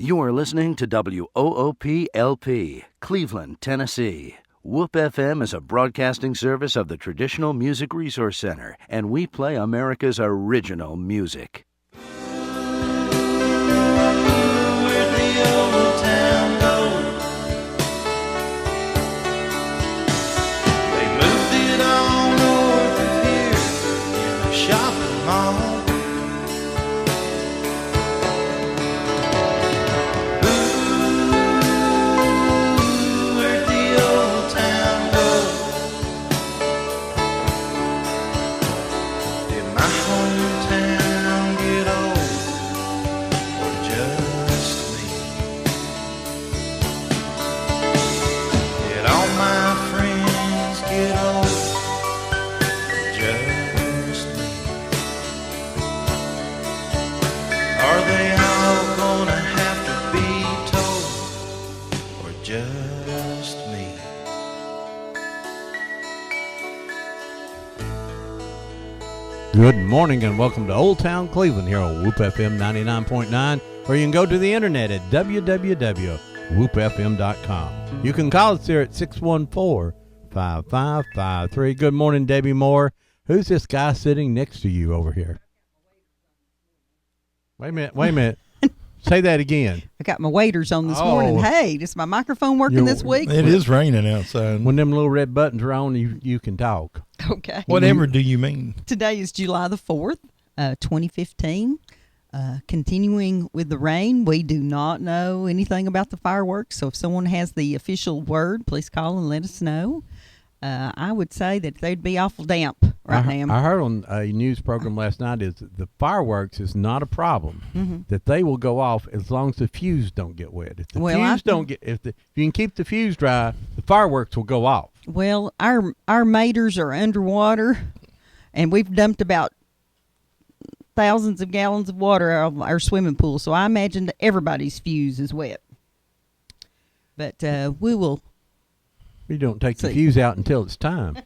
You are listening to WOOP-LP, Cleveland, Tennessee. WOOP FM is a broadcasting service of the Traditional Music Resource Center, and we play America's original music. Where'd the old town go? They moved it on north of here in the shopping mall. Good morning and welcome to Old Town Cleveland here on WOOP FM 99.9, or you can go to the internet at www.woopfm.com. You can call us here at 614-5553. Good morning, Debbie Moore. Who's this guy sitting next to you over here? Wait a minute. Say that again. I got my waders on this morning. Hey, is my microphone working this week? It is raining outside. When them little red buttons are on, you can talk. Okay. Whatever do you mean? Today is July the 4th, 2015. Continuing with the rain, we do not know anything about the fireworks, so if someone has the official word, please call and let us know. I would say that they'd be awful damp now. I heard on a news program last night is the fireworks is not a problem. That they will go off as long as the fuse don't get wet. If the fuse don't get, if you can keep the fuse dry, the fireworks will go off. Well, our maters are underwater, and we've dumped about thousands of gallons of water out of our swimming pool. So I imagine that everybody's fuse is wet. But we will. You don't take the fuse out until it's time.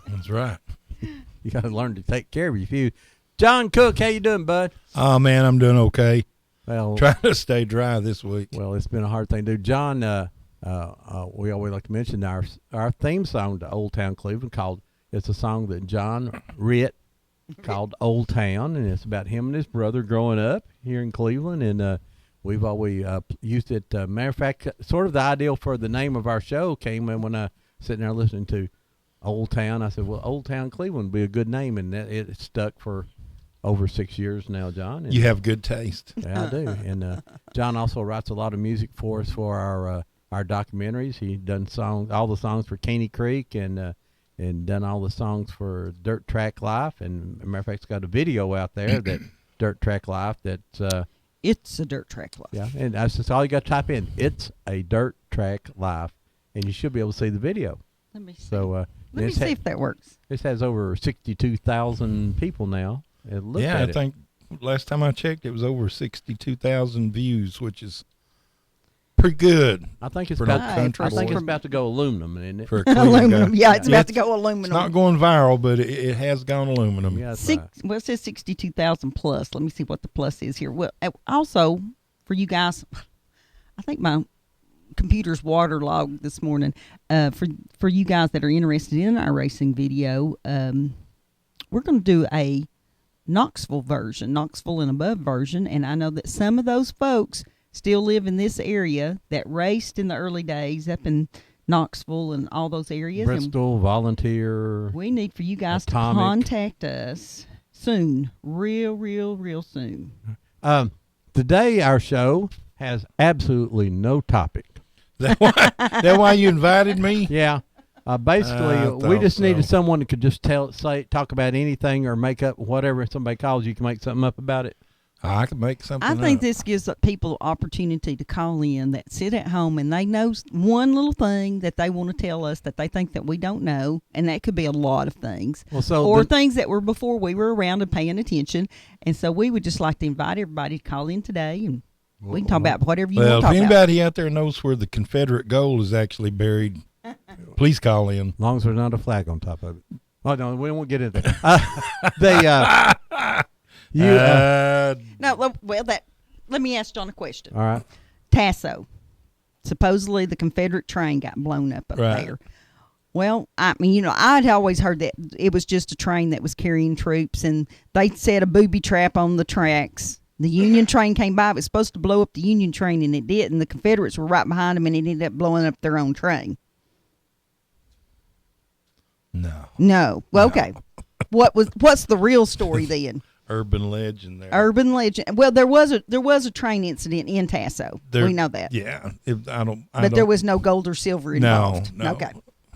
That's right. You got to learn to take care of your fuse. John Cook, how you doing, bud? Oh, man, I'm doing okay. Well, trying to stay dry this week. Well, it's been a hard thing to do. John, we always like to mention our theme song to Old Town Cleveland it's a song that John writ called Old Town, and it's about him and his brother growing up here in Cleveland, and we've always used it. Matter of fact, sort of the ideal for the name of our show came when I sitting there listening to Old Town. I said, well, Old Town Cleveland would be a good name, and it stuck for over 6 years now, John. And you have good taste. Yeah, I do. And John also writes a lot of music for us for our documentaries. He done all the songs for Caney Creek, and done all the songs for Dirt Track Life. And as a matter of fact, it's got a video out there that Dirt Track Life that's it's a Dirt Track Life. Yeah, and that's just all you got to type in. It's a Dirt Track Life, and you should be able to see the video. Let me see. So let me see if that works. This has over 62,000 people now. I think last time I checked, it was over 62,000 views, which is pretty good. I think it's for about. I think it's about to go aluminum, isn't it? For aluminum, yeah, it's about to go aluminum. It's not going viral, but it has gone aluminum. Yeah, well, it says 62,000 plus. Let me see what the plus is here. Well, also for you guys, I think my computer's waterlogged this morning. For you guys that are interested in our racing video, we're going to do a Knoxville version, Knoxville and above version, and I know that some of those folks still live in this area that raced in the early days up in Knoxville and all those areas. Bristol, Volunteer. We need for you guys Atomic. to contact us soon, real soon. Today our show has absolutely no topic. That why you invited me? Yeah. Basically, we just needed someone that could just talk about anything or make up whatever somebody calls. You can make something up about it. I could make something I think up. this gives people opportunity to call in that sit at home and they know one little thing that they want to tell us that they think that we don't know, and that could be a lot of things. Or things that were before we were around and paying attention. And so we would just like to invite everybody to call in today, and we can talk about whatever you want to talk about. Well, if anybody out there knows where the Confederate gold is actually buried, please call in. As long as there's not a flag on top of it. Oh, no, we won't get into that. let me ask John a question. All right. Tasso. Supposedly the Confederate train got blown up Right. there. Well, I mean, you know, I'd always heard that it was just a train that was carrying troops, and they set a booby trap on the tracks. The Union train came by. It was supposed to blow up the Union train, and it did, and the Confederates were right behind them, and it ended up blowing up their own train. No. No. Well, okay. What's the real story then? Urban legend there. Urban legend. Well, there was a train incident in Tasso. We know that. Yeah. But there was no gold or silver involved. No. Okay.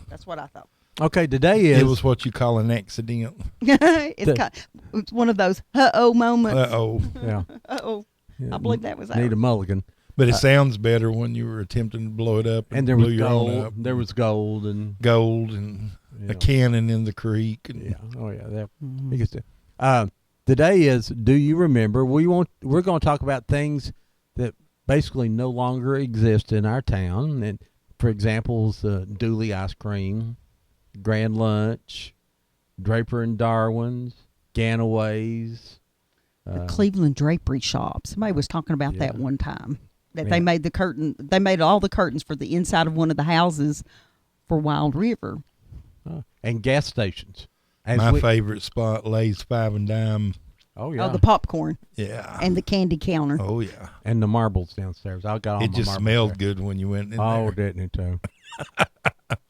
That's what I thought. Okay, today is It was what you call an accident. It's one of those uh-oh moments. Uh-oh. yeah. Uh-oh. I believe that was Need a ours. mulligan. But it sounds better when you were attempting to blow it up. And there blew was your own gold. up. There was gold and Gold and Yeah. a cannon in the creek. And yeah. Oh yeah. That, you can see. Today is. Do you remember? We're going to talk about things that basically no longer exist in our town. And for example, Dooley ice cream, Grand Lunch, Draper and Darwin's, Ganaway's. The Cleveland Drapery Shop. Somebody was talking about Yeah. that one time. That Yeah. they made the curtain. They made all the curtains for the inside of one of the houses for Wild River. And gas stations. my favorite spot, Lay's 5 and Dime. Oh yeah. Oh, the popcorn Yeah. and the candy counter. Oh, yeah. And the marbles downstairs. I got all It my just marbles smelled there. good when you went in Oh, there. didn't it too?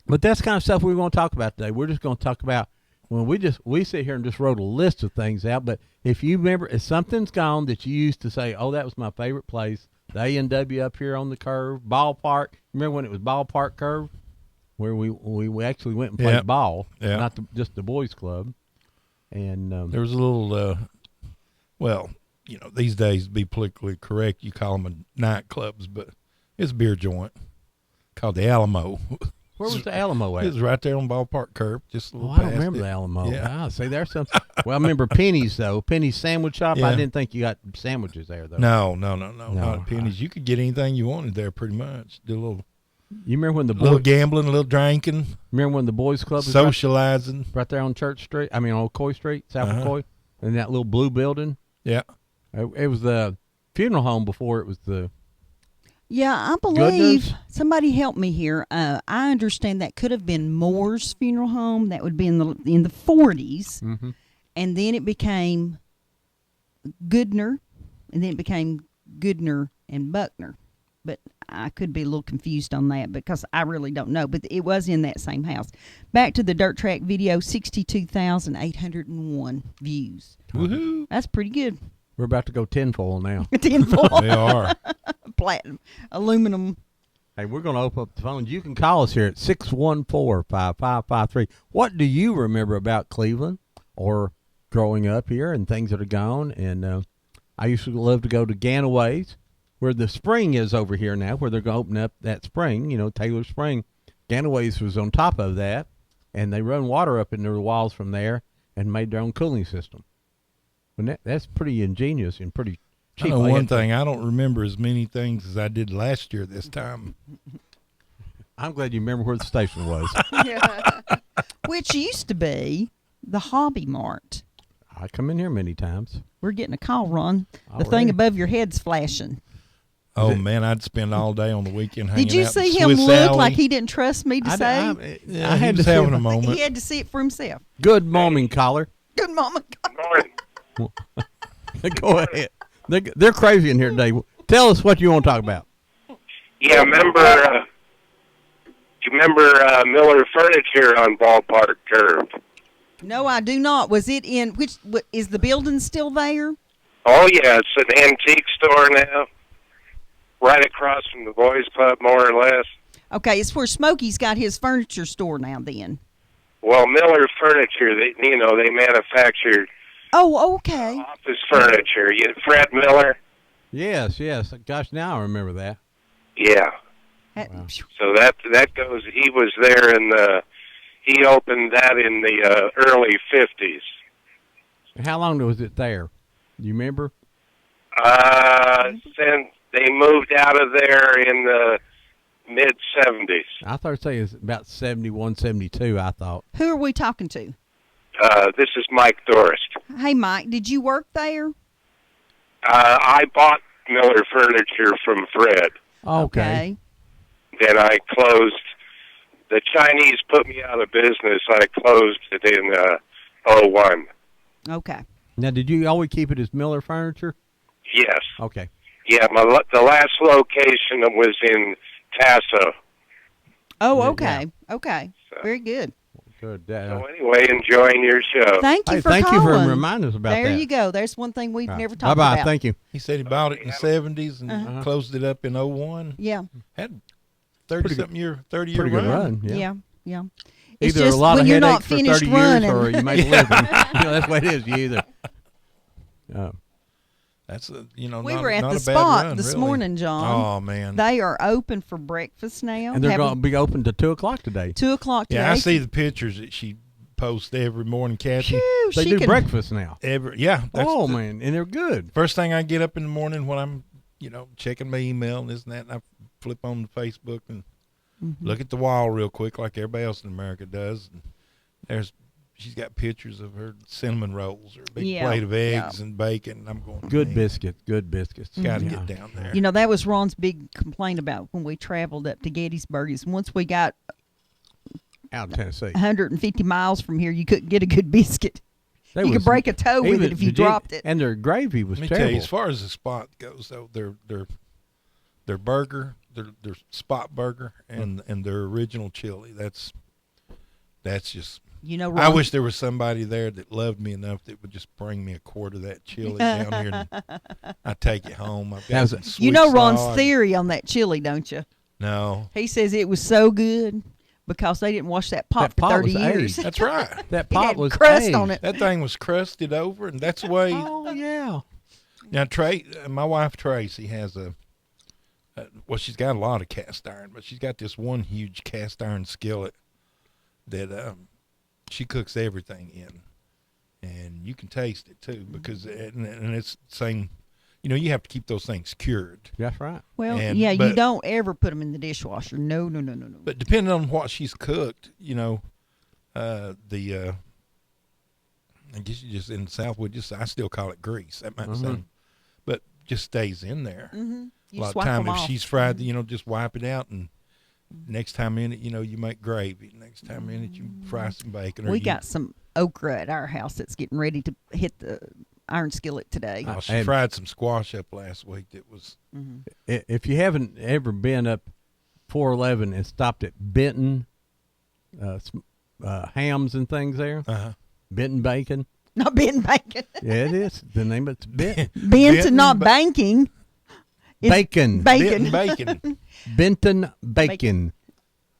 But that's kind of stuff we want to talk about today. We're just going to talk about when we sit here and just wrote a list of things out. But if you remember, if something's gone that you used to say, "Oh, that was my favorite place," the A&W up here on the curve, ballpark. Remember when it was ballpark curve, where we actually went and played Yeah. ball, Yeah. not just the boys club. And There was a little, well, you know, these days, to be politically correct, you call them nightclubs, but it's a beer joint called the Alamo. where was the Alamo It at? was right there on Ballpark Curve, just a Oh, little I don't past remember it. the Alamo. Yeah. Ah, see, there's some. Well, I remember Penny's though. Penny's sandwich shop. I Yeah. didn't think you got sandwiches there though. No, not No, at Penny's. You could get anything you wanted there, pretty much. Do a little You remember when the little boys? gambling, a little drinking, Remember when the boys club was socializing. right there on Church Street? I mean, on Coy Street, South Uh-huh. Coy, in that little blue building. Yeah. It was the funeral home before it was the. Yeah, I believe news? somebody help me here. I understand that could have been Moore's Funeral Home. That would be in the 40s, Mm-hmm. and then it became Goodner, and then it became Goodner and Buckner. But I could be a little confused on that because I really don't know. But it was in that same house. Back to the dirt track video, 62,801 views. Woohoo. That's pretty good. We're about to go tinfoil now. Tinfoil, They are. platinum, aluminum. Hey, we're going to open up the phones. You can call us here at 614-5553. What do you remember about Cleveland or growing up here and things that are gone? And I used to love to go to Ganaway's, where the spring is over here now, where they're going to open up that spring, Taylor Spring. Ganaway's was on top of that, and they run water up into the walls from there and made their own cooling system. And that's pretty ingenious and pretty I cheap. know They one had- thing. I don't remember as many things as I did last year this time. I'm glad you remember where the station was. Which used to be the Hobby Mart. I come in here many times. We're getting a call, Ron. The Already? thing above your head's flashing. Oh, man, I'd spend all day on the weekend hanging Did you out in see him Swiss look Alley. like he didn't trust me to say? Yeah, I had he was to see having it. a moment. He had to see it for himself. Good morning, caller. Good mama. Go ahead. They're crazy in here today. Tell us what you want to talk about. Yeah, you remember Miller Furniture on Ballpark Curve? No, I do not. Was it in is the building still there? Oh, yeah, it's an antique store now, right across from the Boys Club, more or less. Okay, it's where Smokey's got his furniture store now then. Well, Miller Furniture, they manufactured Oh, okay. office furniture. Fred Miller? Yes. Gosh, now I remember that. Yeah. That- So that goes, he was there he opened that in the early 50s. How long was it there? Do you remember? Since they moved out of there in the mid-70s. I thought it was about 71, 72, I thought. Who are we talking to? This is Mike Dorst. Hey, Mike, did you work there? I bought Miller Furniture from Fred. Okay. Then I closed. The Chinese put me out of business. I closed it in '01. Okay. Now, did you always keep it as Miller Furniture? Yes. Okay. Yeah, the last location was in Tasso. Oh, Yeah. okay. Okay. So- Very good. Good. So anyway, enjoying your show. Thank you Hey, for thank you calling. for reminding us about there that. you go. There's one thing we've never Bye talked bye. about. Thank you. He said he bought it in the 70s and closed it up in '01. Yeah. Had 30-something year, 30-year Pretty good run. Yeah. Yeah. Yeah. It's Either just a lot when of you're not headaches for finished 30 running. years, or you make a living. That's what it is. You either. That's we not, were at not the a bad spot run, this really. morning, John. Oh man. They are open for breakfast now. And they're Having going to be open to 2:00 today. 2:00 today. Yeah, I see the pictures that she posts every morning, Kathy. Phew, They she do can- breakfast now. Yeah. That's Oh the man, and they're good. First thing I get up in the morning when I'm, checking my email and this and that, and I flip on the Facebook and look at the wall real quick like everybody else in America does. And she's got pictures of her cinnamon rolls or a big Yeah, plate of yeah. eggs and bacon. And I'm going, Good man, biscuits. Good biscuits. Got to Yeah. get down there. You know, that was Ron's big complaint about when we traveled up to Gettysburg is once we got Out in Tennessee. 150 miles from here, you couldn't get a good biscuit. They You could was- break a toe with even it if you the dropped it. And their gravy was Let me tell terrible. you, as far as the spot goes, though, their burger, their spot burger, and their original chili. That's just. You know, Ron, I wish there was somebody there that loved me enough that would just bring me a quart of that chili down here, and I take it home. I've got some sweet you know Ron's sauce. theory on that chili, don't you? No, He says it was so good because they didn't wash that pot That for pot 30 was years. aged. that's right. That It pot had was crust on aged. it. That thing was crusted over, and that's the way. Oh yeah. Now, my wife Tracy has well, she's got a lot of cast iron, but she's got this one huge cast iron skillet that she cooks everything in, and you can taste it too because and it's the same. You have to keep those things cured. That's right. Well, And- yeah, you but- don't ever put them in the dishwasher. No. But depending on what she's cooked, I guess you just in the South I still call it grease. That might sound, but just stays in there. You A lot of swipe time them if off. she's fried, just wipe it out, and next time in it, you make gravy. Next time in it, you fry some bacon. Or We you, got some okra at our house that's getting ready to hit the iron skillet today. Oh, she And- fried some squash up last week. That was If you haven't ever been up 411 and stopped at Benton, hams and things there, Benton Bacon. Not being bacon. Yeah, it is. The name of it's Benton. Benton, not ba- banking. It's Bacon. Bacon. bacon. Benton Bacon.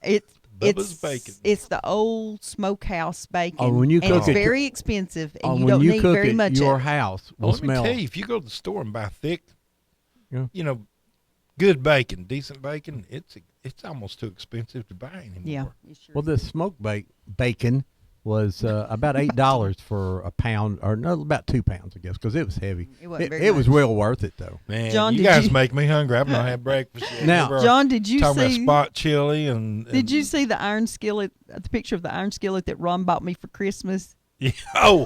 It's Bubba's bacon. It's the old smokehouse bacon. Oh, when you and cook it's it- very expensive, and you when don't you need cook very it, much. your of it. house will Well, let me smell. tell you, if you go to the store and buy thick, Yeah. good bacon, decent bacon, it's almost too expensive to buy anymore. Yeah. it sure Well, this smoked bacon was about $8 for a pound, or no, about 2 pounds, I guess, because it was heavy. It wasn't very It was much. well worth it, though. Man, John, you did guys you- make me hungry. I've not had breakfast yet. Now- We're John, did you talking see? about spot chili and Did you see the iron skillet? The picture of the iron skillet that Ron bought me for Christmas. Yeah. Oh,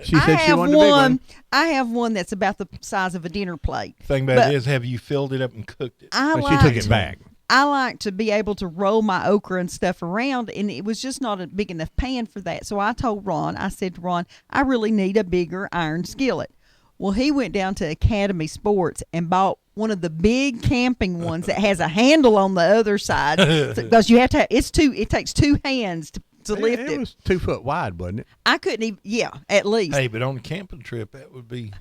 She I said she have wanted a big one. I have one that's about the size of a dinner plate. thing about But- it is, have you filled it up and cooked it? I But she like took it back. I like to be able to roll my okra and stuff around, and it was just not a big enough pan for that. So I told Ron, I said to Ron, I really need a bigger iron skillet. Well, he went down to Academy Sports and bought one of the big camping ones that has a handle on the other side because you have to have, it takes two hands to lift It it. was 2 foot wide, wasn't it? I couldn't even, at least. Hey, but on a camping trip, that would be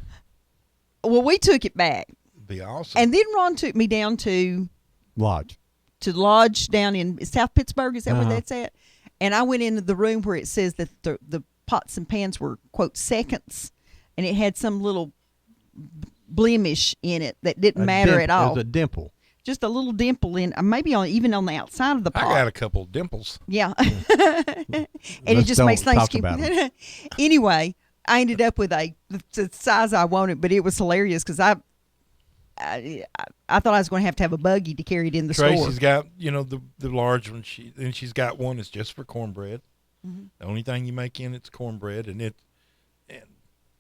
Well, we took it back. awesome. And then Ron took me down to Lodge. Lodge down in South Pittsburgh. Is that where Uh-huh. that's at? And I went into the room where it says that the pots and pans were, quote, seconds. And it had some little blemish in it that didn't matter at all. It was a dimple. Just a little dimple in, maybe even on the outside of the I pot. got a couple of dimples. Yeah. And it Let's just don't makes things talk keep. about 'em. Anyway, I ended up with the size I wanted, but it was hilarious because I thought I was going to have a buggy to carry it in the Tracy's store. got the large one. She's got one that's just for cornbread. Mm-hmm. The only thing you make in it's cornbread, and it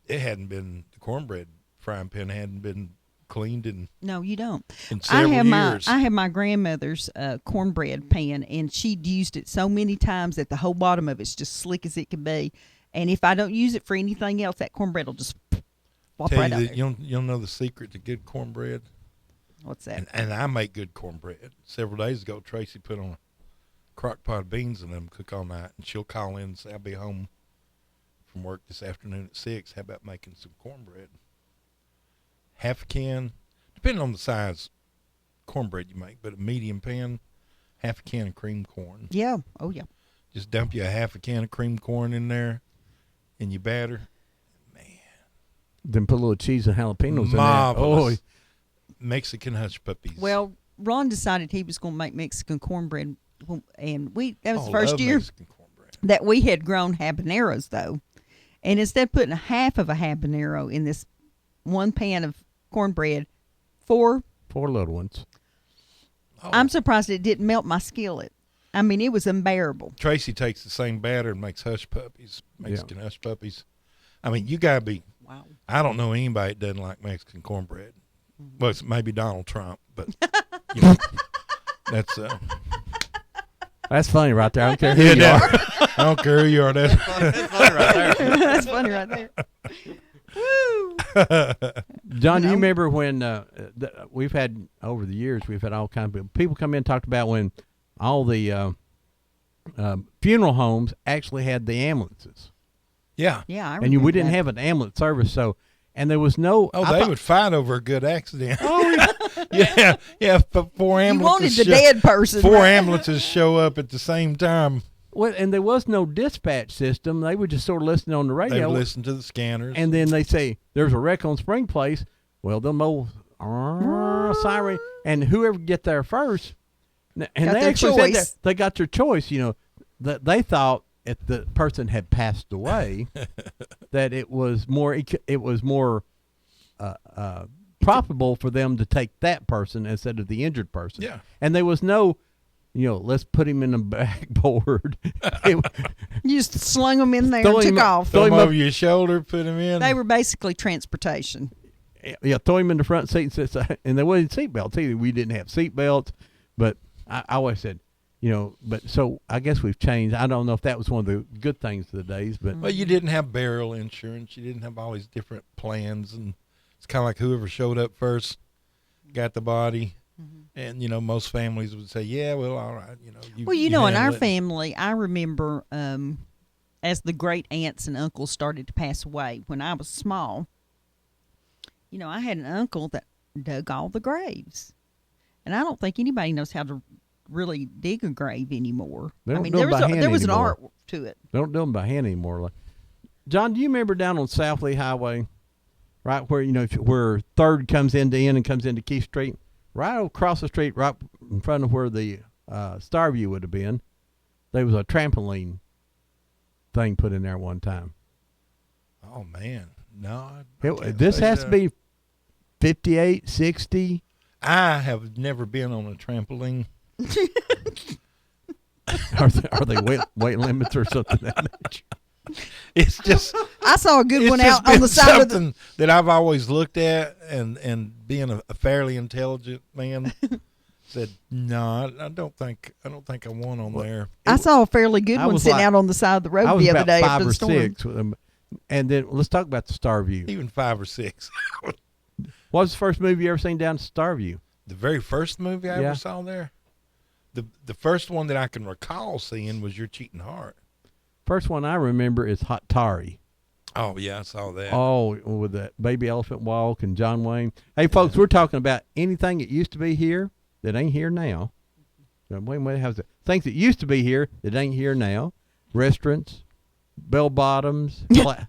hadn't been the cornbread frying pan hadn't been cleaned in No, you don't. several years. I have my grandmother's cornbread pan, and she'd used it so many times that the whole bottom of it's just slick as it can be. And if I don't use it for anything else, that cornbread will just flop Tell right you out that there. you'll know the secret to good cornbread. What's that? And I make good cornbread. Several days ago, Tracy put on a crock pot of beans and them cook all night, and she'll call in and say, "I'll be home from work this afternoon at 6. How about making some cornbread?" Half a can, depending on the size cornbread you make, but a medium pan, half a can of cream corn. Yeah. Oh, yeah. Just dump you a half a can of cream corn in there, and you batter. Then put a little cheese and jalapenos Marvelous. in there. Mexican hush puppies. Well, Ron decided he was going to make Mexican cornbread, and that was the Oh, first love year Mexican cornbread. that we had grown habaneros, though. And instead of putting a half of a habanero in this one pan of cornbread, 4, 4 little ones. Oh. I'm surprised it didn't melt my skillet. I mean, it was unbearable. Tracy takes the same batter and makes hush puppies, Mexican hush puppies. I mean, you gotta be. Wow. I don't know anybody that doesn't like Mexican cornbread. Well, it's maybe Donald Trump, but you know, that's That's funny right there. I don't care who yeah, you are. I don't care who you are. That's That's funny right there. Woo! John, do you No. remember when we've had, over the years, we've had all kinds of people come in and talked about when all the funeral homes actually had the ambulances. yeah. Yeah, I And we remember didn't that. have an ambulance service, so, and there was no. Oh, I they thought- would fight over a good accident. yeah. But 4 You ambulances. wanted the dead person. 4 ambulances show up at the same time. Well, and there was no dispatch system. They would just sort of listen on the They radio. would listen to the scanners. And then they say, there's a wreck on Spring Place. Well, they'll know siren. And whoever get there first. And Got they their actually said choice. that they got their choice. You know, that they thought if the person had passed away, that it was more probable for them to take that person instead of the injured person. Yeah. And there was no, let's put him in the backboard. It- You just slung them in there Throw and him took up- off. throw Throw him them up- over your shoulder, put them in. They were basically transportation. Yeah, throw him in the front seat, and there wasn't seatbelts either. We didn't have seatbelts, but I always said, but so I guess we've changed. I don't know if that was one of the good things of the days, but Well, you didn't have burial insurance. You didn't have all these different plans, and it's kind of like whoever showed up first got the body. And most families would say, "Yeah, well, all right." Well, you in handle our it. family, I remember as the great aunts and uncles started to pass away when I was small. I had an uncle that dug all the graves, and I don't think anybody knows how to really dig a grave anymore. They I don't mean, do there them was by hand there was an anymore. art to it. they don't do them by hand anymore. John, do you remember down on South Lee Highway, right where where 3rd comes into N and comes into Keith Street, right across the street, right in front of where the Starview would have been, there was a trampoline thing put in there one time. Oh man, no. I can't This say has that. to be 58, 60. I have never been on a trampoline. Are they weight limits or something? Of that nature? It's just I saw a good it's one just out on been the side of the. something that I've always looked at, and being a fairly intelligent man, said no. I don't think I want on there. I saw a fairly good I one was sitting like- out on the side of the road I was the other about day 5 after the or storm. 6. And then let's talk about the Starview. Even 5 or 6. What was the first movie you ever seen down at Starview? The very first movie I Yeah. ever saw there, the first one that I can recall seeing was Your Cheating Heart. First one I remember is Hot Tari. Oh yeah, I saw that. Oh, with that Baby Elephant Walk and John Wayne. Hey, folks, we're talking about anything that used to be here that ain't here now. Wait, how's it? Things that used to be here that ain't here now. Restaurants, bell bottoms,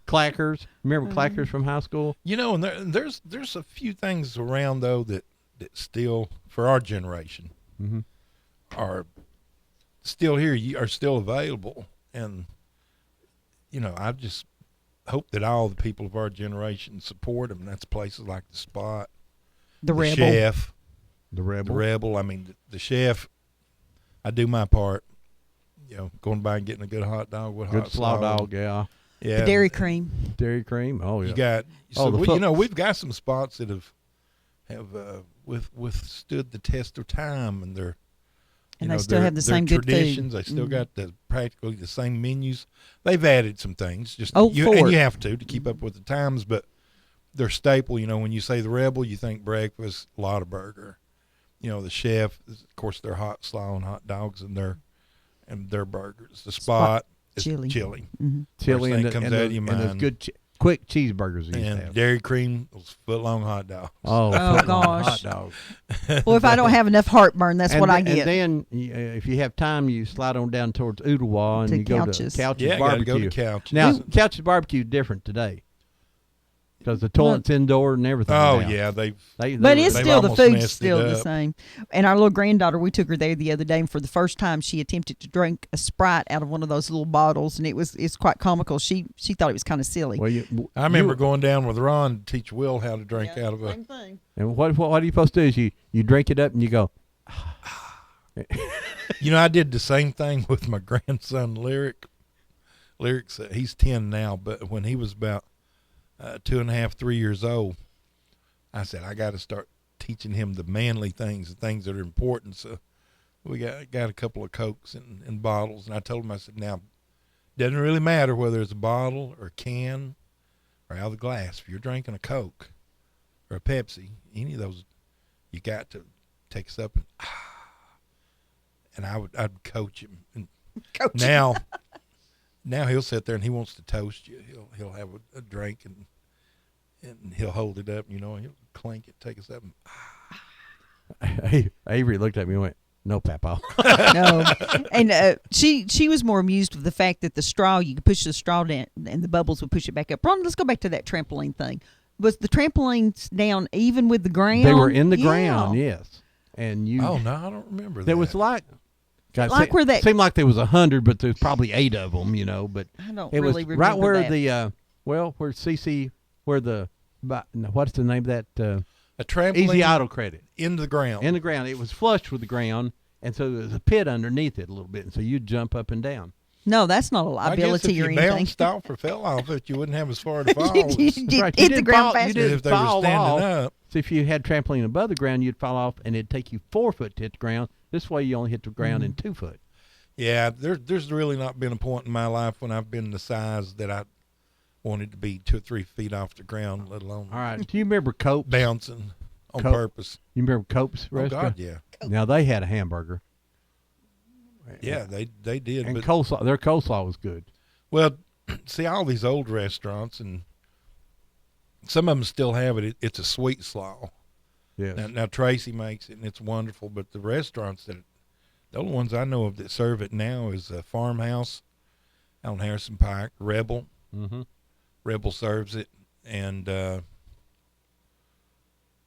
clackers. Remember clackers from high school? And there's a few things around though that still, for our generation, Mhm. are still here, are still available, and I just hope that all the people of our generation support them. That's places like the Spot, The Rebel. Chef, The the Rebel. Rebel. I mean, the Chef. I do my part. Going by and getting a good hot dog with Good hot slaw slaw. dog, yeah. Yeah, The Dairy Cream. Dairy cream. Oh, yeah. You got Oh, the we've got some spots that have have withstood the test of time, and they're And they still have the same good food. traditions. They still got practically the same menus. They've added some things, just Old and Fort. you have to keep up with the times. But their staple, when you say the Rebel, you think breakfast, Lottaburger. The Chef, of course, their hot slaw and hot dogs and their burgers. The Spot is Chili. chili. Mhm. Chili First thing and, comes and, out those- of your and those mind. good quick cheeseburgers you used to And have. Dairy Cream, those foot-long hot dogs. Oh, Oh, foot-long gosh. hot dogs. Well, if I don't have enough heartburn, that's what I get. And then, if you have time, you slide on down towards Ooltewah and To you go Couch's. to Couch's Yeah, got to Barbecue. go to Couch's. Now, Couch's Barbecue is different today because the toilet's indoor and everything. Oh, now. yeah, They But it's They've still, the almost food's messed it still the up. same. And our little granddaughter, we took her there the other day, and for the first time, she attempted to drink a Sprite out of one of those little bottles, and it's quite comical. She thought it was kind of silly. Well, I remember going down with Ron to teach Will how to drink out of a. thing. And what are you supposed to do? Is you drink it up and you go. I did the same thing with my grandson, Lyric. Lyric's he's 10 now, but when he was about 2.5, 3 years old, I said I got to start teaching him the manly things, the things that are important. So we got a couple of Cokes in bottles, and I told him, I said, now, doesn't really matter whether it's a bottle or a can or out of the glass. If you're drinking a Coke or a Pepsi, any of those, you got to take us up and I'd coach him. And now he'll sit there and he wants to toast you. He'll have a drink and he'll hold it up. He'll clink it, take us up. And, Avery looked at me and went, "No, Papa." No, and she was more amused with the fact that the straw, you could push the straw down and the bubbles would push it back up. Ron, let's go back to that trampoline thing. Was the trampolines down even with the ground? They were in the Yeah. ground, yes. And you, oh, no, I don't remember that. there was like, God, Like where that- seemed like there was 100, but there's probably 8 of them, but I don't it really was remember right where that. the where CC, where the what's the name of that a trampoline Easy Auto Credit in the ground. in the ground. It was flush with the ground, and so there was a pit underneath it a little bit, and so you'd jump up and down. No, that's not a I guess liability if or you anything. bounced off or fell off it, you wouldn't have as far to fall You as did Right, hit you the didn't ground fall- you faster. didn't if they were fall standing off. up. So if you had trampoline above the ground, you'd fall off, and it'd take you 4 foot to hit the ground. This way, you only hit the ground in 2 foot. Yeah, there's really not been a point in my life when I've been the size that I wanted to be 2 or 3 feet off the ground, let alone All right. Do you remember Cope's? bouncing on Cope. purpose. You remember Cope's Oh restaurant? God, yeah, Now they had a hamburger. yeah, they did. And But coleslaw. Their coleslaw was good. well, see all these old restaurants, and some of them still have it. It's a sweet slaw. Yes. Now Tracy makes it, and it's wonderful. But the restaurants the only ones I know of that serve it now is Farmhouse on Harrison Pike. Rebel Mm-hmm. serves it, and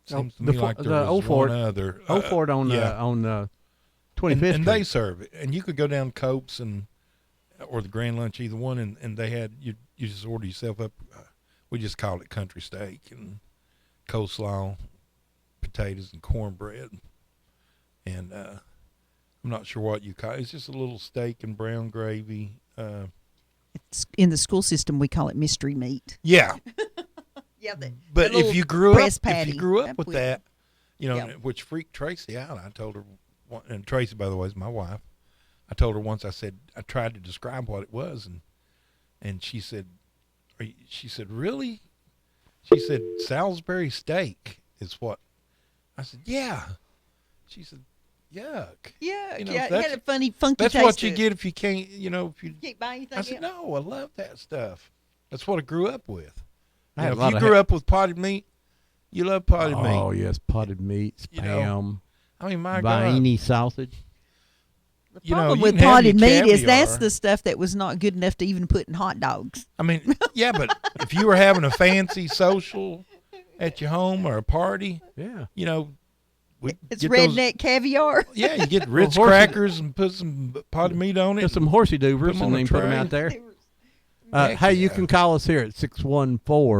seems to the me Fo- like the there was Old Fort- one other. Old Fort on 25th and they Street. serve it, and you could go down Cope's or the Grand Lunch, either one, and they had you just order yourself up. We just called it country steak and coleslaw, potatoes and cornbread, and I'm not sure what you call it. It's just a little steak and brown gravy. In the school system, we call it mystery meat. Yeah, Yeah, but if you grew breast up, patty. if you grew up That with we- that, Yeah. which freaked Tracy out. I told her, and Tracy, by the way, is my wife. I told her once. I said I tried to describe what it was, and she said, she said, really? She said Salisbury steak is what? I said, yeah. She said, yuck. Yeah, You know, yeah, it that's- had a funny, funky That's taste. what you to it. get if you can't, if you. Can't buy anything I said, else. no, I love that stuff. That's what I grew up with. I had a If lot you of grew up with potted meat, you love potted meat. Oh yes, potted meat, You know, spam, I mean, my God. Viney sausage. The you know, problem you with can have potted your meat is that's caviar. the stuff that was not good enough to even put in hot dogs. I mean, yeah, but if you were having a fancy social at your home or a party, Yeah. we It's get redneck caviar. Those, yeah, you get Ritz horsey- crackers and put some potted meat on it. Just some horsey Put doovers 'em and on a then put them tray. out there. Heck Hey, you yeah. can call us here at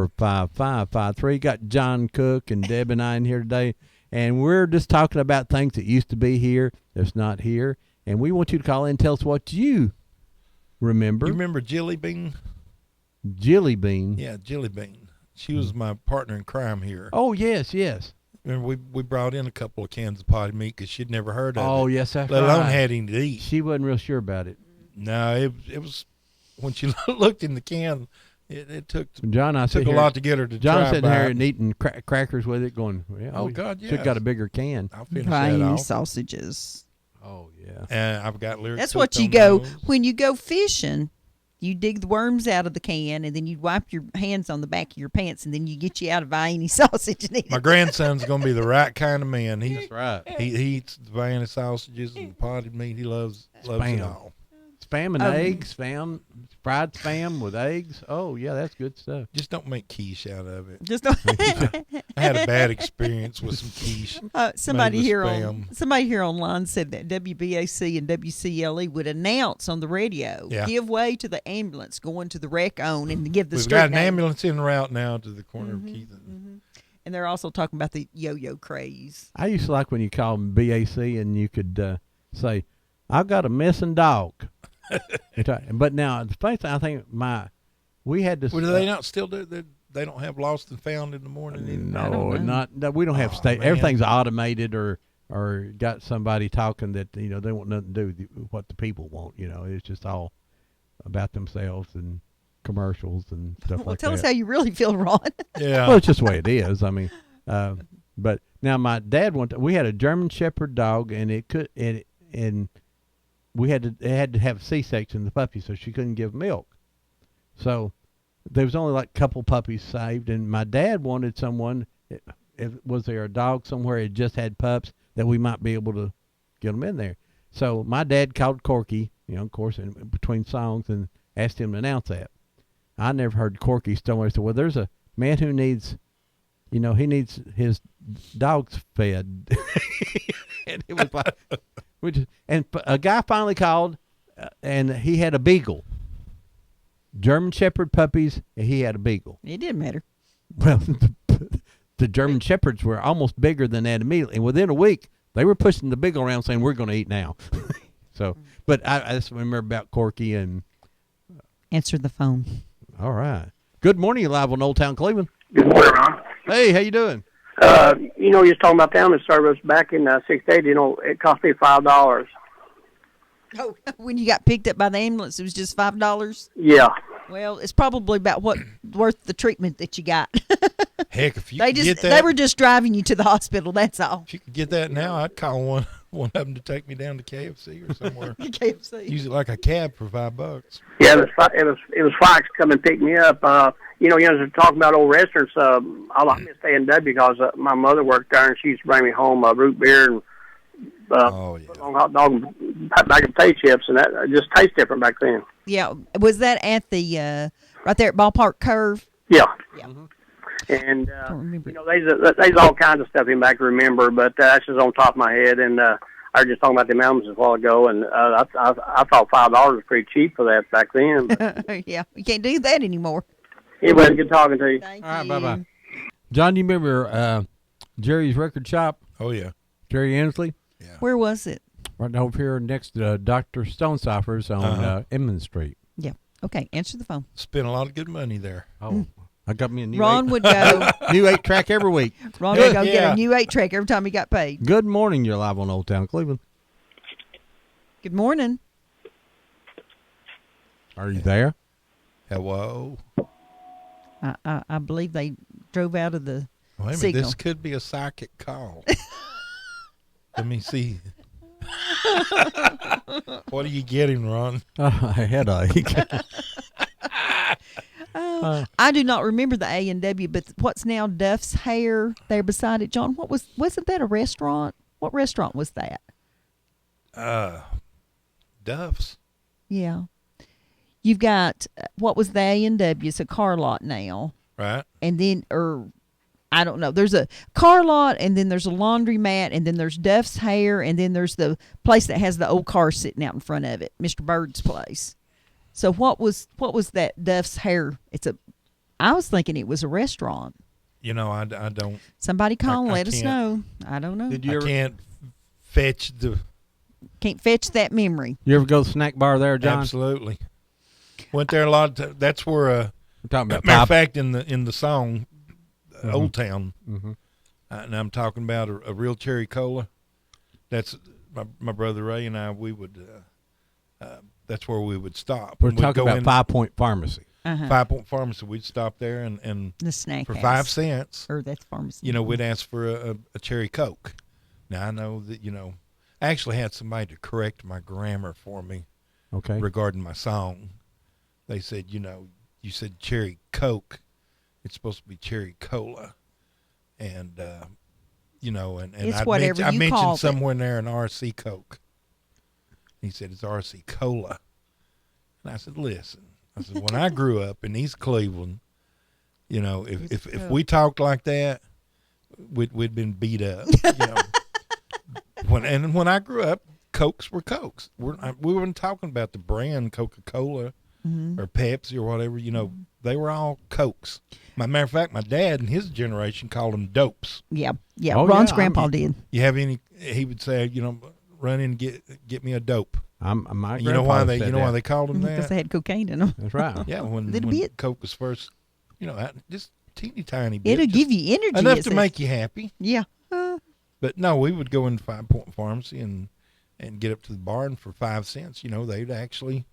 614-5553. Got John Cook and Deb and I in here today, and we're just talking about things that used to be here that's not here, and we want you to call in and tell us what you remember. You remember Jilly Bean? Jilly Bean. Yeah, Jilly Bean. She was my partner in crime here. Oh, yes, yes. Remember, we brought in a couple of cans of potted meat because she'd never heard of it. Oh, yes, that's Let alone right. had any to eat. She wasn't real sure about it. No, it was when she looked in the can. It took John, I took sit a here, lot to get her to John try. sitting here bite. and eating crackers with it, going, well, Oh, God, should got yes. a bigger can. I'll finish that Tiny off. sausages. Oh, yeah. And I've got lyrics. That's what you go when you go fishing. You dig the worms out of the can, and then you wipe your hands on the back of your pants, and then you get you out of Vienna sausage and eat My it. grandson's gonna be the right kind of man. That's right. He eats the Vienna sausages and potted meat. He loves it Spam. all. Spam and eggs, spam, fried spam with eggs. Oh, yeah, that's good stuff. Just don't make quiche out of it. Just I had a bad experience with some quiche. somebody Made with here spam. somebody here online said that WBAC and WCLE would announce on the radio, Yeah. give way to the ambulance going to the wreck on, and give the We've street got an name. ambulance en route now to the corner of Keith. And they're also talking about the yo-yo craze. I used to like when you called them BAC and you could say, I've got a missing dog. But now, the funny thing, I think we had this. Well, do they not still do? They don't have lost and found in the morning. either? No, no, we don't have Oh, state. man. Everything's automated or got somebody talking that they want nothing to do with what the people want. It's just all about themselves and commercials and stuff Well, like tell that. us how you really feel, Ron. Yeah. Well, it's just the way it is. I mean, but now my dad we had a German Shepherd dog, and and we it had to have a C-section the puppy, so she couldn't give milk. So there was only like a couple puppies saved, and my dad wanted someone. Was there a dog somewhere that just had pups that we might be able to get them in there? So my dad called Corky, of course, in between songs, and asked him to announce that. I never heard Corky somewhere say, well, there's a man who needs, he needs his dogs fed. And it was like, a guy finally called, and he had a beagle. German Shepherd puppies, and he had a beagle. It didn't matter. Well, the German Shepherds were almost bigger than that immediately. And within a week, they were pushing the beagle around saying, we're going to eat now. So, but I just remember about Corky and, Answer the phone. all right. Good morning, you're live on Old Town Cleveland. Good morning, Ron. Hey, how you doing? You was talking about the ambulance service back in 68. It cost me $5. Oh, when you got picked up by the ambulance, it was just $5. Yeah. Well, it's probably about what worth the treatment that you got. Heck, if you They could get that, they were just driving you to the hospital. That's all. if you could get that now, I'd call one of them to take me down to KFC or somewhere. KFC. Use it like a cab for $5. Yeah, it was Fox come and pick me up. They're talking about old restaurants. I like to stay in W because my mother worked there, and she used to bring me home root beer and Oh yeah. long hot dog and bag of potato chips, and that it just tastes different back then. Yeah, was that at the right there at Ballpark Curve? Yeah. Yeah. And Don't remember. there's all kinds of stuff in back to remember, but that's just on top of my head. And I was just talking about the mountains a while ago, and I thought $5 was pretty cheap for that back then. But Yeah, you can't do that anymore. anyway, good talking to you. Thank All right, you. bye-bye. John, do you remember Jerry's Record Shop, Oh yeah. Jerry Ansley? Where was it? Right over here next to Dr. Stonecipher's on Edmond Street. Yeah. Okay, answer the phone. Spent a lot of good money there. Oh, I got me a new Ron would go. new 8-track every week. Ron would go get Yeah. a new 8-track every time he got paid. Good morning, you're live on Old Town Cleveland. Good morning. Are you there? Hello. I believe they drove out of the Wait a minute, signal. this could be a psychic call. Let me see. What are you getting, Ron? A headache. I do not remember the A&W, but what's now Duff's Hair there beside it, John? Wasn't that a restaurant? What restaurant was that? Duff's. Yeah. You've got, what was the A&W? It's a car lot now. Right. And then, I don't know. There's a car lot, and then there's a laundromat, and then there's Duff's Hair, and then there's the place that has the old car sitting out in front of it, Mr. Bird's place. So what was that Duff's Hair? I was thinking it was a restaurant. You know, I don't. Somebody call and I let us can't. know. I don't know. Did you I ever, can't fetch the. Can't fetch that memory. you ever go to the snack bar there, John? Absolutely. Went there a lot. That's where. We're talking about Matter of Pop. fact, in the song, Old Town, and I'm talking about a real cherry cola. That's my brother Ray and I. We would. That's where we would stop. We're And we'd talking go about in 5 Point Pharmacy. 5 Point Pharmacy. We'd stop there and The snack for house. 5 cents. Or that's pharmacy. We'd ask for a cherry Coke. Now I know that I actually had somebody to correct my grammar for me Okay. regarding my song. They said, you said cherry Coke. It's supposed to be cherry cola, and and It's I whatever I you mentioned called it. somewhere in there an RC Coke. He said it's RC Cola, and I said, listen, when I grew up in East Cleveland, if we talked like that, we'd been beat up. When I grew up, Cokes were Cokes. We weren't talking about the brand Coca-Cola or Pepsi or whatever. They were all Cokes. Matter of fact, my dad and his generation called them dopes. Yeah. Oh, Ron's yeah, grandpa did. You have any? He would say, run in and get me a dope. My You know why grandfather said why that. they called them Because that? they had cocaine in them. That's right. Yeah, when Little when bit. Coke was first, just teeny tiny bit. It'll just give you energy. enough it to says. make you happy. Yeah. But no, we would go in 5 Point Pharmacy and get up to the bar, and for 5 cents, they'd actually,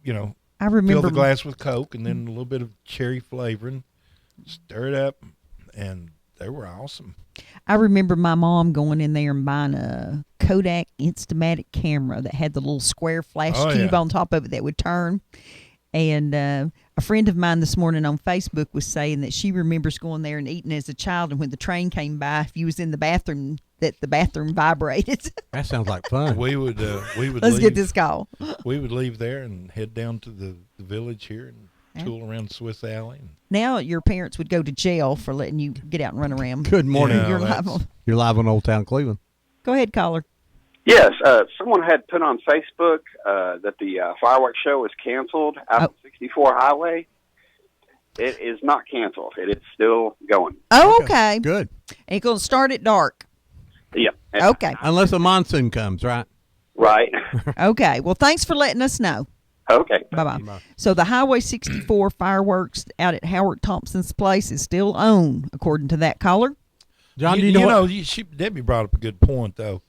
I fill remember. the glass with Coke and then a little bit of cherry flavoring, stir it up, and they were awesome. I remember my mom going in there and buying a Kodak Instamatic camera that had the little square flash Oh, cube yeah. on top of it that would turn. And a friend of mine this morning on Facebook was saying that she remembers going there and eating as a child, and when the train came by, if you was in the bathroom, that the bathroom vibrated. That sounds like fun. We would Let's leave, get this call. We would leave there and head down to the village here and tool around Swiss Alley. And, Now your parents would go to jail for letting you get out and run around. Good morning. Yeah, You're that's- live on. You're live on Old Town Cleveland. Go ahead, caller. Yes, someone had put on Facebook that the fireworks show is canceled out on 64 Highway. It is not canceled. It is still going. Oh, okay. Good. And it's going to start at dark. Yeah. Okay. Unless a monsoon comes, right? Right. Okay. Well, thanks for letting us know. Okay. Bye-bye. So the Highway 64 fireworks out at Howard Thompson's place is still on, according to that caller. John, do you know what? Debbie brought up a good point, though.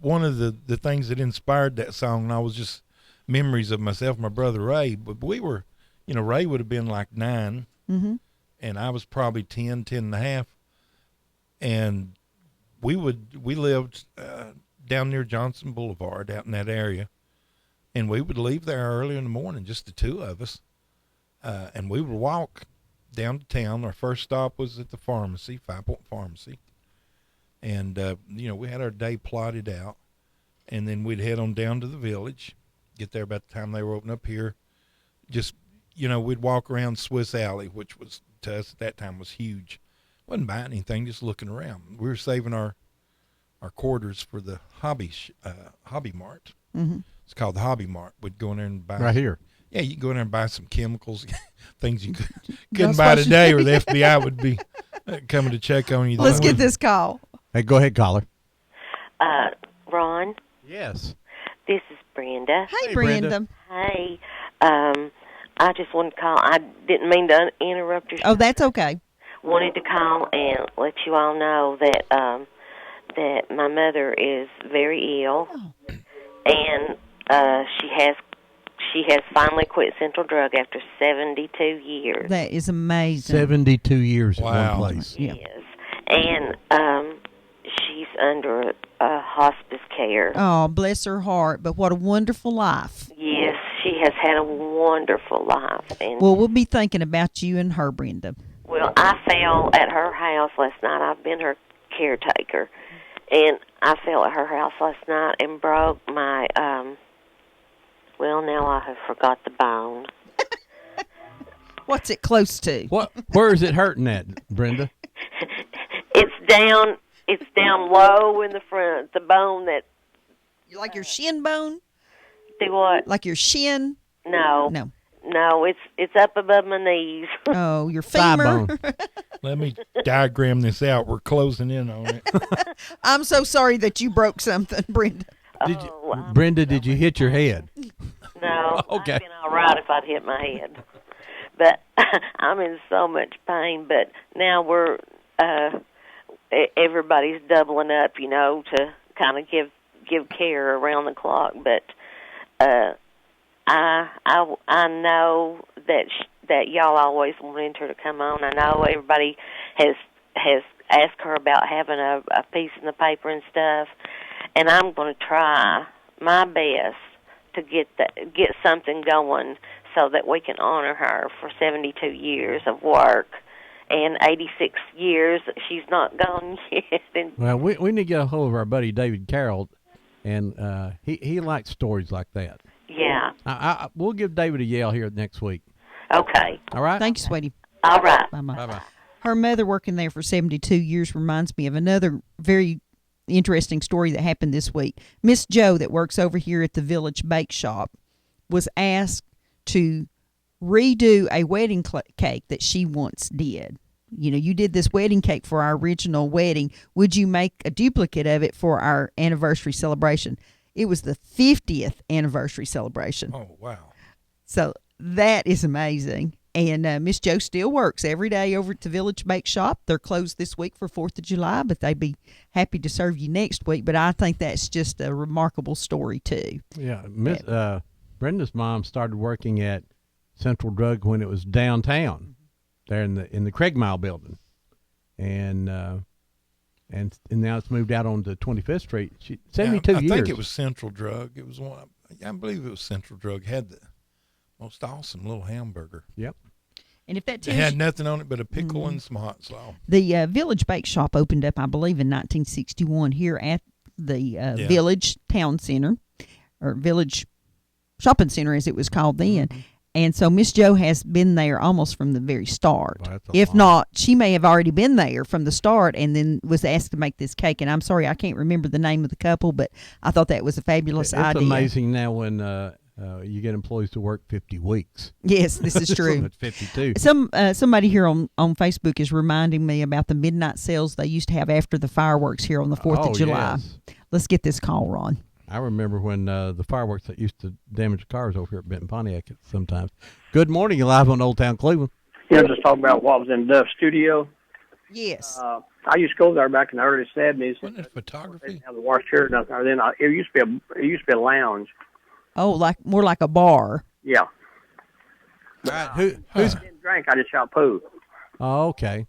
One of the things that inspired that song, and I was just memories of myself and my brother Ray, but we were, Ray would have been like 9, and I was probably 10 and a half, and we lived down near Johnson Boulevard out in that area, and we would leave there early in the morning, just the two of us, and we would walk down to town. Our first stop was at the pharmacy, 5 Point Pharmacy. And, we had our day plotted out, and then we'd head on down to the village, get there about the time they were open up here. Just, we'd walk around Swiss Alley, which was, to us at that time, was huge. Wasn't buying anything, just looking around. We were saving our quarters for the Hobby Mart. Mm-hmm. It's called the Hobby Mart. We'd go in there and buy. Right here. Yeah, you can go in there and buy some chemicals, things you couldn't buy today, or the FBI would be coming to check on you. Let's get this call. Hey, go ahead, caller. Ron, Yes. this is Brenda. Hey, Hey, Brenda. Brenda. Hey, I just wanted to call. I didn't mean to interrupt your. Oh, that's okay. Wanted to call and let you all know that that my mother is very ill, and she has finally quit Central Drug after 72 years. That is amazing. 72 years Wow. at one place. Yeah. Yes, and she's under hospice care. Oh, bless her heart. But what a wonderful life. Yes, she has had a wonderful life. And Well, we'll be thinking about you and her, Brenda. well, I fell at her house last night. I've been her caretaker, and I fell at her house last night and broke my. Well, now I have forgot the bone. What's it close to? Where is it hurting at, Brenda? It's down. It's down low in the front. The bone that. Like your shin bone? Do what? Like your shin? No. No. No, it's up above my knees. Oh, your Thigh femur? bone. Let me diagram this out. We're closing in on it. I'm so sorry that you broke something, Brenda. Did you, Oh, Brenda, did you hit your head? No. Okay. I'd been all right if I'd hit my head. But I'm in so much pain. But now we're everybody's doubling up, to kind of give care around the clock. But I know that y'all always wanted her to come on. I know everybody has asked her about having a piece in the paper and stuff, and I'm going to try my best to get something going so that we can honor her for 72 years of work. And 86 years, she's not gone yet. And Well, we need to get a hold of our buddy David Carroll, and he likes stories like that. yeah, We'll give David a yell here next week. okay. All right? Thank you, sweetie. All right. Bye-bye. Bye-bye. Her mother working there for 72 years reminds me of another very interesting story that happened this week. Miss Joe that works over here at the Village Bake Shop was asked to redo a wedding cake that she once did. You did this wedding cake for our original wedding. Would you make a duplicate of it for our anniversary celebration? It was the 50th anniversary celebration. Oh, wow. So that is amazing. And Miss Joe still works every day over at the Village Bake Shop. They're closed this week for 4th of July, but they'd be happy to serve you next week. But I think that's just a remarkable story, too. Yeah, Brenda's mom started working at Central Drug when it was downtown, there in the Craig Mile building, and now it's moved out onto 25th Street. 72 years. I think it was Central Drug. It was one. I believe it was Central Drug. Had the most awesome little hamburger. Yep. And if that It tells had you, nothing on it but a pickle and some hot sauce. the Village Bake Shop opened up, I believe, in 1961 here at the Village Town Center, or Village Shopping Center as it was called then. And so Miss Joe has been there almost from the very start. Wow, that's a If lot. not, she may have already been there from the start and then was asked to make this cake. And I'm sorry, I can't remember the name of the couple, but I thought that was a fabulous It's idea. amazing now when you get employees to work 50 weeks. Yes, this is true. It's 52. Somebody here on Facebook is reminding me about the midnight sales they used to have after the fireworks here on the 4th of July. Yes. Let's get this call, Ron. I remember when the fireworks that used to damage cars over here at Benton Pontiac sometimes. Good morning. You're live on Old Town Cleveland. Yeah, just talking about what was in Duff's studio. Yes. I used to go there back in the early 70s. Wasn't it photography? Have the wash chair and nothing. Then it used to be a lounge. Oh, more like a bar. Yeah. All right. Who's? I didn't drink. I just shot poo. Oh, okay.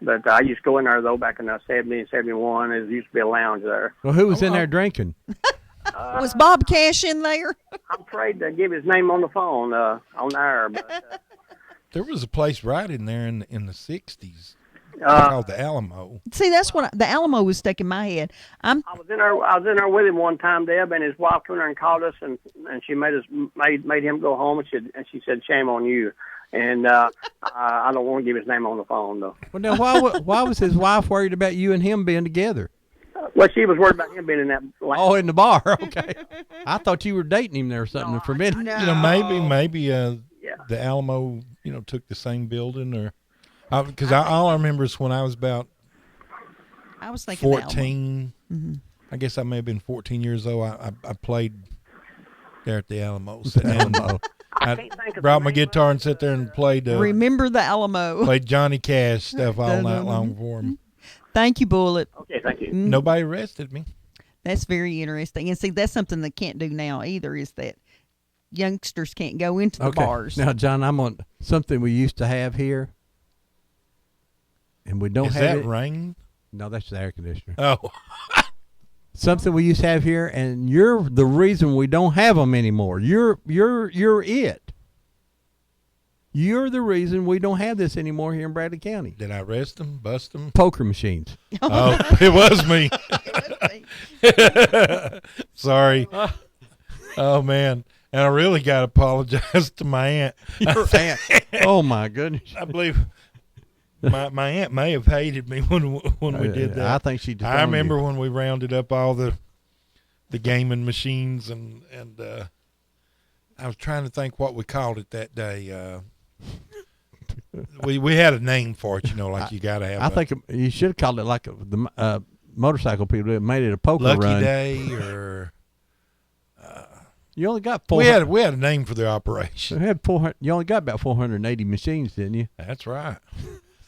But I used to go in there, though, back in the 70s, 71. It used to be a lounge there. Well, who was in there drinking? Was Bob Cash in there? I'm afraid to give his name on the phone, on air. But, There was a place right in there in the 60s called the Alamo. See, that's what the Alamo was stuck in my head. I was in there with him one time, Deb, and his wife came in there and called us, and she made him go home, and she said, "Shame on you." And I don't want to give his name on the phone, though. Well, now why was his wife worried about you and him being together? Well, she was worried about him being in that. Oh, in the bar. Okay. I thought you were dating him there or something for a minute. You know, maybe the Alamo, took the same building, or because all I remember is when I was about I was thinking 14. I guess I may have been 14 years old. I played there at the Alamo. I brought my guitar and sat there and played. Remember the Alamo. Played Johnny Cash stuff all night long for him. Thank you, Bullet. Okay, thank you. Nobody arrested me. That's very interesting. And see, that's something they can't do now either, is that youngsters can't go into the bars. Now, John, I'm on something we used to have here, and we don't Is have that it. rain? No, that's the air conditioner. Oh. Something we used to have here, and you're the reason we don't have them anymore. You're it. You're the reason we don't have this anymore here in Bradley County. Did I arrest them, bust them? Poker machines. Oh, it was me. Sorry. Oh, man. And I really got to apologize to my aunt. Your aunt. Oh, my goodness. I believe my aunt may have hated me when we did that. I think she I remember when we rounded up all the gaming machines, and I was trying to think what we called it that day. We had a name for it, like you got to have. I think you should have called it like the motorcycle people that made it a poker Lucky run. Day or. You only got 400. We had a name for the operation. You only got about 480 machines, didn't you? That's right.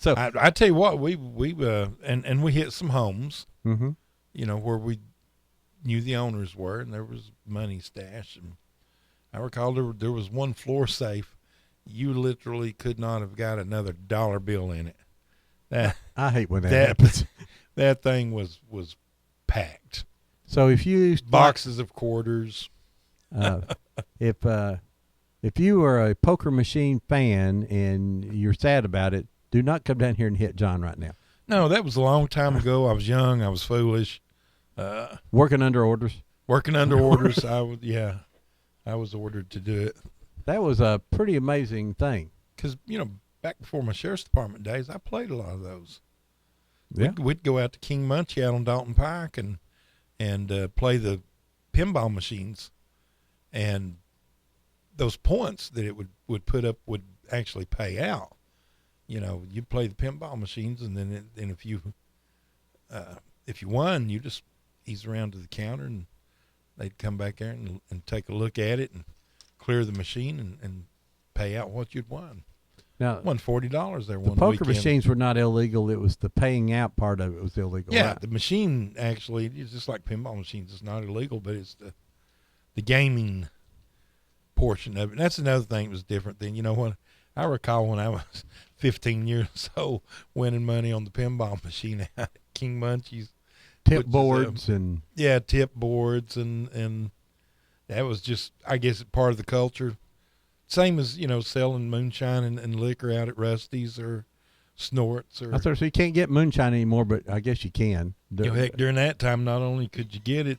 So I tell you what, we and we hit some homes, mm-hmm. Where we knew the owners were, and there was money stashed. And I recall there was one floor safe. You literally could not have got another dollar bill in it. I hate when that happens. That thing was packed. So if you used boxes of quarters, if you are a poker machine fan and you're sad about it, do not come down here and hit John right now. No, that was a long time ago. I was young. I was foolish. Working under orders. I was ordered to do it. That was a pretty amazing thing. Because, back before my sheriff's department days, I played a lot of those. Yeah. We'd go out to King Munchie out on Dalton Pike and play the pinball machines. And those points that it would put up would actually pay out. You'd play the pinball machines, and then if you won, you just ease around to the counter, and they'd come back there and take a look at it and clear the machine and pay out what you'd won. Now, won $40 there one weekend. The poker weekend. machines were not illegal. It was the paying out part of it was illegal. Yeah, right? the machine actually is just like pinball machines. It's not illegal, but it's the gaming portion of it. And that's another thing that was different than, when I recall when I was 15 years old winning money on the pinball machine out at King Munchie's. Tip boards and that was just, I guess, part of the culture. Same as, selling moonshine and liquor out at Rusty's or Snorts. Or, so you can't get moonshine anymore, but I guess you can. Heck, during that time, not only could you get it,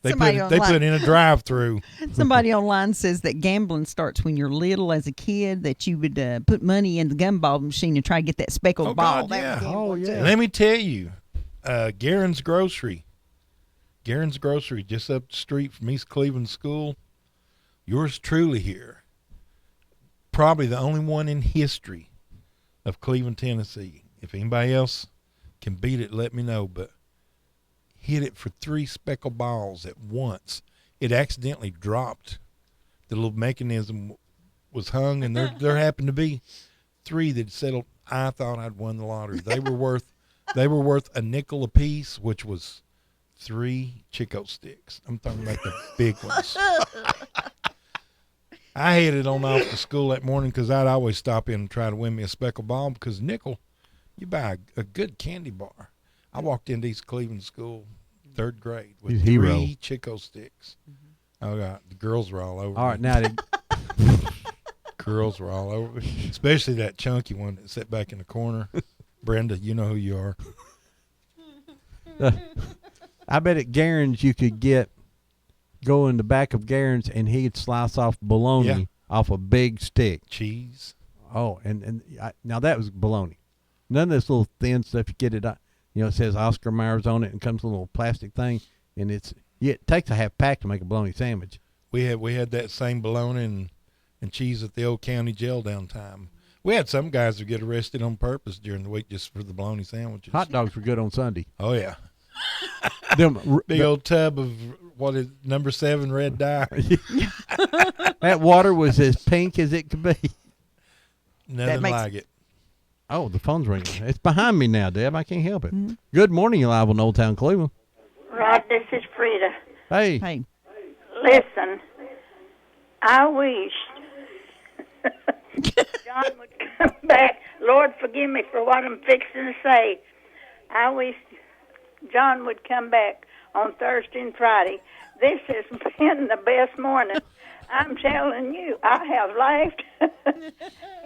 they Somebody put in a drive-through. Somebody online says that gambling starts when you're little as a kid, that you would put money in the gumball machine and try to get that speckled ball. God, yeah. Oh, yeah. Let me tell you, Garen's Grocery, just up the street from East Cleveland School, yours truly here. Probably the only one in history of Cleveland, Tennessee. If anybody else can beat it, let me know. But hit it for 3 speckled balls at once. It accidentally dropped. The little mechanism was hung, and there happened to be 3 that settled. I thought I'd won the lottery. They were worth a nickel apiece, which was 3 Chico sticks. I'm talking about the big ones. I headed on off to school that morning because I'd always stop in and try to win me a speckled ball, because nickel, you buy a good candy bar. I walked into East Cleveland School, 3rd grade, with 3 Chico sticks. Oh, God, the girls were all over All right, me. now Girls were all over me, especially that chunky one that sat back in the corner. Brenda, you know who you are. I bet at Garen's you could go in the back of Garen's and he'd slice off bologna off a big stick. Cheese. Oh, now that was bologna. None of this little thin stuff you get it. It says Oscar Mayer's on it and comes in a little plastic thing, and it takes a half pack to make a bologna sandwich. We had that same bologna and cheese at the old county jail downtown. We had some guys who get arrested on purpose during the week just for the bologna sandwiches. Hot dogs were good on Sunday. Oh, yeah. Big old tub of, what is number 7 red dye. That water was as pink as it could be. Nothing like it. Oh, the phone's ringing. It's behind me now, Deb. I can't help it. Mm-hmm. Good morning, you're live on Old Town Cleveland. Rod, this is Frida. Hey. Listen, I wish John would come back. Lord, forgive me for what I'm fixing to say. I wish John would come back on Thursday and Friday. This has been the best morning. I'm telling you, I have laughed.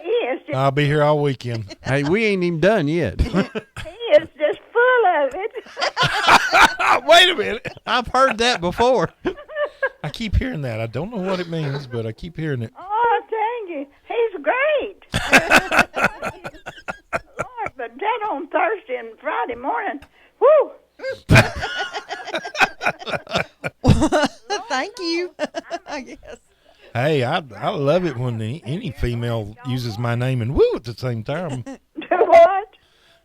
He is just, I'll be here all weekend. Hey, we ain't even done yet. he is just full of it. Wait a minute. I've heard that before. I keep hearing that. I don't know what it means, but I keep hearing it. Oh, thank you. He's great. Lord, but that on Thursday and Friday morning, whoo. Thank you. I guess. Hey, I love it when any female uses my name and woo at the same time. Do what?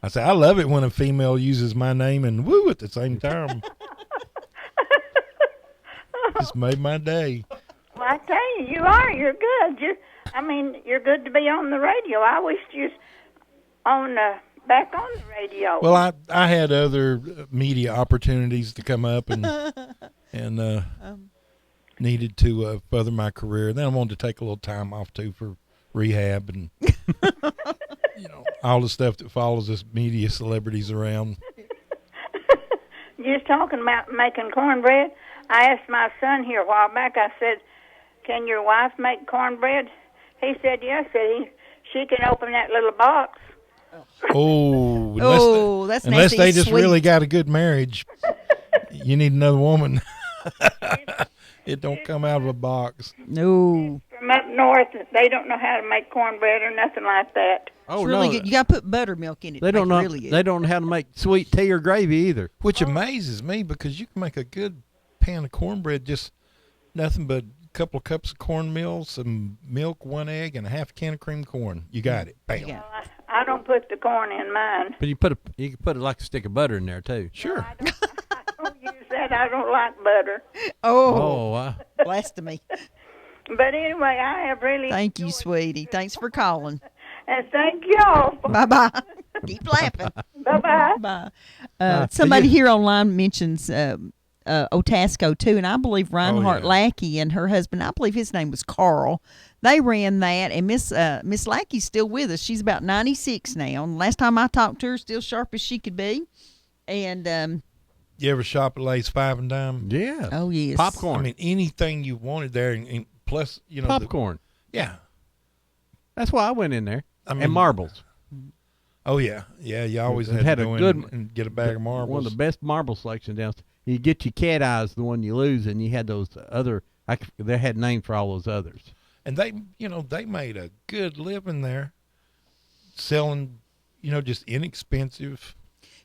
I say, I love it when a female uses my name and woo at the same time. Just made my day. Well, I tell you, you are. You're good. You're good to be on the radio. I wish on back on the radio. Well, I had other media opportunities to come up and needed to further my career. Then I wanted to take a little time off too for rehab and all the stuff that follows us media celebrities around. Just talking about making cornbread, I asked my son here a while back. I said, "Can your wife make cornbread?" He said, "Yes." She can open that little box. Oh, that's unless nasty. they It's just sweet. really got a good marriage, you need another woman. It don't come out of a box. No. From up north, they don't know how to make cornbread or nothing like that. Oh It's really no, good. You got to put buttermilk in it. they to don't make know. it really good. They don't know how to make sweet tea or gravy either. Which amazes me because you can make a good pan of cornbread, just nothing but a couple of cups of cornmeal, some milk, 1 egg, and a half can of cream corn. You got it. Bam. Yeah. I don't put the corn in mine. But you can put like a stick of butter in there too. Sure. I don't use that. I don't like butter. Oh, blasphemy. But anyway, I have really Thank you, sweetie. Thanks for calling. and thank y'all. Bye-bye. Keep laughing. Bye-bye. Bye. Somebody here online mentions Otasco, too, and I believe Reinhardt yeah. Lackey and her husband, I believe his name was Carl, they ran that, and Miss Lackey's still with us. She's about 96 now, and last time I talked to her, still sharp as she could be. And, You ever shop at Lay's Five and Dime? Yeah. oh, yes. Popcorn. I mean, anything you wanted there, and plus, Popcorn. Yeah. That's why I went in there. I mean, and marbles. Oh yeah, yeah. You always It had had to a go good in and get a bag of marbles. One of the best marble selection down. You get your cat eyes, the one you lose, and you had those other. They had names for all those others. And they made a good living there, selling, just inexpensive.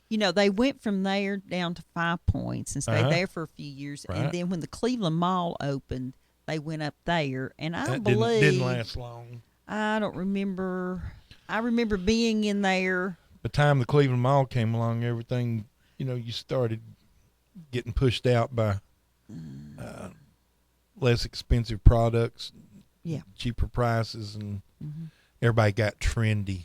They went from there down to 5 Points and stayed Uh-huh. there for a few years. Right. And then when the Cleveland Mall opened, they went up there. And I That believe didn't last long. I don't remember. I remember being in there. By the time the Cleveland Mall came along, everything, you started getting pushed out by less expensive products, Yeah. cheaper prices, and everybody got trendy.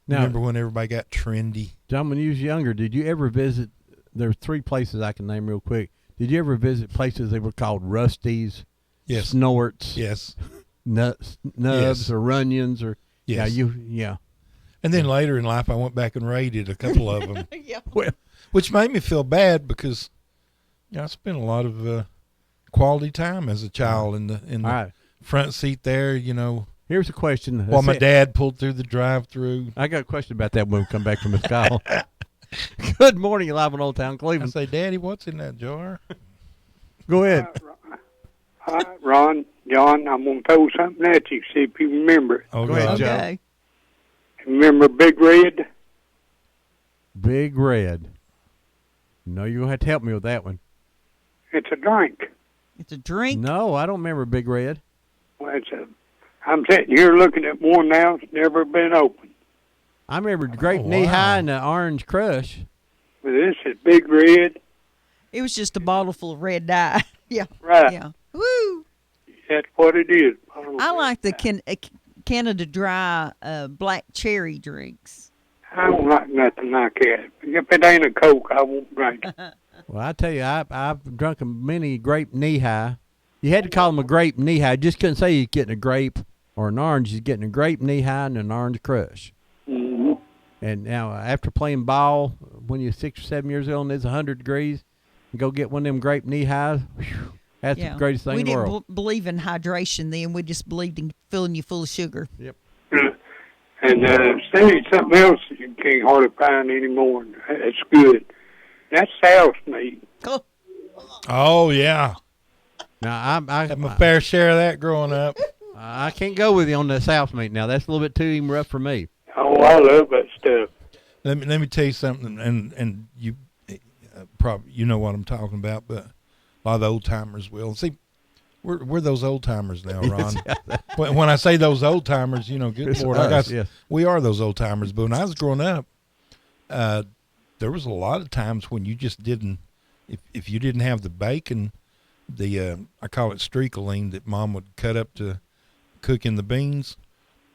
Now, Remember when everybody got trendy? John, when you was younger, did you ever visit? There's 3 places I can name real quick. Did you ever visit places they were called Rusty's, Yes. Snorts, Yes. Nubs, Yes. or Runyons, or Yes. yeah. And then later in life, I went back and raided a couple of them, Yeah. Well, which made me feel bad because I spent a lot of quality time as a child in the all right. front seat there. Here's a question. While my dad pulled through the drive-through. I got a question about that when we come back from this call. Good morning, you're live on Old Town I Cleveland. say, Daddy, what's in that jar? Go ahead. Hi, Ron, John, I'm going to throw something at you, see if you remember it. Oh, Go ahead, God. Joe. Okay. Remember Big Red? Big Red. No, you're going to have to help me with that one. It's a drink. It's a drink. No, I don't remember Big Red. Well, I'm sitting here looking at one now. It's never been opened. I remember the Grape wow. Knee High and the Orange Crush. But this is Big Red. It was just a bottle full of red dye. Yeah. Right. Yeah. Woo. That's what it is. I like the Canada Dry black cherry drinks. I don't like nothing like that. If it ain't a Coke, I won't drink it. Well, I tell you, I've drunk a many Grape Knee High. You had to call them a Grape Knee High. You just couldn't say you're getting a grape or an orange. You're getting a Grape Knee High and an Orange Crush. Mm-hmm. And now, after playing ball, when you're 6 or 7 years old and it's 100 degrees, you go get one of them Grape Knee Highs. Whew, that's the greatest thing we in the didn't world. believe in hydration then. We just believed in filling you full of sugar. Yep. And see, something else you can't hardly find anymore. It's good. That's house meat. Oh, yeah. Now, I Had my fair share of that growing up. I can't go with you on the South meat. Now, that's a little bit too even rough for me. Oh, I love that stuff. Let me tell you something, and you probably know what I'm talking about, but a lot of the old timers will. See, we're those old timers now, Ron. when I say those old timers, good It's Lord, us, yes. we are those old timers. But when I was growing up, there was a lot of times when you just didn't, if you didn't have the bacon, I call it streakoline that Mom would cut up to cook in the beans,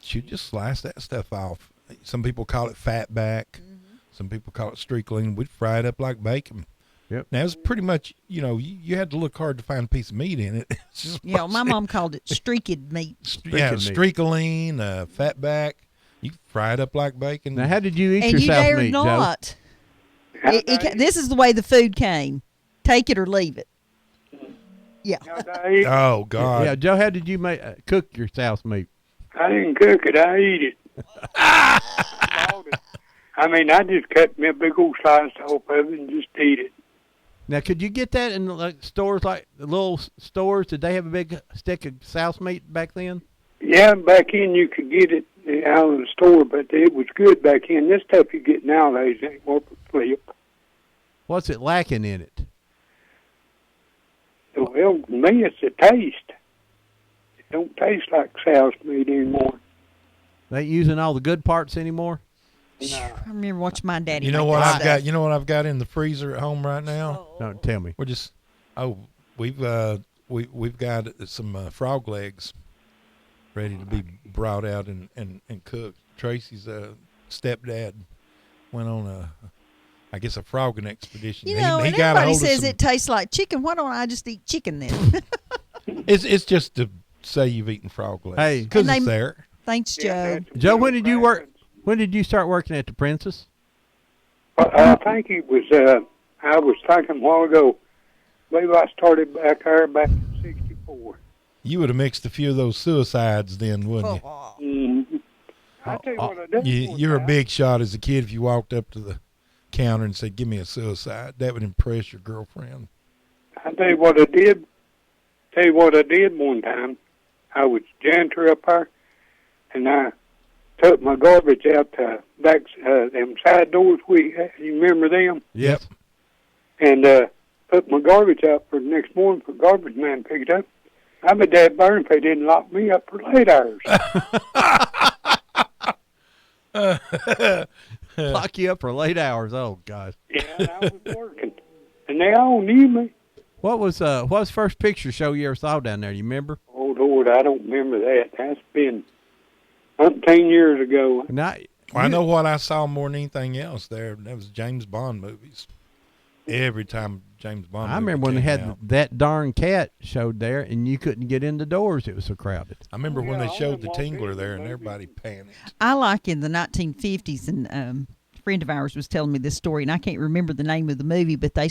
she'd just slice that stuff off Some people call it fatback. Some people call it streakling. We'd fry it up like bacon. Yep. Now, it's pretty much, you had to look hard to find a piece of meat in it. It's just Yeah, my mom called it streaked meat. Yeah, meat. streakeline, fatback. You fry it up like bacon. Now, how did you eat And your you South dared meat, Joe? not. This is the way the food came. Take it or leave it. Yeah. Oh, God. Yeah, Joe, how did you cook your South meat? I didn't cook it. I eat it. I mean, I just cut me a big old slice off of it and just eat it. Now, could you get that in like stores, like the little stores? Did they have a big stick of South meat back then? Yeah, back in you could get it out of the store, but it was good back in. This stuff you get nowadays ain't worth a flip. What's it lacking in it? Well, to me, it's the taste. It don't taste like sow's meat anymore. They ain't using all the good parts anymore? No. I remember watching my daddy. You know make what that I've stuff. got? You know what I've got in the freezer at home right now? Don't tell me. We're just we've got some frog legs ready to be brought out and cooked. Tracy's stepdad went on I guess a frogging expedition. You know, he and got a everybody hold of says some- it tastes like chicken. Why don't I just eat chicken then? It's just to say you've eaten frog legs. Hey. because And it's they- there. Thanks, Joe. Joe, when did you work? When did you start working at the Princess? Well, I think it was, I was thinking a while ago, maybe I started back there back in 64. You would have mixed a few of those suicides then, wouldn't you? Mm-hmm. I tell you what I done. You're a big shot as a kid if you walked up to the counter and said, "Give me a suicide." That would impress your girlfriend. I tell you what I did. Tell you what I did one time. I was janitor up there, and I took my garbage out to back them side doors. You remember them? Yep. And put my garbage out for the next morning for garbage man to pick it up. I'd be dead burned if they didn't lock me up for late hours. Lock you up for late hours. Oh, God. Yeah, and I was working, and they all knew me. What was the first picture show you ever saw down there? You remember? Oh Lord, I don't remember that. That's been 10 years ago. Now, I know what I saw more than anything else there. That was James Bond movies. Every time James Bond. I movie remember when they came had out. that darn cat showed there, and you couldn't get in the doors. It was so crowded. I remember when Yeah, they I showed the walked in Tingler the there, and movie. everybody panicked. I like in the 1950s, and a friend of ours was telling me this story, and I can't remember the name of the movie, but they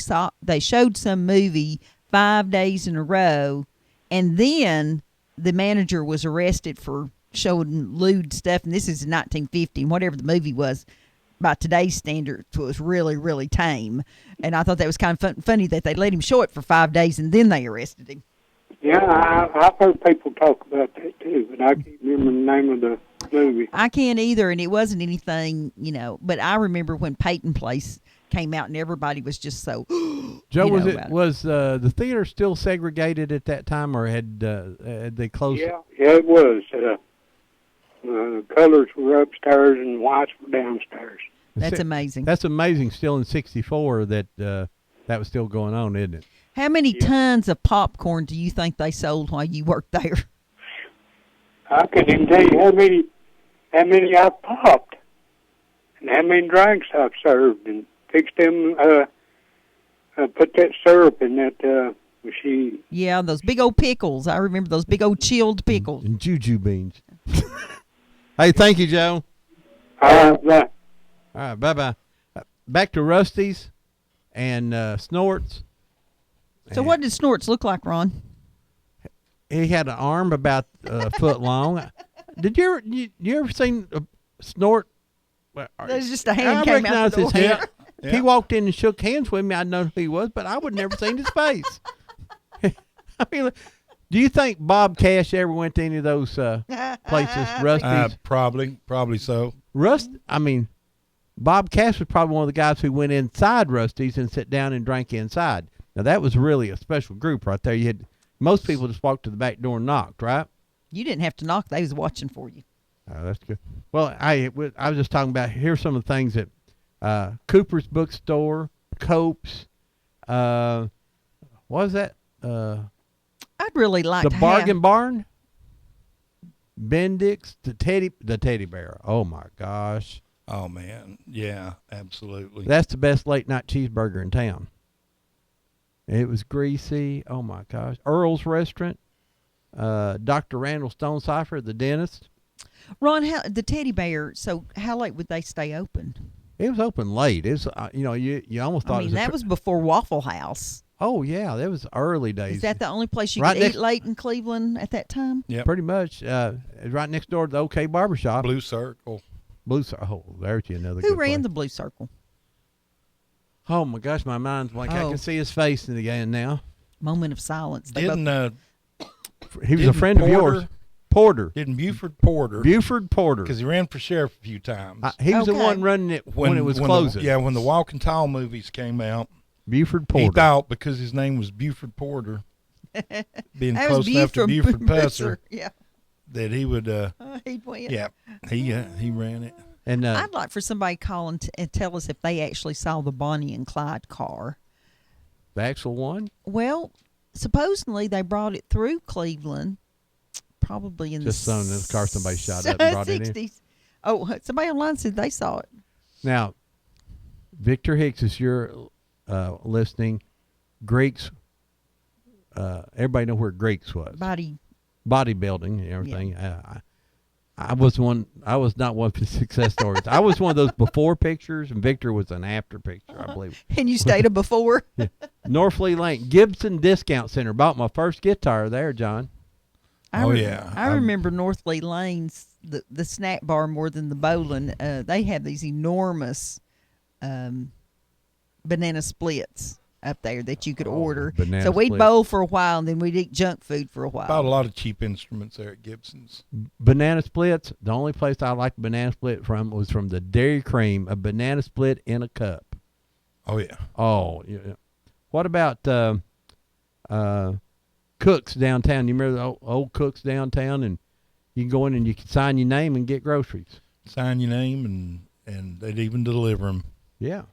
showed some movie 5 days in a row, and then the manager was arrested for showing lewd stuff, and this is in 1950, and whatever the movie was, by today's standards, was really, really tame. And I thought that was kind of funny that they let him show it for 5 days, and then they arrested him. Yeah, I've heard people talk about that too, but I can't remember the name of the movie. I can't either, and it wasn't anything, but I remember when Peyton Place came out, and everybody was just so. Joe, you was know, it about it. was the theater still segregated at that time, or had they closed? Yeah, it was. Colors were upstairs and whites were downstairs. That's amazing. That's amazing. Still in '64, that was still going on, isn't it? How many tons of popcorn do you think they sold while you worked there? I couldn't even tell you how many I popped, and how many drinks I've served, and fixed them. Put that syrup in that machine. Yeah, those big old pickles. I remember those big old chilled pickles. And juju beans. Hey, thank you, Joe. Right. All right, bye-bye. Back to Rusty's and Snorts. So what did Snorts look like, Ron? He had an arm about a foot long. Did you ever seen a Snort? There's just a hand I came out recognize the his door. hand. Yeah. He walked in and shook hands with me. I'd know who he was, but I would never seen his face. I mean, do you think Bob Cash ever went to any of those places, Rusty's? Probably so. Bob Cash was probably one of the guys who went inside Rusty's and sat down and drank inside. Now, that was really a special group right there. You had most people just walked to the back door and knocked, right? You didn't have to knock. They was watching for you. Oh, that's good. Well, I was just talking about, here's some of the things that Cooper's Bookstore, Cope's, what was that? I'd really like The to Bargain have. Barn? Bendix, the teddy bear. Oh my gosh, Oh man, yeah, absolutely. that's the best late night cheeseburger in town. It was greasy. Oh my gosh, Earl's Restaurant, Dr. Randall Stonecipher, the dentist. Ron, the teddy bear. So how late would they stay open? It was open late. It was, you almost thought I mean, it was that was before Waffle House. Oh yeah, that was early days. Is that the only place you Right could next- eat late in Cleveland at that time? Yep. Pretty much, right next door to the OK Barbershop. Blue Circle. Oh, there's you another. Who good ran place. the Blue Circle? Oh my gosh, my mind's blank. I Oh. can see his face again now. Moment of silence. They Didn't He was a Didn't friend of yours. Porter. Didn't Buford Porter? Buford Porter. Because he ran for sheriff a few times. He was the Okay. one running it when it was closing. When the Walking Tall movies came out, Buford Porter. he thought because his name was Buford Porter, being That was close enough to Buford Pusser. Pusser, Yeah. that he would. He'd win. Yeah, he ran it. And I'd like for somebody to call and tell us if they actually saw the Bonnie and Clyde car. the actual one. Well, supposedly they brought it through Cleveland, probably in Just the some of the car somebody shot up and brought it in. 60s. Oh, somebody online said they saw it. Now, Victor Hicks, as you're listening, Greeks. Everybody know where Greeks was. Bodybuilding and everything. I was not one of the success stories. I was one of those before pictures, and Victor was an after picture, I believe. And you stayed a before? Yeah. North Lee Lane, Gibson Discount Center. Bought my first guitar there, John. I remember North Lee Lane's the snack bar more than the bowling. They had these enormous banana splits up there that you could order. banana So we'd split. bowl for a while, and then we'd eat junk food for a while. Bought a lot of cheap instruments there at Gibson's. Banana splits. The only place I liked banana split from was from the Dairy Cream, a banana split in a cup. Oh yeah. Oh yeah. What about Cook's downtown? You remember the old Cook's downtown, and you can go in and you can sign your name and get groceries. Sign your name and they'd even deliver them. Yeah.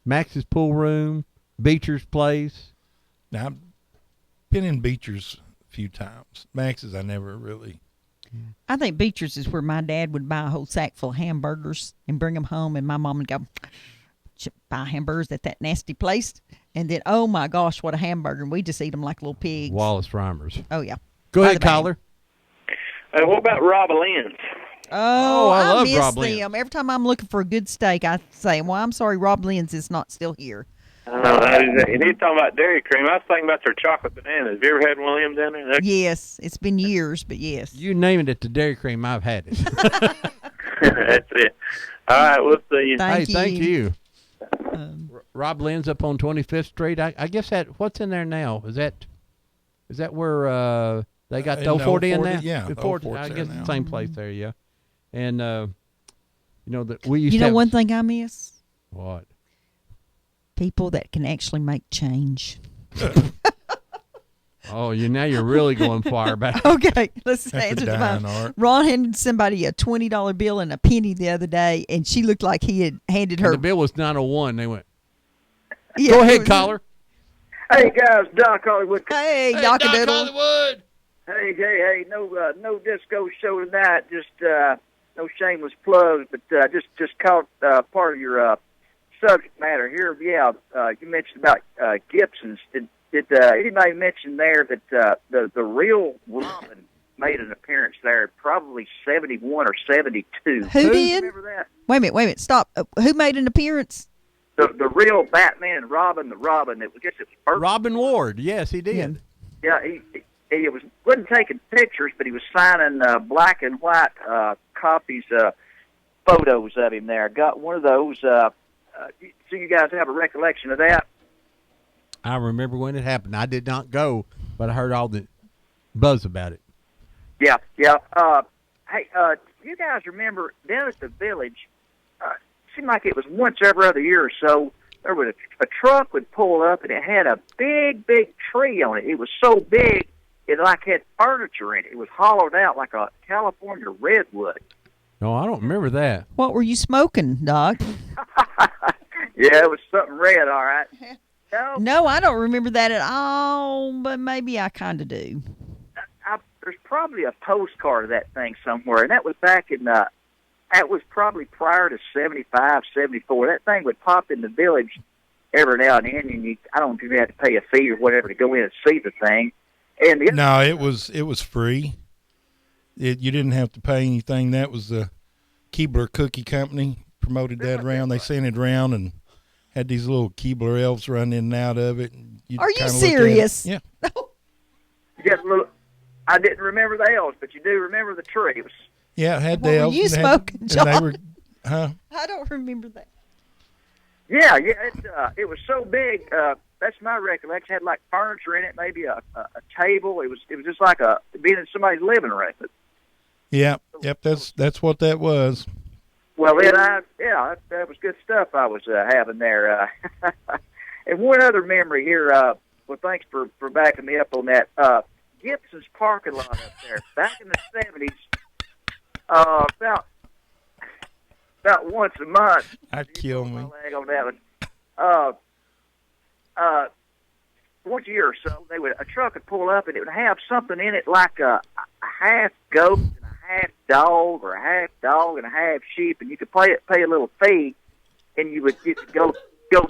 Max's Pool Room, Beecher's Place. Now, I've been in Beecher's a few times. Max's I never really. I think Beecher's is where my dad would buy a whole sack full of hamburgers and bring them home, and my mom would go buy hamburgers at that nasty place, and then oh my gosh, what a hamburger! And we just eat them like little pigs. Wallace Reimers. Oh yeah. Go By ahead, the bag. caller. What about Rob Lynn's? Oh, I love miss Rob them. Lynn's. Every time I'm looking for a good steak, I say, well, I'm sorry, Rob Lynn's is not still here. And he's talking about Dairy Cream. I was thinking about their chocolate bananas. Have you ever had one of them down there? Yes, it's been years, but yes. You name it at the Dairy Cream, I've had it. That's it. All right, we'll see you. Thank you. Rob Lynn's up on 25th Street. I guess what's in there now? Is that where they got the in the 40 in 040, there? yeah, The the 40, 040's I there guess now. the same place there, yeah. And we used You to know have, one thing I miss? What? People that can actually make change. Oh, you're really going far back. Okay, let's That's a answer the dying phone. art. Ron handed somebody a $20 bill and a penny the other day, and she looked like he had handed And her. the bill was 901. They went, Yeah, go it ahead, was- caller. Hey guys, Doc Hollywood. Hey, Yakadoodle. Hollywood. Hey, no disco show tonight. Just no shameless plugs, but just caught part of your subject matter here. Yeah, you mentioned about Gibson's. Did anybody mention there that the real Robin made an appearance there? Probably 71 or 72. Who did? Remember that? Wait a minute. Stop. Who made an appearance? The real Batman and Robin, the Robin. I guess it was Burt. Robin Ward. Yes, he did. Yeah, he wasn't taking pictures, but he was signing black and white copies, photos of him there. Got one of those. So you guys have a recollection of that? I remember when it happened. I did not go, but I heard all the buzz about it. Yeah. Hey, you guys remember down at the village? Seemed like it was once every other year or so. There was a truck would pull up, and it had a big tree on it. It was so big, it like had furniture in it. It was hollowed out like a California redwood. No, I don't remember that. What were you smoking, Doc? Yeah, it was something red, all right. No, I don't remember that at all, but maybe I kind of do. There's probably a postcard of that thing somewhere, and that was back in that was probably prior to 75, 74. That thing would pop in the village every now and then, and I don't know if you had to pay a fee or whatever to go in and see the thing. And no, it was free. You didn't have to pay anything. That was the Keebler Cookie Company promoted that around. They sent it around and had these little Keebler elves running in and out of it. Are you serious? Yeah. You got a little. I didn't remember the elves, but you do remember the tree. It was. Yeah, it had What the were elves. you and smoking, and John? they were, huh? I don't remember that. Yeah. It was so big. That's my recollection. It had like furniture in it, maybe a table. It was just like being in somebody's living room. Yeah. Yep. That's what that was. Well, then that was good stuff I was having there. And one other memory here. Well, thanks for backing me up on that. Gibson's parking lot up there back in the 70s. About once a month. I'd kill me. My leg on that one. Once a year or so, a truck would pull up and it would have something in it like a half goat and a half dog, or a half dog and a half sheep, and you could pay a little fee, and you could go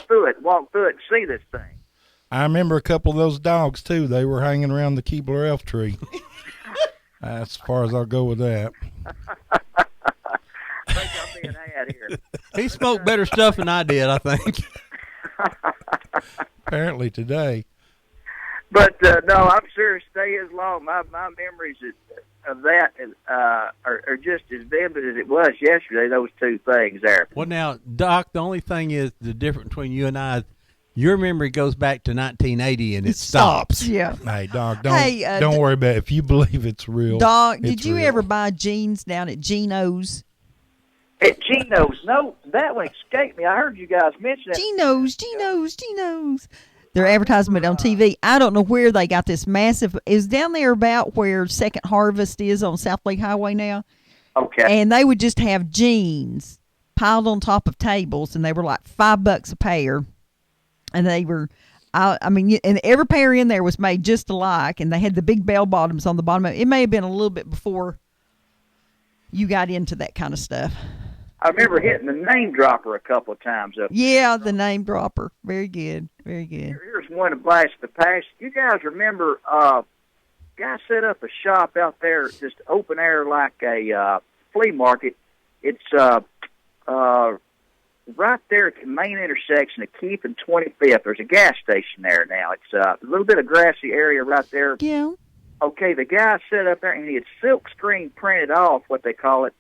through it, walk through it, and see this thing. I remember a couple of those dogs too. They were hanging around the Keebler elf tree. That's as far as I'll go with that. I think I'm being had here. He smoked better stuff than I did, I think. Apparently today. But no, I'm serious. Stay as long. My memories of that are just as vivid as it was yesterday. Those two things there. Well, now, Doc, the only thing is the difference between you and I. Your memory goes back to 1980 and it stops. Yeah. Hey, Doc, don't worry about it. If you believe it's real. Doc, did it's you real. ever buy jeans down at Geno's? At Geno's? No, that one escaped me. I heard you guys mention it. Geno's. Their advertisement on TV. I don't know where they got this massive. It was down there about where Second Harvest is on South Lake Highway now. Okay. And they would just have jeans piled on top of tables, and they were like $5 a pair. And they were, and every pair in there was made just alike, and they had the big bell bottoms on the bottom. It may have been a little bit before you got into that kind of stuff. I remember hitting the name dropper a couple of times up. Yeah, the name dropper. Very good. Very good. Here's one to blast the past. You guys remember, guy set up a shop out there, just open air like a flea market. It's right there at the main intersection of Keith and 25th. There's a gas station there now. It's a little bit of grassy area right there. Yeah. Okay, the guy set up there, and he had silk screen printed off, what they call it,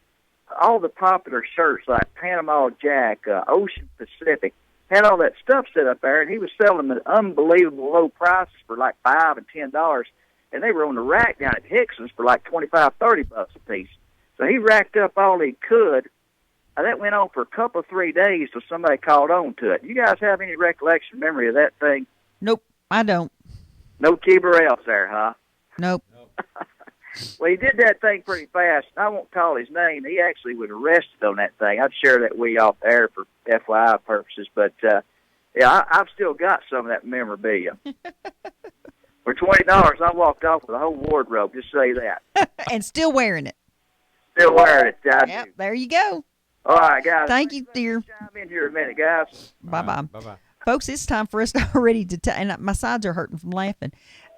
all the popular shirts like Panama Jack, Ocean Pacific, had all that stuff set up there, and he was selling them at unbelievable low prices for like $5 and $10, and they were on the rack down at Hickson's for like $25, $30 a piece. So he racked up all he could. That went on for a couple of 3 days till somebody called on to it. You guys have any recollection, memory of that thing? Nope, I don't. No Keebler elves there, huh? Nope. Well, he did that thing pretty fast. I won't call his name. He actually was arrested on that thing. I'd share that with you off the air for FYI purposes. But, I've still got some of that memorabilia. For $20, I walked off with a whole wardrobe, just say that. And still wearing it. Still wearing it. Yep, there you go. All right, guys. Thank you, dear. Chime in here a minute, guys. Bye-bye. Bye-bye. Folks, it's time for us and my sides are hurting from laughing.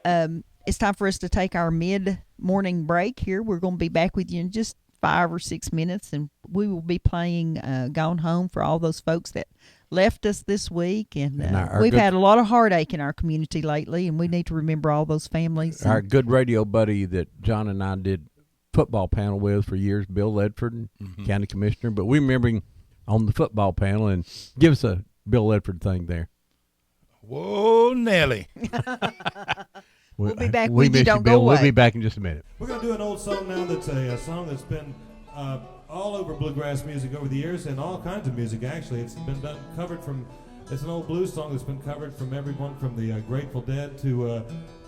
It's time for us to take our mid-morning break here. We're going to be back with you in just 5 or 6 minutes, and we will be playing Gone Home for all those folks that left us this week. And we've had a lot of heartache in our community lately, and we need to remember all those families. Our good radio buddy that John and I did football panel with for years, Bill Ledford, county commissioner, but we remember him on the football panel, and give us a Bill Ledford thing there. Whoa, Nelly. We'll be back with you. Don't go away. We'll be back in just a minute. We're going to do an old song now that's a song that's been all over bluegrass music over the years, and all kinds of music, actually. It's been covered from, it's an old blues song that's been covered from everyone from the Grateful Dead to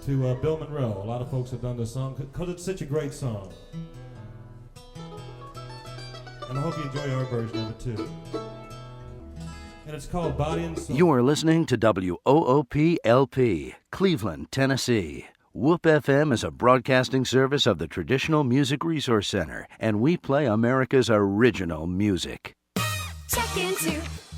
Bill Monroe. A lot of folks have done this song because it's such a great song. And I hope you enjoy our version of it, too. And it's called Body and Soul. You are listening to WOOP-LP, Cleveland, Tennessee. Whoop FM is a broadcasting service of the Traditional Music Resource Center, and we play America's original music.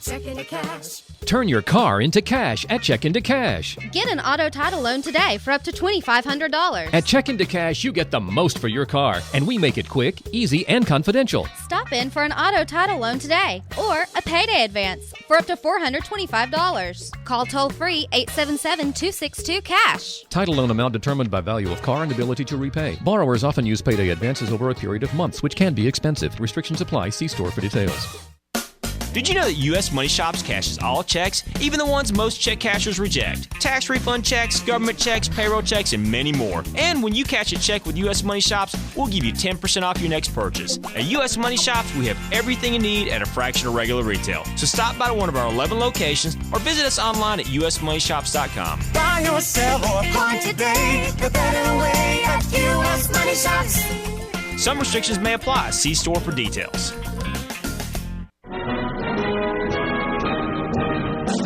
Check into cash. Turn your car into cash at Check Into Cash. Get an auto title loan today for up to $2,500. At Check Into Cash, you get the most for your car, and we make it quick, easy, and confidential. Stop in for an auto title loan today or a payday advance for up to $425. Call toll-free 877-262-CASH. Title loan amount determined by value of car and ability to repay. Borrowers often use payday advances over a period of months, which can be expensive. Restrictions apply. See store for details. Did you know that U.S. Money Shops cashes all checks, even the ones most check cashers reject? Tax refund checks, government checks, payroll checks, and many more. And when you cash a check with U.S. Money Shops, we'll give you 10% off your next purchase. At U.S. Money Shops, we have everything you need at a fraction of regular retail. So stop by one of our 11 locations or visit us online at usmoneyshops.com. Buy or sell or buy today, the better way at U.S. Money Shops. Some restrictions may apply. See store for details.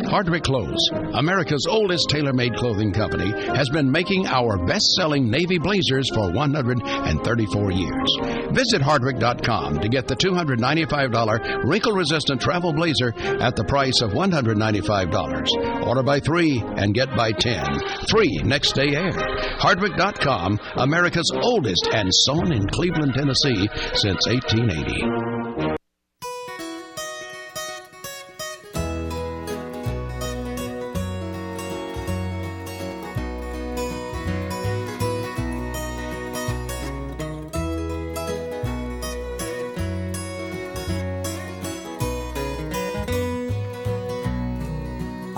Hardwick Clothes, America's oldest tailor-made clothing company, has been making our best-selling navy blazers for 134 years. Visit Hardwick.com to get the $295 wrinkle-resistant travel blazer at the price of $195. Order by 3 and get by 10. Free next day air. Hardwick.com, America's oldest, and sewn in Cleveland, Tennessee since 1880.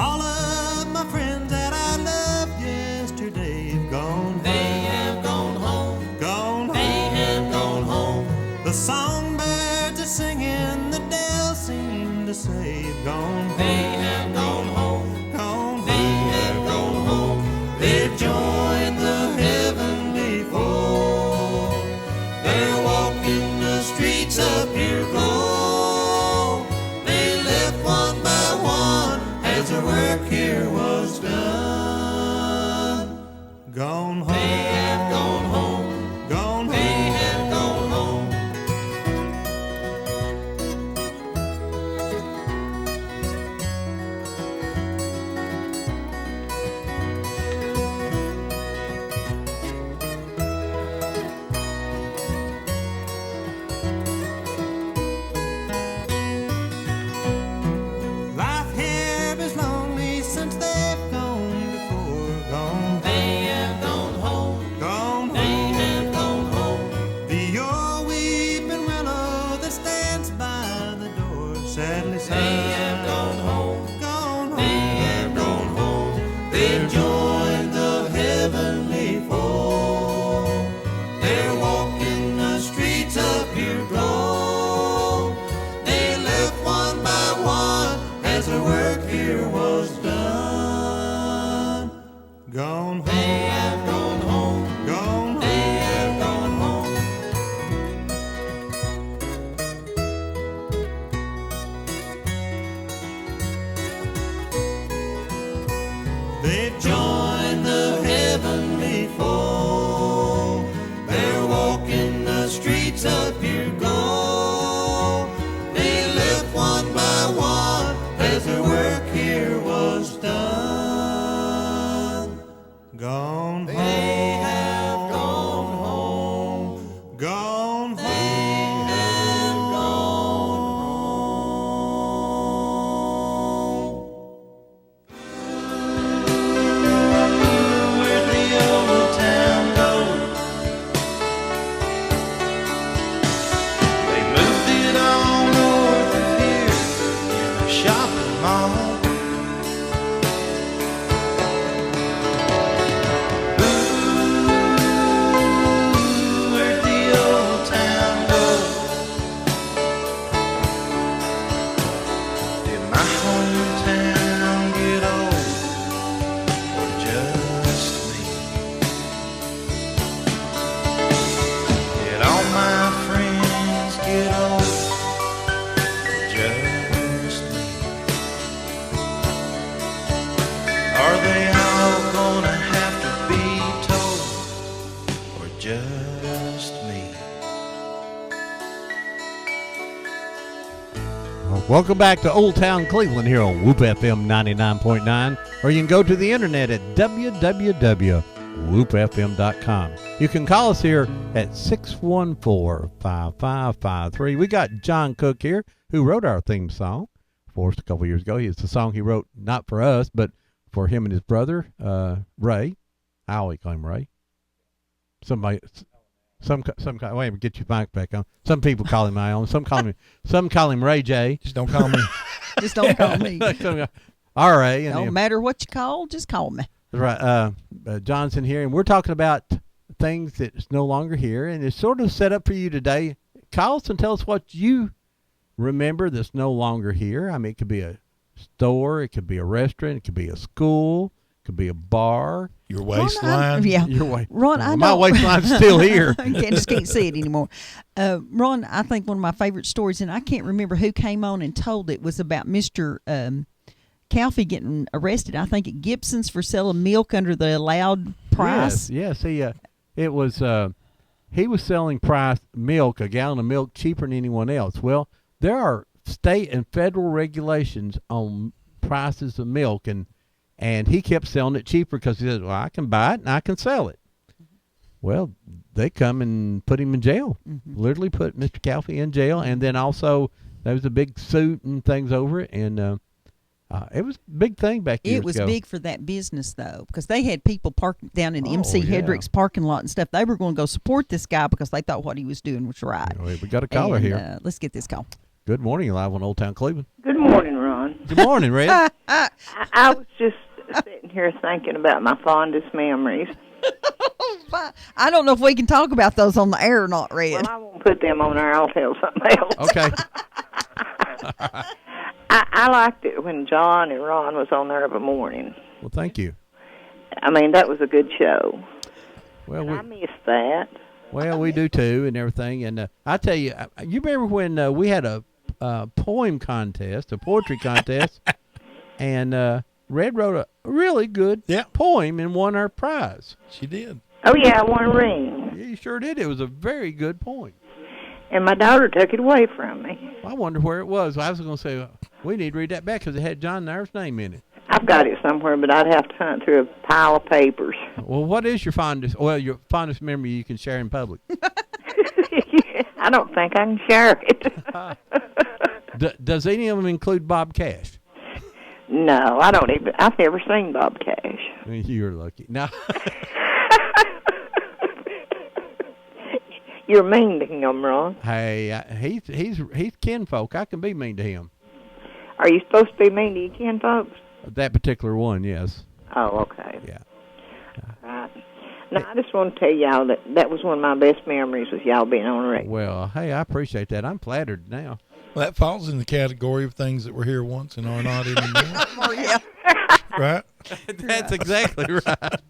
All of my friends that I loved yesterday have gone. They have gone home. Gone home. They have gone home. The songbirds are singing, the dells seem to say have gone. They have gone home. Gone. They have gone home. They've joined the heavenly fold. They're walking the streets of pure gold. They left one by one as the work here was done. Gone home. They have gone home. Gone home. They have gone home. Life here is lonely since they've gone before. Gone. They have gone home. Gone. They have gone home. The old weeping willow that stands by the door sadly sighs. They have gone home. Gone home. They have gone home. They've joined the heavenly fold. They're walking the streets of pure gold. They left one by one as the work here was done. Gone home. They have gone home. Gone. They have gone home. They've joined the heavenly fold. They're walking the streets of pure gold. They left one by one as the work here was done. Gone home. They have gone home. Gone home. They have gone home. Where'd the old town go? They moved it on north of here in a shopping mall. Ooh, where'd the old town go? Welcome back to Old Town Cleveland here on Whoop FM 99.9, or you can go to the internet at www.whoopfm.com. You can call us here at 614-5553. We got John Cook here, who wrote our theme song for us a couple years ago. It's a song he wrote not for us, but for him and his brother, Ray. I always call him Ray. Somebody... Some wait, get your mic back on. Some people call him Ion. Some call him Ray J. Just don't call me. Just don't call me. All right. No matter what you call, just call me. Right. Johnson here, and we're talking about things that's no longer here, and it's sort of set up for you today. Call us and tell us what you remember that's no longer here. I mean, it could be a store, it could be a restaurant, it could be a school, it could be a bar. Your waistline. Ron, I my don't. waistline's still here. I just can't see it anymore. Ron, I think one of my favorite stories, and I can't remember who came on and told it, was about Mr. Calfee getting arrested, I think at Gibson's, for selling milk under the allowed price. Yes. It was he was selling milk, a gallon of milk, cheaper than anyone else. Well, there are state and federal regulations on prices of milk, and he kept selling it cheaper because he said, well, I can buy it and I can sell it. Well, they come and put him in jail. Mm-hmm. Literally put Mr. Calfee in jail. And then also there was a big suit and things over it. And it was a big thing back years ago. It was big for that business, though, because they had people parked down in MC Hedrick's parking lot and stuff. They were going to go support this guy because they thought what he was doing was right. We got a caller here. Let's get this call. Good morning. You're live on Old Town Cleveland. Good morning, Ron. Good morning, Red. I was just sitting here thinking about my fondest memories. I don't know if we can talk about those on the air or not, Red. Well, I won't put them on there. I'll tell something else. Okay. I liked it when John and Ron was on there of a morning. Well, thank you. I mean, that was a good show. Well, I missed that. Well, we do too, and everything. And I tell you, you remember when we had a poem contest, a poetry contest, and Red wrote a really good poem and won our prize. She did. Oh, yeah, I won a ring. Yeah, you sure did. It was a very good poem. And my daughter took it away from me. I wonder where it was. I was going to say, we need to read that back because it had John Nair's name in it. I've got it somewhere, but I'd have to hunt through a pile of papers. Well, what is your fondest memory you can share in public? I don't think I can share it. Does any of them include Bob Cash? No, I don't even. I've never seen Bob Cash. You're lucky. No. You're mean to him, Ron. Hey, he's kinfolk. I can be mean to him. Are you supposed to be mean to your kinfolks? That particular one, yes. Oh, okay. Yeah. Right. No, I just want to tell y'all that was one of my best memories was y'all being on the radio. Well, hey, I appreciate that. I'm flattered now. Well, that falls in the category of things that were here once and are not anymore. Oh, yeah. Right? That's exactly right.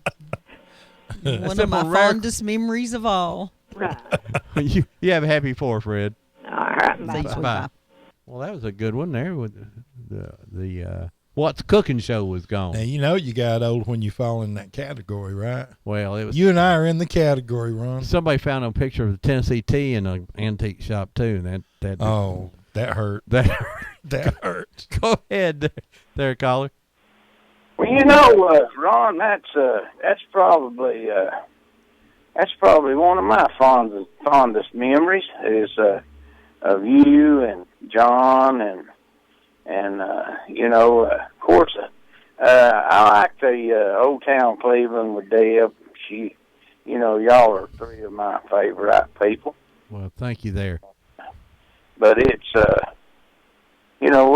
One of my fondest memories of all. Right. you have a happy 4th, Fred. All right. Bye. Well, that was a good one there with the What's Cooking show was gone. Now, you know you got old when you fall in that category, right? Well, it was. You and I are in the category, Ron. Somebody found a picture of the Tennessee Tea in an antique shop too, and that hurt. That hurt. Go ahead, there, caller. Well, you know, Ron, that's probably one of my fondest memories is of you and John and you know, of course, I like the Old Town Cleveland with Deb. She, you know, y'all are 3 of my favorite people. Well, thank you there. But it's, you know,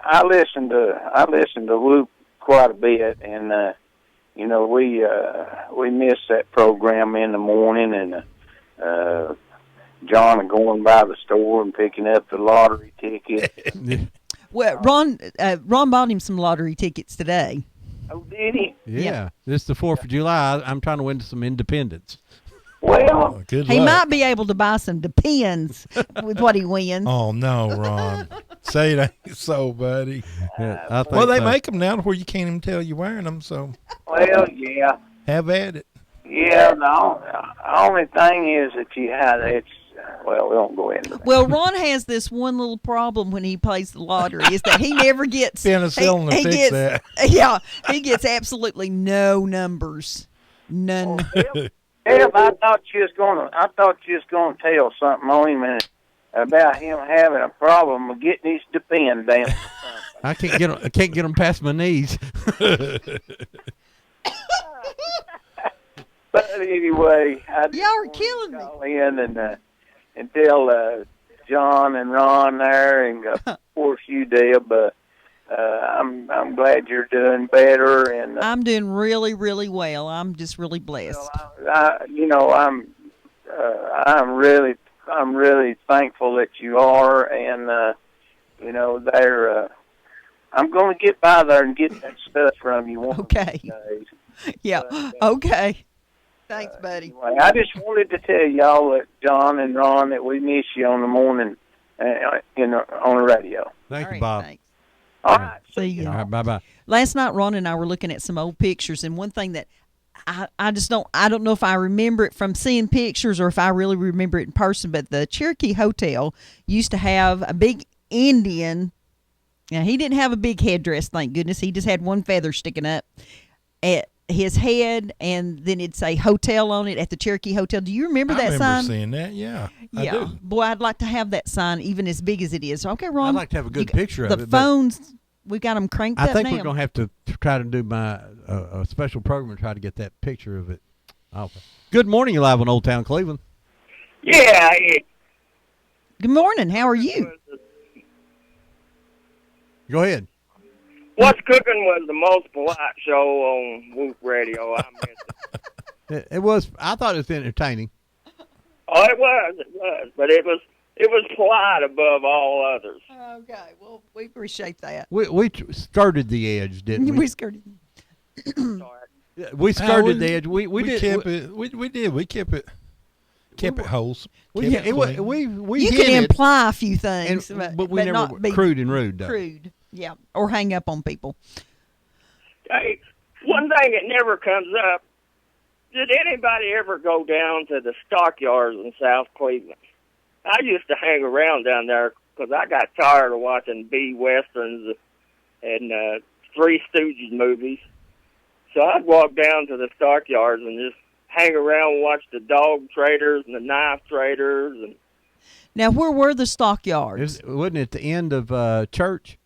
I listen to Luke quite a bit, and you know, we miss that program in the morning, and John going by the store and picking up the lottery ticket. Well, Ron bought him some lottery tickets today. Oh, did he? Yeah. This is the 4th of July. I'm trying to win some independence. Well, he might be able to buy some Depends with what he wins. Oh, no, Ron. Say it ain't so, buddy. Yeah, well, they make them now to where you can't even tell you're wearing them, so. Well, yeah. Have at it. Yeah, the only thing is that well, we won't go into that. Well, Ron has this one little problem when he plays the lottery is that he never gets penicillin to he fix gets, that. Yeah, he gets absolutely no numbers, none. Eb, I thought you was gonna tell something on him about him having a problem with getting his depend down. I can't get them past my knees. But anyway, y'all are killing me. Call in and tell John and Ron there, and of course you, Deb. I'm glad you're doing better, and I'm doing really, really well. I'm just really blessed. I'm really thankful that you are, and I'm going to get by there and get that stuff from you one of these days. Yeah. Okay. Thanks, buddy. Anyway, I just wanted to tell y'all that John and Ron that we miss you on the morning, on the radio. Thank you, Bob. Thanks. All right. See you. All right, bye-bye. Last night, Ron and I were looking at some old pictures, and one thing that I don't know if I remember it from seeing pictures or if I really remember it in person, but the Cherokee Hotel used to have a big Indian. Now, he didn't have a big headdress, thank goodness. He just had one feather sticking up at his head, and then it'd say hotel on it at the Cherokee Hotel. Do you remember that sign? I remember seeing that, yeah. I do. Boy, I'd like to have that sign even as big as it is. Okay, Ron. I'd like to have a good picture of the it. The phones, we got them cranked up now. I think we're going to have to try to do my a special program and try to get that picture of it. Good morning, you're live on Old Town Cleveland. Yeah. Good morning. How are you? Go ahead. What's Cooking was the most polite show on Whoop Radio. I missed it. It was. I thought it was entertaining. Oh, it was, but it was polite above all others. Okay, well, we appreciate that. We skirted the edge, didn't we? We skirted. We skirted the edge. We kept it. We did. We kept it. Kept it wholesome. We you can imply a few things, but we never not be crude and rude. Though. Crude, yeah, or hang up on people. Hey, one thing that never comes up, did anybody ever go down to the stockyards in South Cleveland? I used to hang around down there because I got tired of watching B westerns and Three Stooges movies. So I'd walk down to the stockyards and just hang around and watch the dog traders and the knife traders. And now, where were the stockyards? Wasn't it at the end of Church?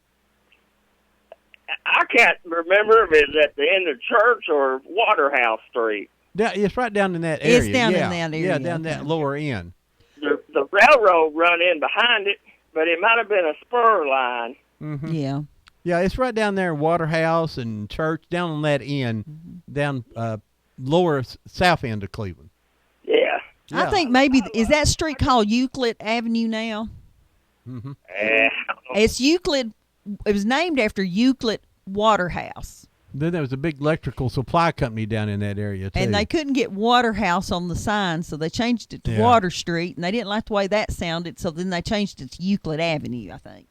I can't remember if it's at the end of Church or Waterhouse Street. It's right down in that area. It's down in that area. Yeah, down that lower end. The railroad run in behind it, but it might have been a spur line. Mm-hmm. Yeah. Yeah, it's right down there, Waterhouse and Church, down on that end, down lower south end of Cleveland. Yeah. I think maybe, is that street called Euclid Avenue now? Mm-hmm. It's Euclid, it was named after Euclid Waterhouse. Then there was a big electrical supply company down in that area, too. And they couldn't get Waterhouse on the sign, so they changed it to Water Street, and they didn't like the way that sounded, so then they changed it to Euclid Avenue, I think.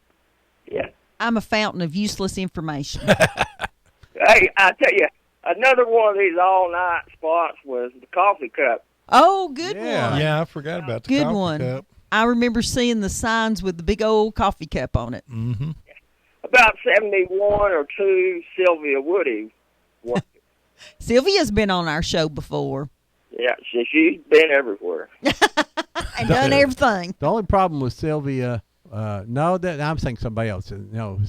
Yeah. I'm a fountain of useless information. Hey, I tell you, another one of these all-night spots was the Coffee Cup. Oh, good one. Yeah, I forgot about the good coffee one. cup. I remember seeing the signs with the big old coffee cup on it. Mm-hmm. About 71 or 2, Sylvia Woody. Sylvia's been on our show before. Yeah, she's been everywhere. And done everything. The only problem with Sylvia, I'm saying somebody else. No,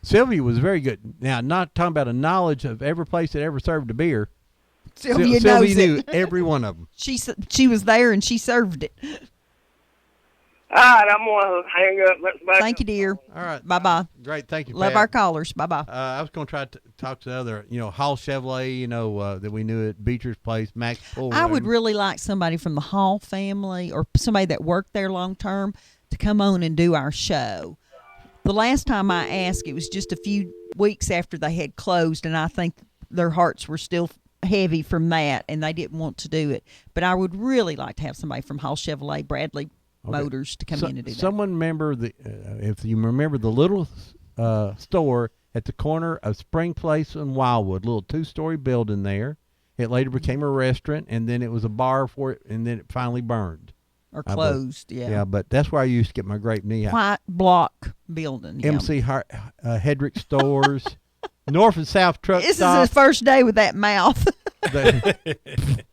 Sylvia was very good. Now, not talking about a knowledge of every place that ever served a beer. Sylvia knew every one of them. She was there and she served it. All right, I'm going to hang up. Let's back Thank you, dear. All right. Bye-bye. Great. Thank you, Love Pat. our callers. Bye-bye. I was going to try to talk to the other, Hall Chevrolet, that we knew at Beecher's Place, Max Pull. I would really like somebody from the Hall family or somebody that worked there long-term to come on and do our show. The last time I asked, it was just a few weeks after they had closed, and I think their hearts were still heavy from that, and they didn't want to do it. But I would really like to have somebody from Hall Chevrolet, Bradley Motors, to come in and do that. Someone remember if you remember the little store at the corner of Spring Place and Wildwood, little 2-story building there. It later became a restaurant, and then it was a bar for it, and then it finally burned. Or I believe. closed, yeah. Yeah, but that's where I used to get my grape knee. White block building. Yeah. MC Hedrick stores, North and South truck This stop. is his first day with that mouth.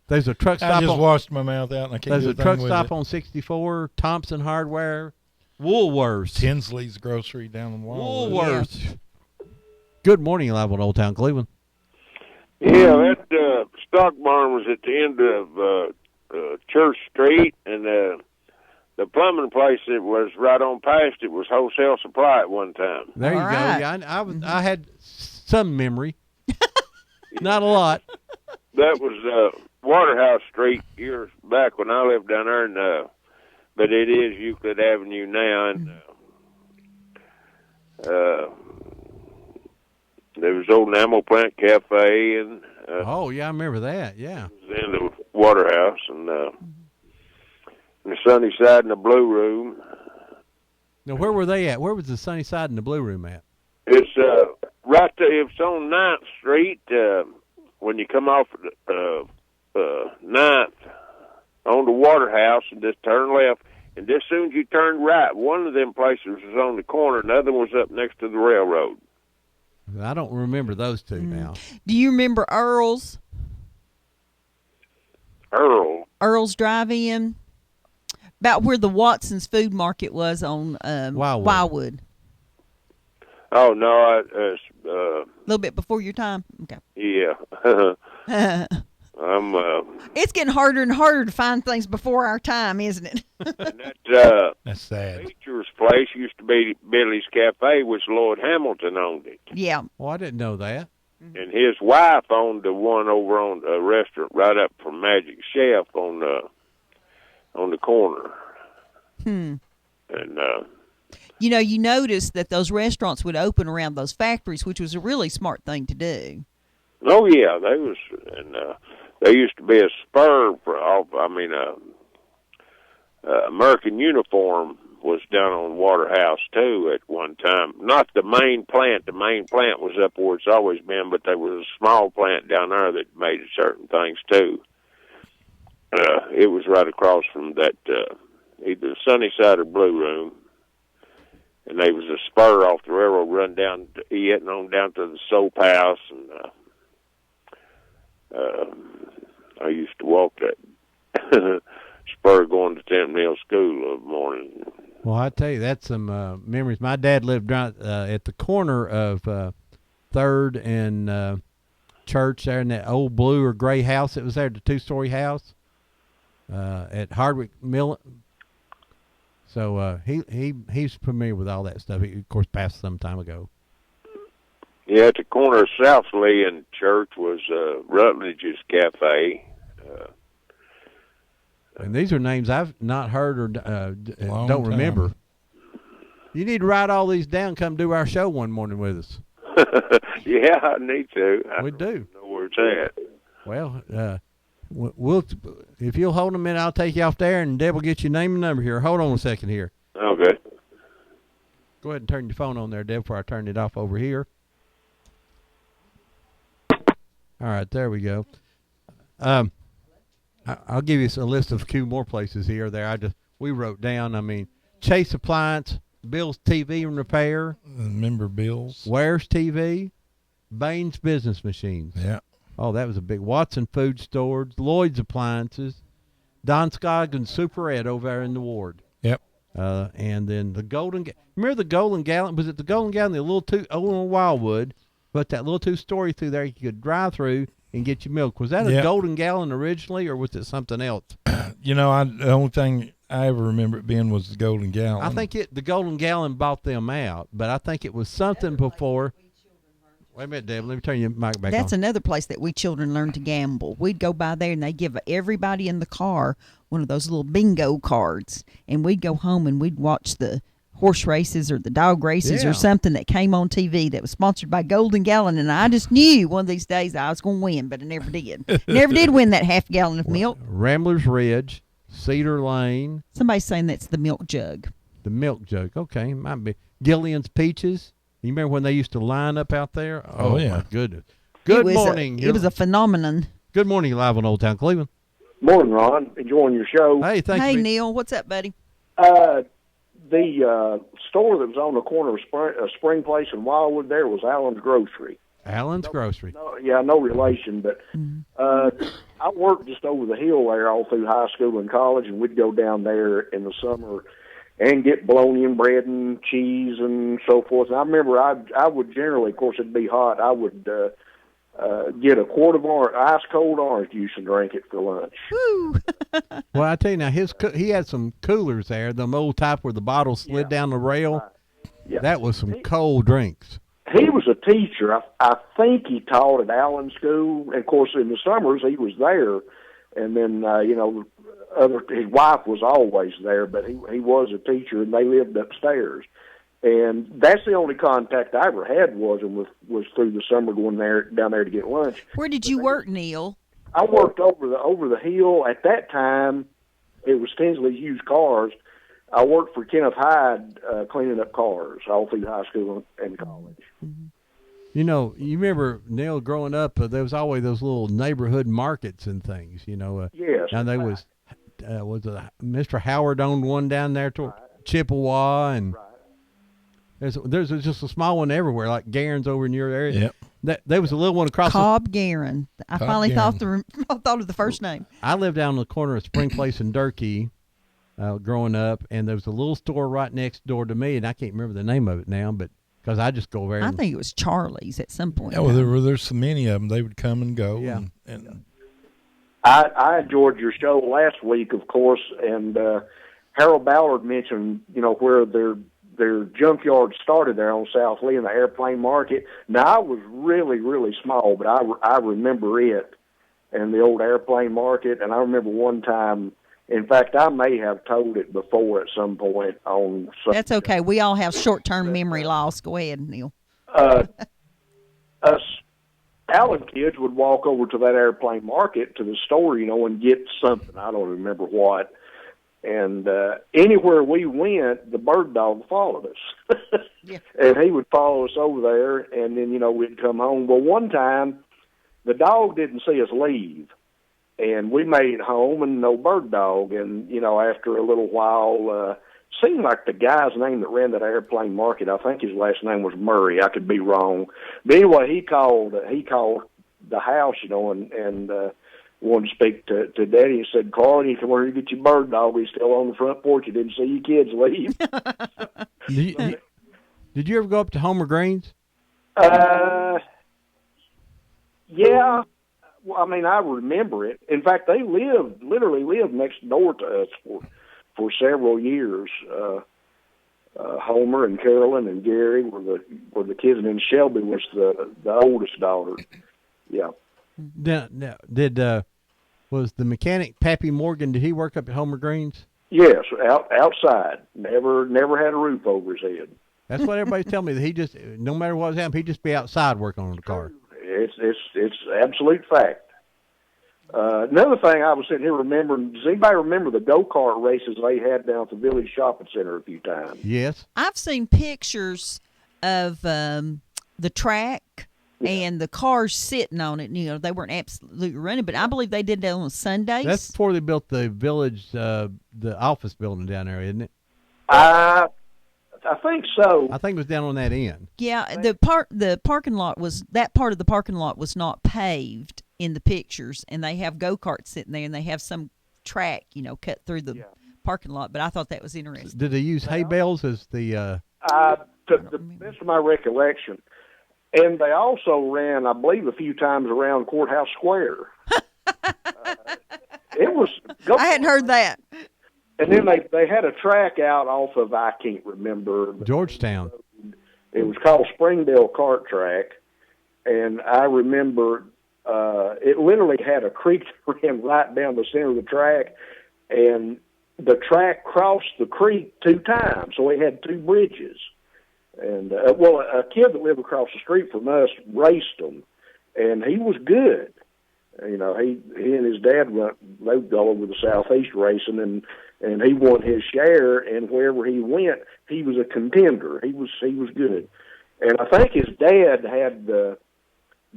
There's a truck stop. I just on, washed my mouth out, and I can't There's do a a thing truck with stop it. on 64, Thompson Hardware, Woolworths. Tinsley's Grocery down the wall. Woolworths. Good morning, live on Old Town Cleveland. Yeah, that stock barn was at the end of Church Street, and the plumbing place that was right on past it was Wholesale Supply at one time. There you go. Yeah, I had some memory. Not a lot. That was Waterhouse Street years back when I lived down there, and but it is Euclid Avenue now, and there was old Enamel Plant Cafe, and oh yeah, I remember that. Yeah, it was in the Waterhouse, and the Sunny Side and the Blue Room. Now, where were they at? Where was the Sunny Side and the Blue Room at? It's right there. It's on 9th Street when you come off 9th on the Waterhouse and just turn left. And just as soon as you turn right, one of them places was on the corner, and the other was up next to the railroad. I don't remember those two now. Do you remember Earl's? Earl's Drive-In? About where the Watson's Food Market was on Wildwood. Oh, no, A little bit before your time? Okay. yeah. I'm It's getting harder and harder to find things before our time, isn't it? That's sad. Teacher's place used to be Billy's Cafe, which Lloyd Hamilton owned it. Yeah. Well, I didn't know that. And his wife owned the one over on a restaurant right up from Magic Chef on the corner. And you know, you noticed that those restaurants would open around those factories, which was a really smart thing to do. oh yeah, they was, and there used to be a spur for American Uniform was down on Waterhouse too at one time. Not the main plant. The main plant was up where it's always been, but there was a small plant down there that made certain things too. It was right across from that either Sunny Side or Blue Room, and there was a spur off the railroad run down to it and on down to the Soap House, and I used to walk that spur going to Temple Hill School of the morning. Well, I tell you, that's some memories. My dad lived right at the corner of 3rd and Church there in that old blue or gray house that was there, the 2-story house at Hardwick Mill. So he's familiar with all that stuff. He, of course, passed some time ago. Yeah, at the corner of South Lee and Church was Rutledge's Cafe. And these are names I've not heard or Long don't time. remember. You need to write all these down. Come do our show one morning with us. Yeah, I need to. We do. Know where it's at. Well, we'll if you'll hold a minute, I'll take you off there, and Deb will get your name and number here. Hold on a second here. Okay. Go ahead and turn your phone on there, Deb, before I turn it off over here. All right, there we go. I'll give you a list of a few more places here. We wrote down. I mean, Chase Appliance, Bill's TV and Repair. Remember Bill's? Ware's TV, Baines Business Machines. Yeah. Oh, that was a big. Watson Food Stores, Lloyd's Appliances, Don Scoggins Super Ed over there in the ward. Yep. And then the remember the Golden Gallon? Was it the Golden Gallon? The little on Wildwood, but that little 2-story through there you could drive through and get your milk. Was that a Golden Gallon originally, or was it something else? You know, the only thing I ever remember it being was the Golden Gallon. I think the Golden Gallon bought them out, but I think it was something before. Wait a minute, Deb. Let me turn your mic back on. That's another place that we children learned to gamble. We'd go by there, and they give everybody in the car one of those little bingo cards, and we'd go home and we'd watch the horse races or the dog races or something that came on TV that was sponsored by Golden Gallon, and I just knew one of these days I was going to win, but I never did. Never did win that half gallon of milk. Ramblers Ridge, Cedar Lane. Somebody's saying that's the milk jug. The milk jug. Okay, might be. Gillian's Peaches. You remember when they used to line up out there? Oh yeah. My goodness. Good morning. It was a phenomenon. Good morning, live on Old Town Cleveland. Morning, Ron. Enjoying your show. Hey, Hey, Neil. What's up, buddy? The store that was on the corner of Spring Place and Wildwood there was Allen's Grocery. Allen's Grocery. No relation, but I worked just over the hill there all through high school and college, and we'd go down there in the summer and get bologna and bread and cheese and so forth. And I remember I would generally, of course, it'd be hot, I would get a quart of ice cold orange juice and drink it for lunch. Woo! Well, I tell you now, he had some coolers there, them old type where the bottle slid down the rail. Yeah. That was some cold drinks. He was a teacher. I think he taught at Allen School. And, of course, in the summers he was there. And then, his wife was always there, but he was a teacher, and they lived upstairs. And that's the only contact I ever had was through the summer going down there to get lunch. Where did you work, Neil? I worked over the hill. At that time, it was Tinsley's Used Cars. I worked for Kenneth Hyde cleaning up cars all through high school and college. You know, you remember, Neil, growing up, there was always those little neighborhood markets and things, Yes. And there was Mr. Howard owned one down there to Chippewa, and there's just a small one everywhere, like Garen's over in your area. Yep. There was a little one across Cobb Garen. I finally thought of the first name. I lived down on the corner of Spring Place and Durkee growing up, and there was a little store right next door to me, and I can't remember the name of it now, but because I just go over there. I think it was Charlie's at some point. Yeah, well, there's so many of them. They would come and go. Yeah. And I enjoyed your show last week, of course, and Harold Ballard mentioned, where their junkyard started there on South Lee in the airplane market. Now, I was really, really small, but I remember it and the old airplane market, and I remember one time, in fact, I may have told it before at some point on. That's okay. We all have short-term memory loss. Go ahead, Neil. Us Allen kids would walk over to that airplane market to the store, and get something. I don't remember what. And anywhere we went, the bird dog followed us. Yeah. And he would follow us over there, and then, we'd come home. Well, one time, the dog didn't see us leave. And we made it home, and no bird dog. And, after a little while, seemed like the guy's name that ran that airplane market, I think his last name was Murray. I could be wrong. But anyway, he called the house, and wanted to speak to Daddy and said, Carl, you come over here and get your bird dog. He's still on the front porch. You didn't see your kids leave. Did you ever go up to Homer Greens? Yeah. Well, I mean, I remember it. In fact, they literally lived next door to us for several years. Homer and Carolyn and Gary were the kids, and then Shelby was the oldest daughter. Yeah. Was the mechanic Pappy Morgan? Did he work up at Homer Greens? Yes, outside. Never had a roof over his head. That's what everybody's telling me. That he just, no matter what was happening, he'd just be outside working on the car. It's absolute fact. Another thing I was sitting here remembering, does anybody remember the go-kart races they had down at the Village Shopping Center a few times? Yes. I've seen pictures of the track and the cars sitting on it. They weren't absolutely running, but I believe they did that on Sundays. That's before they built the Village, the office building down there, isn't it? I think so. I think it was down on that end. Yeah, the part of the parking lot was not paved in the pictures, and they have go-karts sitting there, and they have some track, cut through the parking lot. But I thought that was interesting. Did they use hay bales as the? To the best of my recollection, and they also ran, I believe, a few times around Courthouse Square. It was. I hadn't heard that. And then they had a track out off of, I can't remember. Georgetown. It was called Springdale Kart Track. And I remember it literally had a creek that ran right down the center of the track. And the track crossed the creek 2 times, so it had 2 bridges. And, a kid that lived across the street from us raced them. And he was good. He and his dad they would go over the Southeast racing, and he won his share, and wherever he went, he was a contender. He was good. And I think his dad had the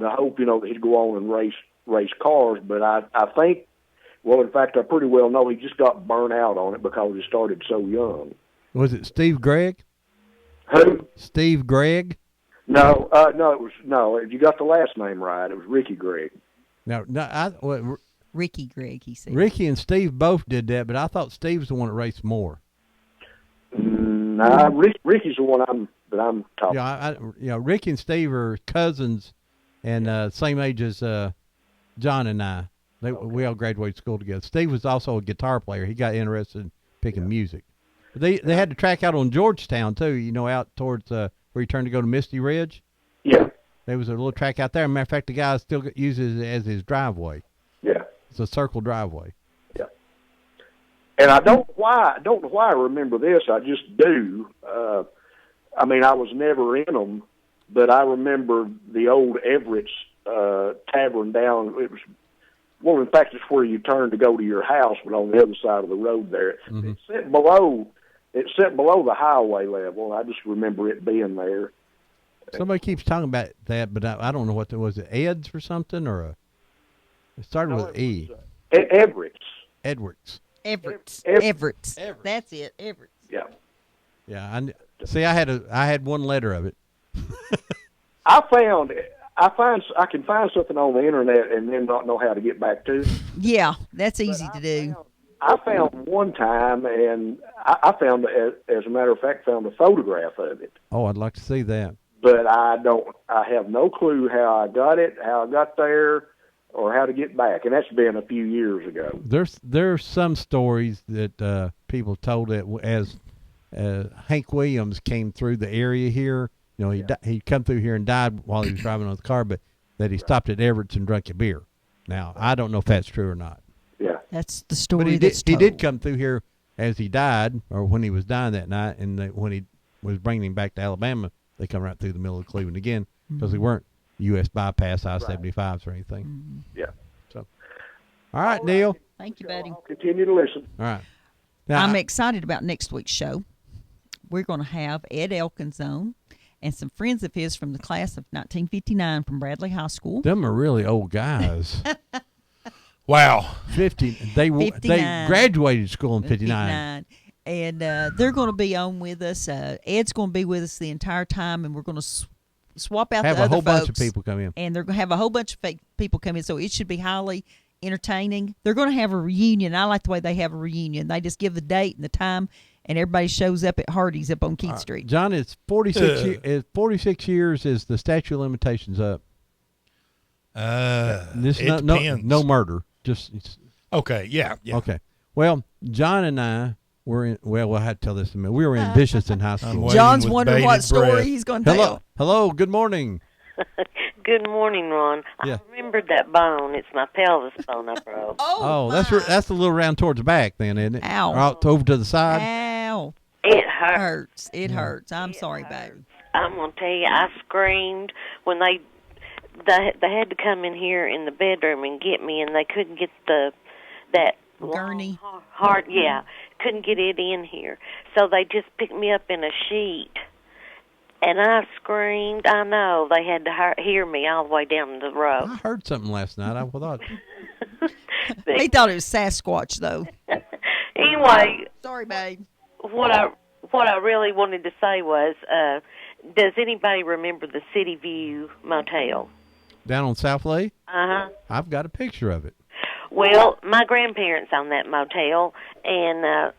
hope, that he'd go on and race cars, but I think Well, in fact, I pretty well know he just got burnt out on it because he started so young. Was it Steve Gregg? Who? Steve Gregg? No, no. You got the last name right. It was Ricky Gregg. No, Ricky Gregg, he said. Ricky and Steve both did that, but I thought Steve was the one that raced more. Nah, Ricky's the one I'm talking. Yeah, Ricky and Steve are cousins, and same age as John and I. We all graduated school together. Steve was also a guitar player. He got interested in picking music. But they had the track out on Georgetown too. Out towards where you turn to go to Misty Ridge. Yeah. There was a little track out there. Matter of fact, the guy still uses it as his driveway. Yeah. It's a circle driveway. Yeah. And I don't know why I remember this. I just do. I mean, I was never in them, but I remember the old Everett's tavern down. It was, well, in fact, it's where you turn to go to your house, but on the other side of the road there. Mm-hmm. It's set below the highway level. I just remember it being there. Somebody keeps talking about that, but I don't know what that was. It Ed's or something, or it started with E. Everett's. Edwards. Everett's. That's it. Everett's. Yeah. Yeah. I had one letter of it. I can find something on the internet and then not know how to get back to it. Yeah, that's easy to do. I found one time, and I found, as a matter of fact, found a photograph of it. Oh, I'd like to see that. But I have no clue how I got it, how I got there, or how to get back. And that's been a few years ago. There's some stories that people told that as Hank Williams came through the area here, he come through here and died while he was driving on the car, but that he stopped at Everett's and drank a beer. Now, I don't know if that's true or not. Yeah. That's the story but that's told. He did come through here as he died, or when he was dying that night, and when he was bringing him back to Alabama, they come right through the middle of Cleveland again because they weren't U.S. bypass I-75s or anything. Mm-hmm. Yeah. So, all right, Neil. Thank you, buddy. I'll continue to listen. All right. Now, I'm excited about next week's show. We're going to have Ed Elkins on and some friends of his from the class of 1959 from Bradley High School. Them are really old guys. Wow. 50. They graduated school in 59. And they're going to be on with us. Ed's going to be with us the entire time, and we're going to swap out the other folks. Have a whole bunch of people come in. And they're going to have a whole bunch of people come in, so it should be highly entertaining. They're going to have a reunion. I like the way they have a reunion. They just give the date and the time, and everybody shows up at Hardee's up on Keith Street. John, it's 46 years is the statute of limitations up. It depends. No murder. Okay, yeah. Okay. Well, John and I we'll have to tell this in a minute. We were ambitious in high school. John's wondering what story he's going to tell. Hello, good morning. Good morning, Ron. Yeah. I remembered that bone. It's my pelvis bone I broke. Oh, that's a little round towards the back then, isn't it? Ow. Or out over to the side. Ow. It hurts. It hurts. I'm sorry, baby. I'm going to tell you, I screamed when they had to come in here in the bedroom and get me, and they couldn't get that gurney. Hard, yeah, couldn't get it in here. So they just picked me up in a sheet, and I screamed. I know they had to hear me all the way down the road. I heard something last night. I thought he thought it was Sasquatch, though. Anyway, sorry, babe. What I really wanted to say was, does anybody remember the City View Motel? Down on South Lake? Uh-huh. I've got a picture of it. Well, my grandparents owned that motel, and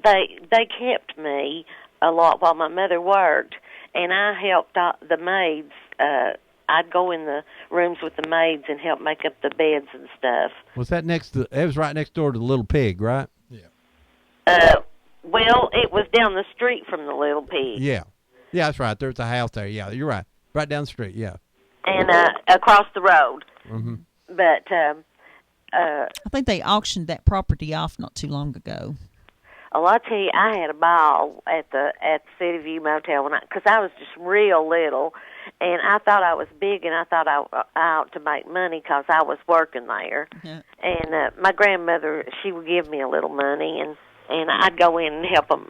they kept me a lot while my mother worked, and I helped the maids. I'd go in the rooms with the maids and help make up the beds and stuff. Was that it was right next door to the Little Pig, right? Yeah. Well, it was down the street from the Little Pig. Yeah. Yeah, that's right. There's a house there. Yeah, you're right. Right down the street, yeah. And across the road. Mm-hmm. But I think they auctioned that property off not too long ago. Well, I tell you, I had a ball at the City View Motel because I was just real little, and I thought I was big, and I thought I ought to make money because I was working there. Yeah. And my grandmother, she would give me a little money, and I'd go in and help them.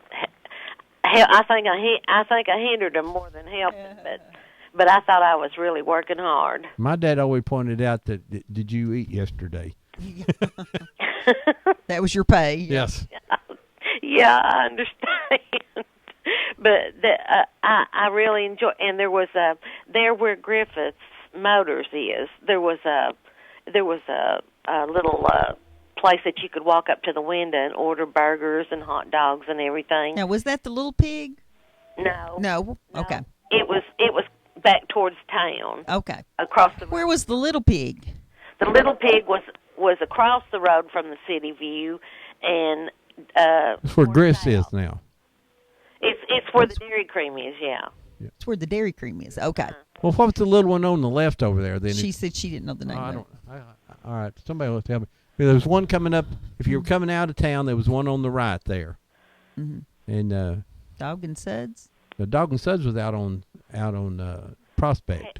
I think I hindered them more than helped them, but I thought I was really working hard. My dad always pointed out that did you eat yesterday? That was your pay. Yes. Yeah, I understand. But I really enjoy. And there was there where Griffith's Motors is. There was a little place that you could walk up to the window and order burgers and hot dogs and everything. Now, was that the Little Pig? No. No. Okay. It was back towards town. Okay. Across the. Where was the Little Pig? The Little Pig was across the road from the City View, and That's where Griff's is now. it's where the Dairy Cream is. Yeah. It's where the Dairy Cream is. Okay. Well, what's the little one on the left over there? Then She said she didn't know the name I of don't. All right, somebody will tell me. There was one coming up. If you were coming out of town, there was one on the right there. Mhm. And Dog and Suds? the Dog and Suds was out on Prospect.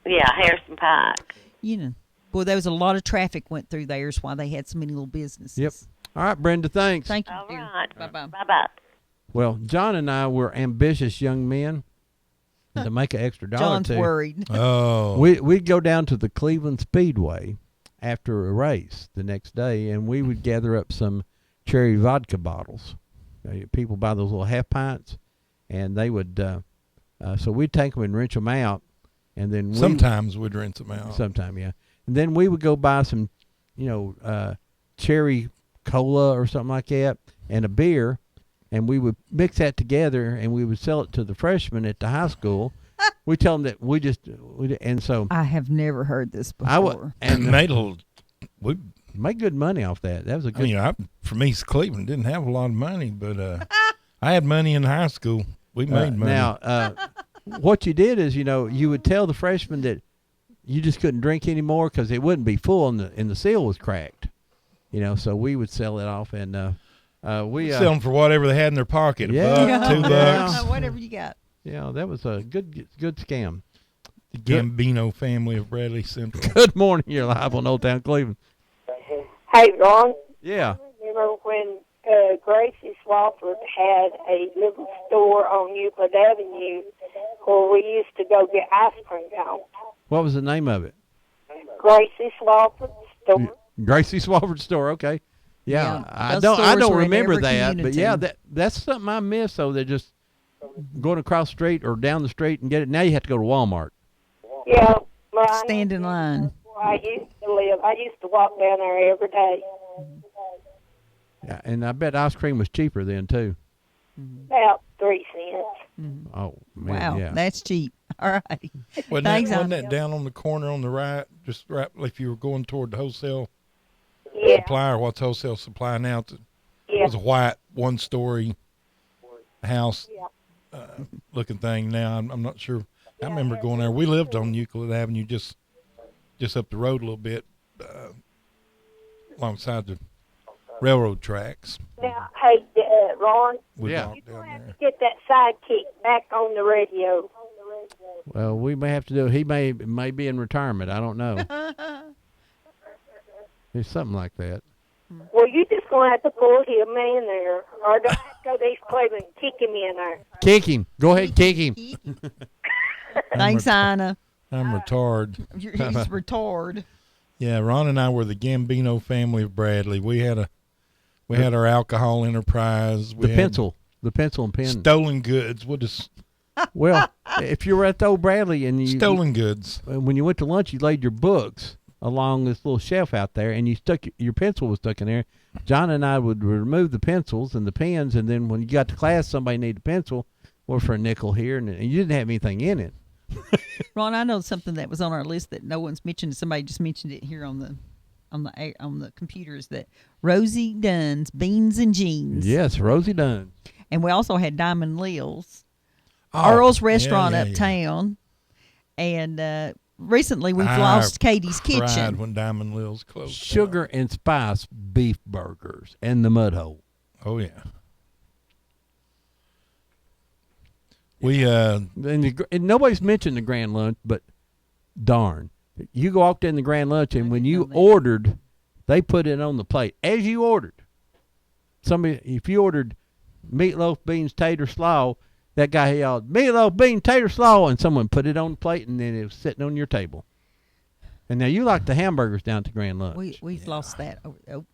Yeah, Harrison Pike. You know. Boy, there was a lot of traffic went through there. Is why they had so many little businesses. Yep. All right, Brenda. Thanks. Thank you. All dear. right. Bye-bye. Bye-bye. Well, John and I were ambitious young men. And to make an extra dollar John's or two, worried. Oh. we'd go down to the Cleveland Speedway after a race the next day, and we would gather up some cherry vodka bottles. People buy those little half pints, and they would. So we'd take them and wrench them out, and then sometimes we'd rinse them out. Sometime, yeah. And then we would go buy some, cherry cola or something like that, and a beer, and we would mix that together, and we would sell it to the freshmen at the high school. We tell them that and so I have never heard this before. And we made good money off that. That was a good. I'm from East Cleveland, didn't have a lot of money, but I had money in high school. We made money. Now, what you did is, you would tell the freshmen that you just couldn't drink anymore because it wouldn't be full and the seal was cracked. So we would sell it off, and we sell them for whatever they had in their pocket. $1, $2. Whatever you got. Yeah, that was a good scam. The Gambino family of Bradley Central. Good morning. You're live on Old Town Cleveland. Hey, Ron. Yeah. Remember when Gracie Swafford had a little store on Euclid Avenue where we used to go get ice cream cones? What was the name of it? Gracie Swafford store. Gracie Swafford store. Okay. Yeah, I those don't stores were in remember every that, but community. yeah, that's something I miss. So they're just going across the street or down the street and get it. Now you have to go to Walmart. Yeah, Stand in line. where I used to live. I used to walk down there every day. Yeah, and I bet ice cream was cheaper then too. About 3 cents. Oh man, Wow, yeah. that's cheap. All right. Wasn't that down on the corner on the right, just right if you were going toward the wholesale supply, or what's wholesale supply now? It was a white one-story house looking thing. Now I'm not sure. I remember going there. We lived on Euclid Avenue, just up the road a little bit, alongside the railroad tracks. Now, hey, Ron, We Yeah. walked down there. get that sidekick back on the radio. Well, we may have to do. He may be in retirement. I don't know. It's something like that. Well, you just going to have to pull him in there, or do I have to go to East Cleveland and kick him in there? Kick him. Go ahead, kick him. Thanks, Anna. I'm retarded. He's retarded. Yeah, Ron and I were the Gambino family of Bradley. We had our alcohol enterprise. We had The pencil and pen. stolen goods. We'll just Well, if you were at the old Bradley and you stolen goods. when you went to lunch, you laid your books along this little shelf out there, and you stuck your pencil was stuck in there. John and I would remove the pencils and the pens, and then when you got to class, somebody needed a pencil, or for a nickel here, and you didn't have anything in it. Ron, I know something that was on our list that no one's mentioned. Somebody just mentioned it here on the computers. That Rosie Dunn's Beans and Jeans. Yes, Rosie Dunn. And we also had Diamond Lil's, Oh, Earl's Restaurant yeah. uptown, and recently we've I lost Katie's cried Kitchen. when Diamond Lil's closed. Sugar and Spice beef burgers and the Mud Hole. Oh yeah. We And nobody's mentioned the Grand Lunch, but darn, you walked in the Grand Lunch, and when you ordered, they put it on the plate as you ordered. If you ordered meatloaf, beans, tater, slaw, that guy yelled, "Meatloaf, beans, tater, slaw," and someone put it on the plate, and then it was sitting on your table. And now you like the hamburgers down at the Grand Lunch. We've lost that. Oh,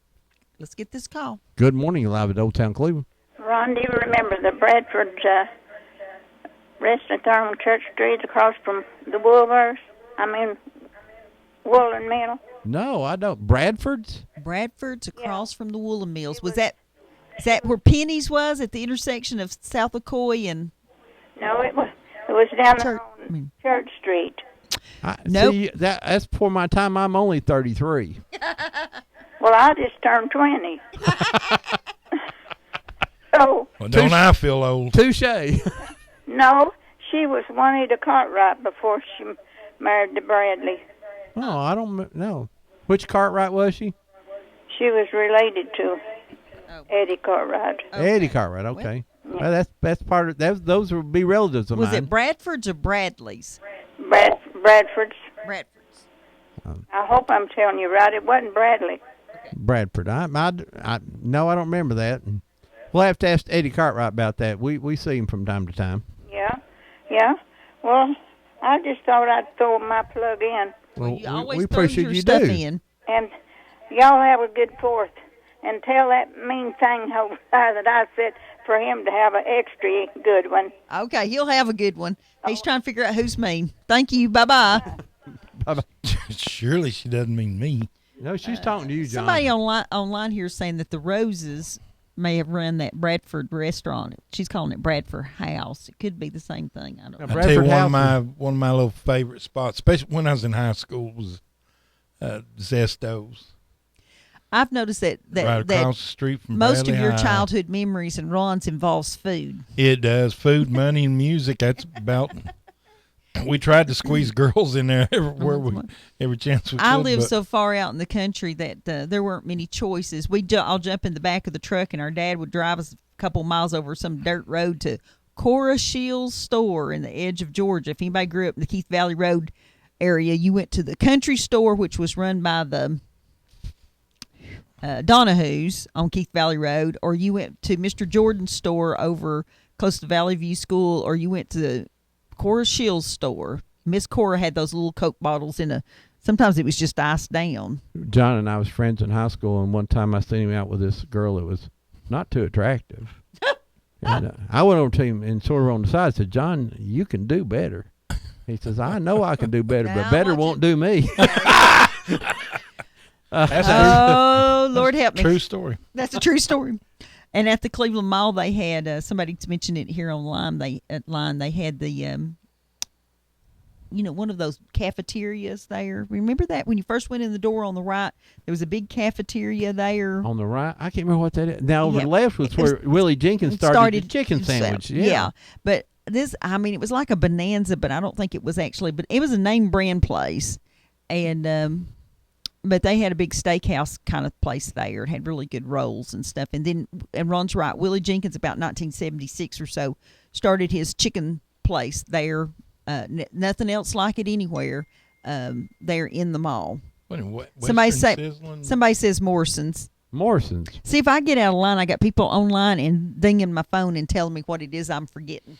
Let's get this call. Good morning, live at Old Town Cleveland. Ron, do you remember the Bradford restaurant there on Church Street across from the Woolen Mill? No, I don't. Bradford's across from the Woolen Mills. Is that where Penny's was at the intersection of South McCoy and? No, it was down there on Church Street. Nope. See, that's for my time. I'm only 33. Well, I just turned 20. So. Well, don't I feel old? Touche. No, she was Juanita Cartwright before she married to Bradley. Oh, I don't know. Which Cartwright was she? She was related to Eddie Cartwright. Eddie Cartwright. Okay. Well, that's part of that. Those would be relatives of mine. Was it Bradford's or Bradley's? Bradford's. Bradford's. I hope I'm telling you right. It wasn't Bradley. Bradford. No, I don't remember that. We'll have to ask Eddie Cartwright about that. We see him from time to time. Yeah. Well, I just thought I'd throw my plug in. Well, you always we throw appreciate your you stuff do. in. And y'all have a good 4th. And tell that mean thing over there that I said for him to have an extra good one. Okay, he'll have a good one. He's trying to figure out who's mean. Thank you. Bye-bye. Bye-bye. Surely she doesn't mean me. No, she's talking to you, John. Somebody online here is saying that the Roses may have run that Bradford restaurant. She's calling it Bradford House. It could be the same thing. I don't know. I tell you, one of my little favorite spots, especially when I was in high school, was Zesto's. I've noticed that right across the street from most Bradley of your High. childhood memories and Ron's involves food. It does. Food, money, and music. That's about. We tried to squeeze girls in there every chance we could. I lived so far out in the country that there weren't many choices. I'll jump in the back of the truck, and our dad would drive us a couple miles over some dirt road to Cora Shields store in the edge of Georgia. If anybody grew up in the Keith Valley Road area, you went to the country store, which was run by the Donahue's on Keith Valley Road, or you went to Mr. Jordan's store over close to Valley View School, or you went to Cora Shields' store. Miss Cora had those little Coke bottles sometimes it was just iced down. John and I was friends in high school, and one time I seen him out with this girl that was not too attractive. And I went over to him and sort of on the side said, "John, you can do better." He says, "I know I can do better, but better won't do me." Lord help me. True story. That's a true story. And at the Cleveland Mall, they had somebody mentioned it here online. They had the one of those cafeterias there. Remember that when you first went in the door on the right, there was a big cafeteria there. On the right, I can't remember what that is. Now, over the left was where Willie Jenkins started the chicken sandwich. Yeah, but this, it was like a Bonanza, but I don't think it was actually. But it was a name brand place, and but they had a big steakhouse kind of place there. It had really good rolls and stuff. And Ron's right, Willie Jenkins, about 1976 or so, started his chicken place there. Nothing else like it anywhere there in the mall. Somebody says Morrison's. Morrison's. See, if I get out of line, I got people online and dinging my phone and telling me what it is I'm forgetting.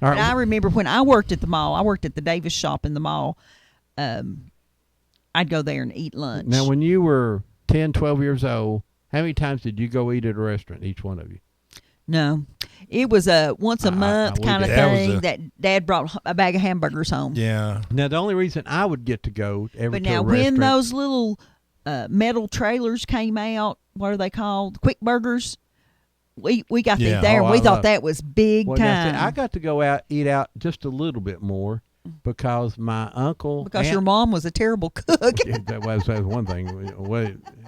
All right. But I remember when I worked at the mall, I worked at the Davis shop in the mall. I'd go there and eat lunch. Now, when you were 10, 12 years old, how many times did you go eat at a restaurant, each one of you? No. It was a once a month kind of thing that Dad brought a bag of hamburgers home. Yeah. Now, the only reason I would get to go to a restaurant. When those little metal trailers came out, what are they called? Quick burgers. We got these there, and we thought that was big time. Now, I got to go eat out just a little bit more. Because my uncle, because your mom was a terrible cook. that was one thing.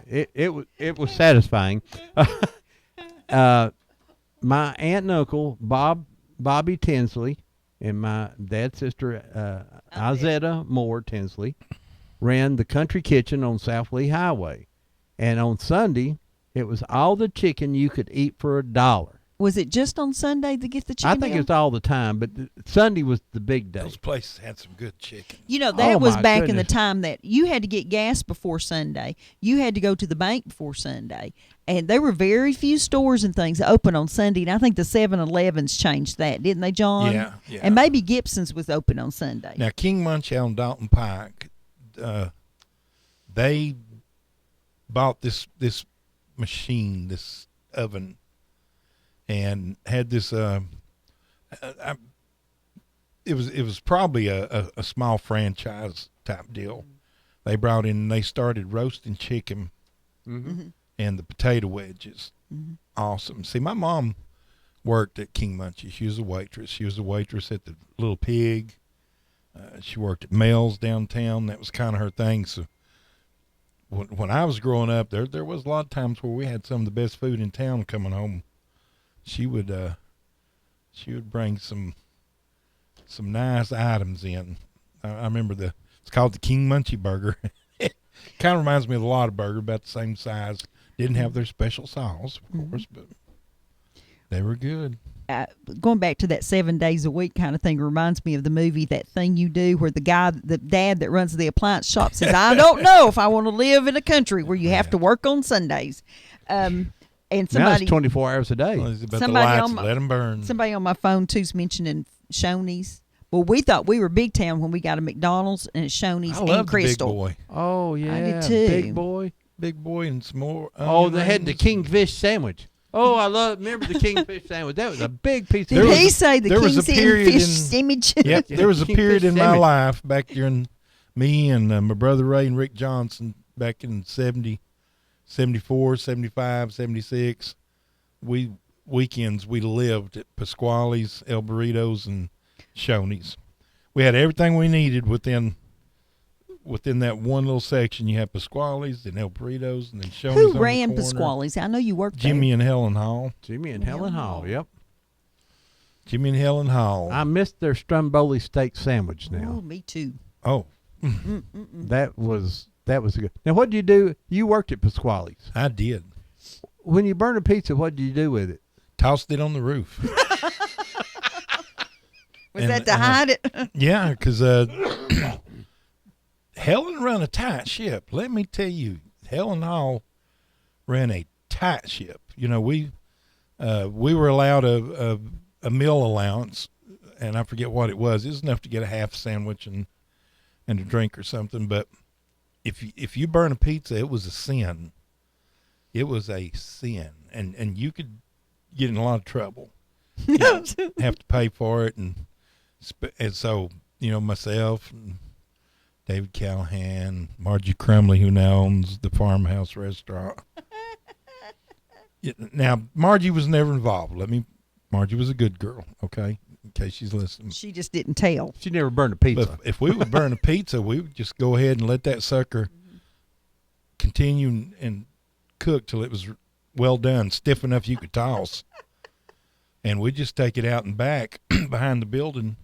It was satisfying. My aunt and uncle, Bobby Tinsley, and my dad's sister, Izetta Moore Tinsley, ran the Country Kitchen on South Lee Highway, and on Sunday it was all the chicken you could eat for $1. Was it just on Sunday to get the chicken? I think it's all the time, but Sunday was the big day. Those places had some good chicken. That was back in the time that you had to get gas before Sunday. You had to go to the bank before Sunday. And there were very few stores and things open on Sunday. And I think the 7-Elevens changed that, didn't they, John? Yeah. And maybe Gibson's was open on Sunday. Now, King Munchell and Dalton Pike, they bought this machine, this oven, and had this. It was probably a small franchise type deal. They brought in and they started roasting chicken and the potato wedges. Awesome. See, my mom worked at King Munchie. She was a waitress. She was a waitress at the Little Pig. She worked at Mel's downtown. That was kind of her thing. So when I was growing up, there was a lot of times where we had some of the best food in town coming home. She would bring some nice items in. I remember it's called the King Munchie Burger. Kind of reminds me of the Lotta Burger, about the same size. Didn't have their special sauce, of course, but they were good. Going back to that 7 days a week kind of thing reminds me of the movie That Thing You Do, where the dad that runs the appliance shop says, I don't know if I want to live in a country where you have to work on Sundays. And somebody, now it's 24 hours a day. Well, it's about the lights, let them burn. Somebody on my phone, too's mentioning Shoney's. Well, we thought we were big town when we got a McDonald's and Shoney's and Crystal. Big Boy. Oh, yeah. I did too. Big Boy and some more. They had the Kingfish sandwich. Oh, remember the Kingfish sandwich. That was a big piece of Did he say the Kingfish sandwich? Yep, there was a period in my life back during me and my brother Ray and Rick Johnson back in 70, 74, 75, 76. Weekends we lived at Pasquale's, El Burritos, and Shoney's. We had everything we needed within that one little section. You had Pasquale's and El Burritos, and then Shoney's. Who on the ran corner. Pasquale's? I know you worked Jimmy there. and Helen Hall. Yep. Jimmy and Helen Hall. I missed their Stromboli steak sandwich now. Oh, me too. Oh. That was good. Now, what did you do? You worked at Pasquale's. I did. When you burned a pizza, what did you do with it? Tossed it on the roof. Was that to hide it? Yeah, because Helen ran a tight ship. Let me tell you, Helen Hall ran a tight ship. You know, we were allowed a meal allowance, and I forget what it was. It was enough to get a half sandwich and a drink or something. But if you burn a pizza, it was a sin. It was a sin, and you could get in a lot of trouble. You know, have to pay for it, and so myself and David Callahan, Margie Crumley, who now owns the Farmhouse Restaurant. Now, Margie was never involved. Margie was a good girl, okay, in case she's listening. She just didn't tell. She never burned a pizza. But if we would burn a pizza, we would just go ahead and let that sucker continue and cook till it was well done, stiff enough you could toss. And we'd just take it out and back behind the building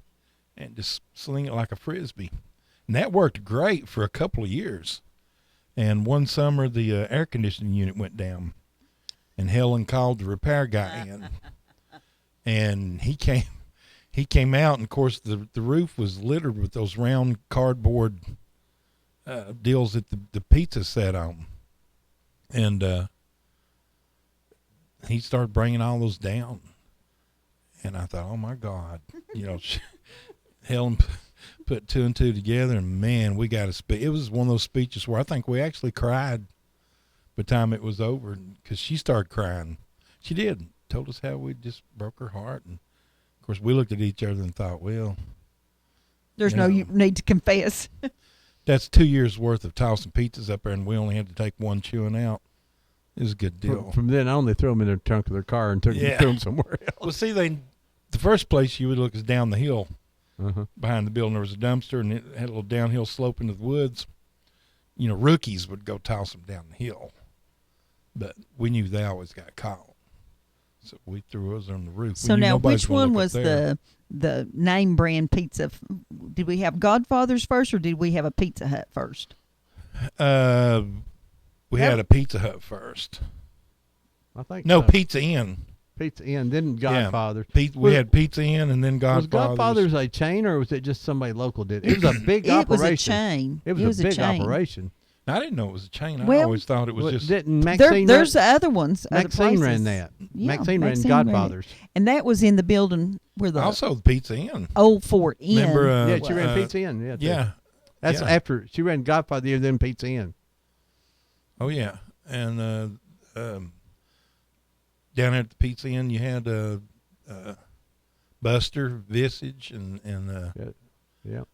and just sling it like a Frisbee. And that worked great for a couple of years. And one summer, the air conditioning unit went down, and Helen called the repair guy in. And he came out, and of course the roof was littered with those round cardboard deals that the pizza sat on. And he started bringing all those down. And I thought, oh my God, Helen put two and two together, and man, we got a speech. It was one of those speeches where I think we actually cried by the time it was over, because she started crying. She did. Told us how we just broke her heart. And of course, we looked at each other and thought, well, there's no need to confess. That's 2 years worth of tossing pizzas up there, and we only had to take one chewing out. It was a good deal. From then on, they threw them in the trunk of their car and threw them somewhere else. Well, see, the first place you would look is down the hill. Behind the building, there was a dumpster, and it had a little downhill slope into the woods. Rookies would go toss them down the hill, but we knew they always got caught, so we threw those on the roof. So now, which one was the name brand pizza? Did we have Godfather's first, or did we have a Pizza Hut first? We had a Pizza Hut first. I think no, Pizza Inn. Pizza Inn, then Godfather's. We had Pizza Inn and then Godfather's. Was Godfather's a chain, or was it just somebody local did it? It was a big operation. It was a chain. It was a big operation. I didn't know it was a chain. I always thought it was just. Didn't Maxine there's other ones. Maxine ran that. Yeah, Maxine ran Godfather's. And that was in the building where the. Also the Pizza Inn. Old Fort Inn. Remember, she ran Pizza Inn. Yeah. That's after she ran Godfather, then Pizza Inn. Oh, yeah. And down at the Pizza Inn, you had Buster Visage and and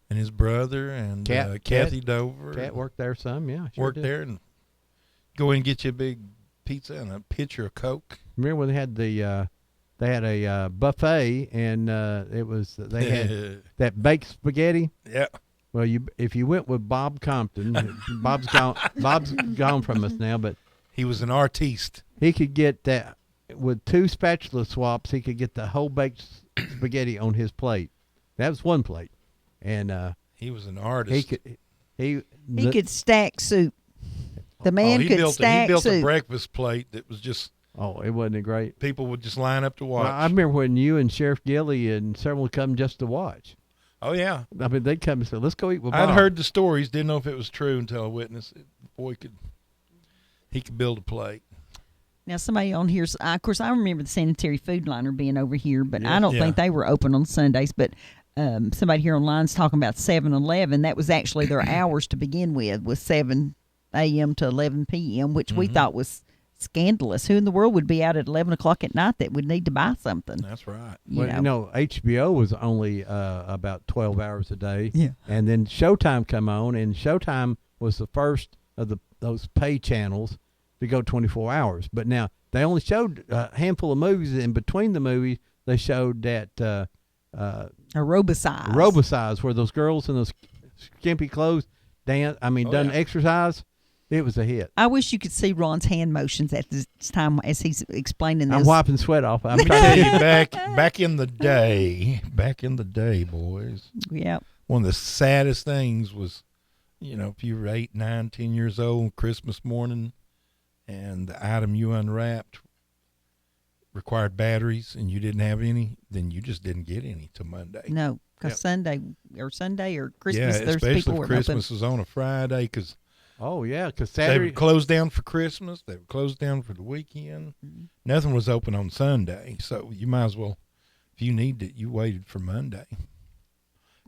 his brother and Kathy Dover. Cat worked there some, yeah. Sure Worked did. there and go in and get you a big pizza and a pitcher of Coke. Remember when they had a buffet and they had that baked spaghetti? Yeah. Well, if you went with Bob Compton, Bob's gone from us now, but he was an artiste. He could get that with 2 spatula swaps. He could get the whole baked spaghetti on his plate. That was one plate, and he was an artist. He could stack soup. The man could stack soup. He built a breakfast plate that was just. Oh, it wasn't great. People would just line up to watch. Well, I remember when you and Sheriff Gilly and several would come just to watch. Oh, yeah. I mean, they'd come and say, let's go eat with Bob. I'd heard the stories, didn't know if it was true until I witnessed it. The boy could build a plate. Now, somebody on here, of course, I remember the Sanitary Food Liner being over here, but I don't think they were open on Sundays. But somebody here online's talking about 7-Eleven. That was actually their hours to begin with, was 7 a.m. to 11 p.m., which we thought was scandalous. Who in the world would be out at 11 o'clock at night that would need to buy something? That's right. HBO was only about 12 hours a day. Yeah. And then Showtime come on, and Showtime was the first of those pay channels to go 24 hours. But now they only showed a handful of movies. In between the movies, they showed that Aerobicize, where those girls in those skimpy clothes done exercise. It was a hit. I wish you could see Ron's hand motions at this time as he's explaining this. I'm wiping sweat off. I'm trying to tell you, back in the day, boys. Yeah. One of the saddest things was, if you were 8, 9, 10 years old, Christmas morning, and the item you unwrapped required batteries, and you didn't have any, then you just didn't get any till Monday. No, because Sunday or Christmas, there's especially people if were Christmas open. is on a Friday, because. Oh, yeah, because Saturday. They would close down for Christmas. They would close down for the weekend. Mm-hmm. Nothing was open on Sunday. So you might as well, if you needed it, you waited for Monday.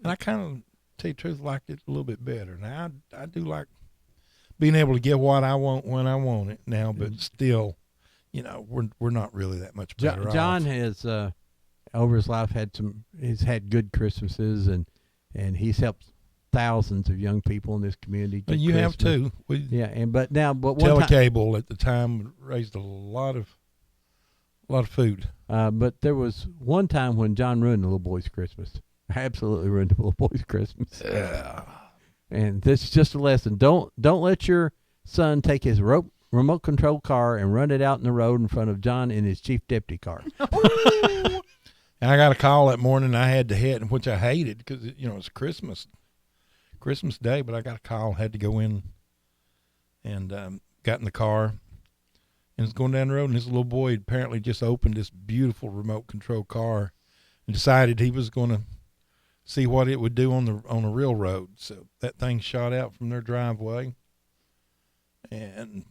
And I kind of, tell you the truth, liked it a little bit better. Now, I do like being able to get what I want when I want it now, but still, we're not really that much better off. John has, over his life, he's had good Christmases, and he's helped thousands of young people in this community. But you have too. Telecable at the time raised a lot of food. But there was one time when John ruined the little boy's Christmas. Absolutely ruined the little boy's Christmas. Yeah. And this is just a lesson. Don't let your son take his remote control car and run it out in the road in front of John in his chief deputy car. And I got a call that morning. I had to head, which I hated because it's Christmas Day, but I got a call, had to go in and got in the car and was going down the road, and this little boy had apparently just opened this beautiful remote control car and decided he was going to see what it would do on a real road. So that thing shot out from their driveway, and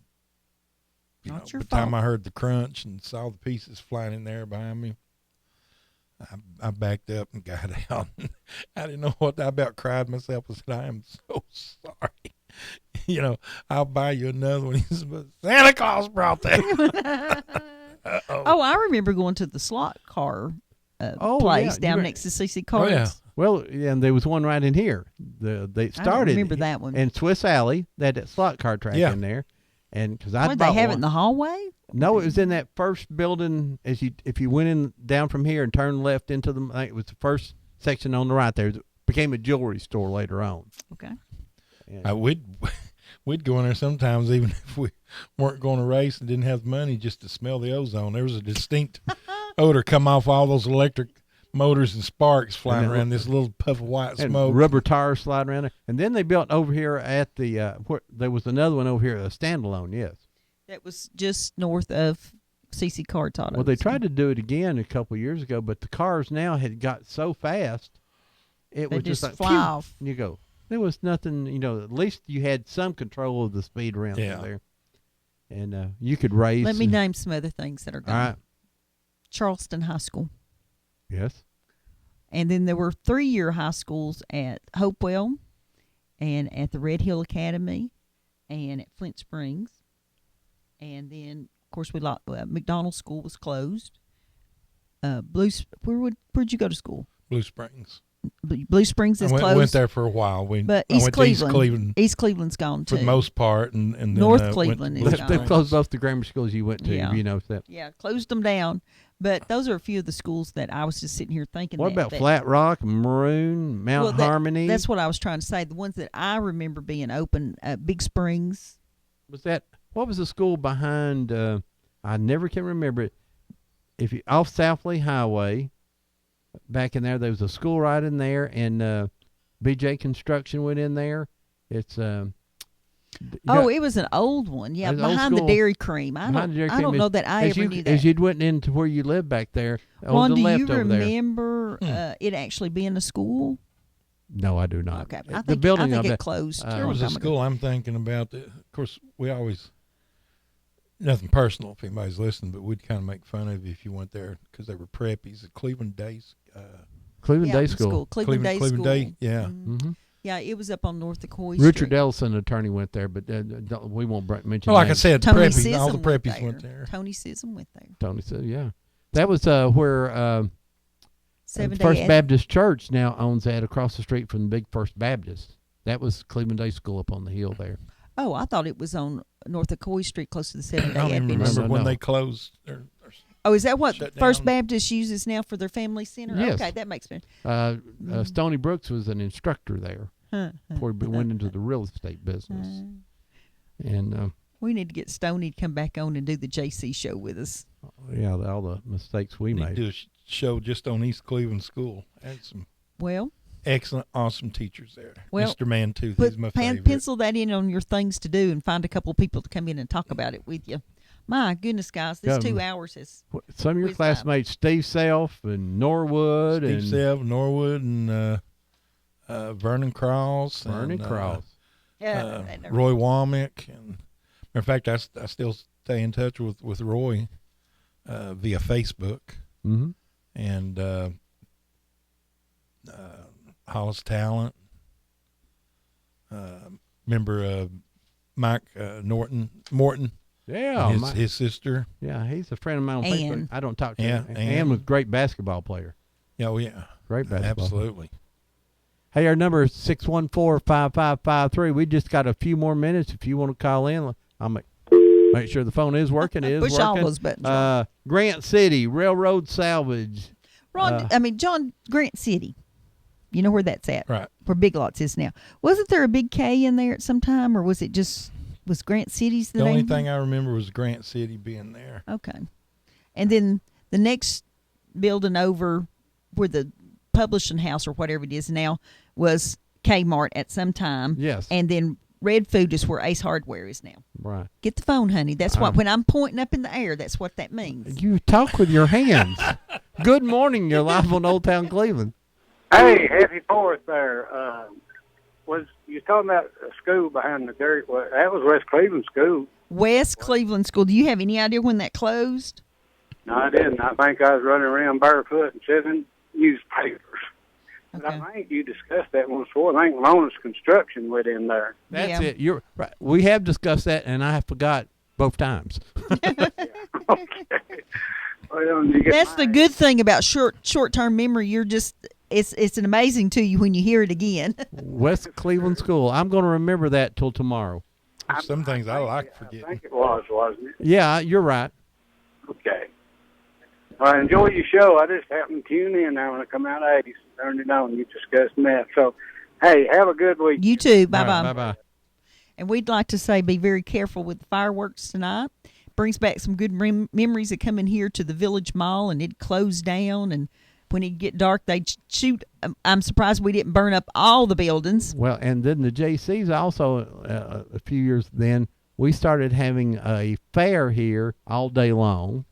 by the time I heard the crunch and saw the pieces flying in there behind me, I backed up and got out. I didn't know what I about cried myself. I said, I am so sorry. I'll buy you another one. He said, but Santa Claus brought that. Oh, I remember going to the slot car place down next to CC Cards. Oh, yeah. Well, and there was one right in here. They started. I don't remember that one. In Swiss Alley, they had that slot car track in there. And because Did they have it in the hallway? No, it was in that first building. If you went in down from here and turned left into I think it was the first section on the right there. It became a jewelry store later on. Okay. We'd go in there sometimes, even if we weren't going to race and didn't have money, just to smell the ozone. There was a distinct odor come off all those electric motors and sparks flying around, this little puff of white smoke. Rubber tires sliding around there. And then they built over here at the there was another one over here, a standalone, yes. That was just north of CC Cards Auto. Well, they tried to do it again a couple of years ago, but the cars now had got so fast, it they was just like, fly phew, off. And you go. There was nothing, at least you had some control of the speed around there. And you could race. Let me name some other things that are going. All right. Charleston High School. Yes. And then there were 3-year high schools at Hopewell and at the Red Hill Academy and at Flint Springs. And then course, McDonald School was closed. Where'd you go to school? Blue Springs. Blue Springs is closed. I went there for a while. But East Cleveland. East Cleveland's gone too. For the most part. And then, North Cleveland is gone. They closed both the grammar schools you went to. Yeah. You know that. Yeah, closed them down. But those are a few of the schools that I was just sitting here thinking. What about Flat Rock, Maroon, Mount Harmony? That's what I was trying to say. The ones that I remember being open, Big Springs. What was the school behind? I never can remember it. If you off South Lee Highway, back in there was a school right in there, and BJ Construction went in there. It's it was an old one, yeah, behind the Dairy Cream. I don't know that I ever knew that. As you went into where you lived back there, Ron, on the left do you over there. remember it actually being a school? No, I do not. Okay, The building I of think it it closed. There was a school I'm thinking about. Of course, we always, nothing personal if anybody's listening, but we'd kind of make fun of you if you went there because they were preppies. The Cleveland Days. Cleveland Day School. Cleveland Day Cleveland School. Day, yeah. Mm-hmm. Yeah, it was up on North Coy Richard Street. Ellison, attorney, went there, but we won't mention. Well, like I names. said, Tony preppies, Sissom all the preppies went there. Tony Sissom went there. Tony said, yeah. That was where Seven-Day First Baptist Church now owns that across the street from the big First Baptist. That was Cleveland Day School up on the hill there. Oh, I thought it was on North Coy Street, close to the Seven-Day I don't even Adventist. remember when they closed. Oh, is that what shut First down. Baptist uses now for their family center? Yes. Okay, that makes sense. Stony Brooks was an instructor there before he went into the real estate business. And we need to get Stoney to come back on and do the JC show with us. Yeah, all the mistakes we made. Do a show just on East Cleveland School. Had some excellent, awesome teachers there. Well, Mr. Mantooth, he's my favorite. Pencil that in on your things to do and find a couple people to come in and talk about it with you. My goodness, guys, this 2 hours is. Some of your classmates, Steve Self and Norwood. and Vernon Cross. Vernon Cross. Roy Womack. And matter of fact, I still stay in touch with Roy via Facebook. Mm-hmm. And Hollis Talent. Remember Mike Morton. Yeah, his sister. Yeah, he's a friend of mine on Ann. Facebook. I don't talk to him. Ann. Ann was a great basketball player. Oh, yeah. Great basketball. Absolutely. Hey, our number is 614-5553. We just got a few more minutes. If you want to call in, I'll make sure the phone is working. It is Push working. all those buttons. Grant City, Railroad Salvage. John, Grant City. You know where that's at? Right. Where Big Lots is now. Wasn't there a big K in there at some time, or was it just... Was Grant City's the name? The only thing I remember was Grant City being there. Okay. And then the next building over where the publishing house or whatever it is now was Kmart at some time. Yes. And then Red Food is where Ace Hardware is now. Right. Get the phone, honey. That's what, when I'm pointing up in the air, that's what that means. You talk with your hands. Good morning. You're live on Old Town Cleveland. Hey, happy 4th there. You was talking about a school behind the dirt. Well, that was West Cleveland School. West Cleveland School. Do you have any idea when that closed? No, I didn't. I think I was running around barefoot and selling newspapers. But I think you discussed that once before. I think Lona's Construction went in there. That's it. You're right. We have discussed that, and I forgot both times. Well, that's the good thing about short-term memory. You're just it's an amazing to you when you hear it again. West Cleveland School. I'm going to remember that till tomorrow. Some things I like forgetting. I think it was, wasn't it? Yeah, you're right. Okay. Well, I enjoy your show. I just happened to tune in now when I come out of 80s and turned it on. You discussed that. So, hey, have a good week. You too. Bye-bye. Bye-bye. And we'd like to say be very careful with the fireworks tonight. Brings back some good memories of coming here to the Village Mall, and it closed down, and when it get dark, they'd shoot. I'm surprised we didn't burn up all the buildings. Well, and then the JCs also, a few years then, we started having a fair here all day long,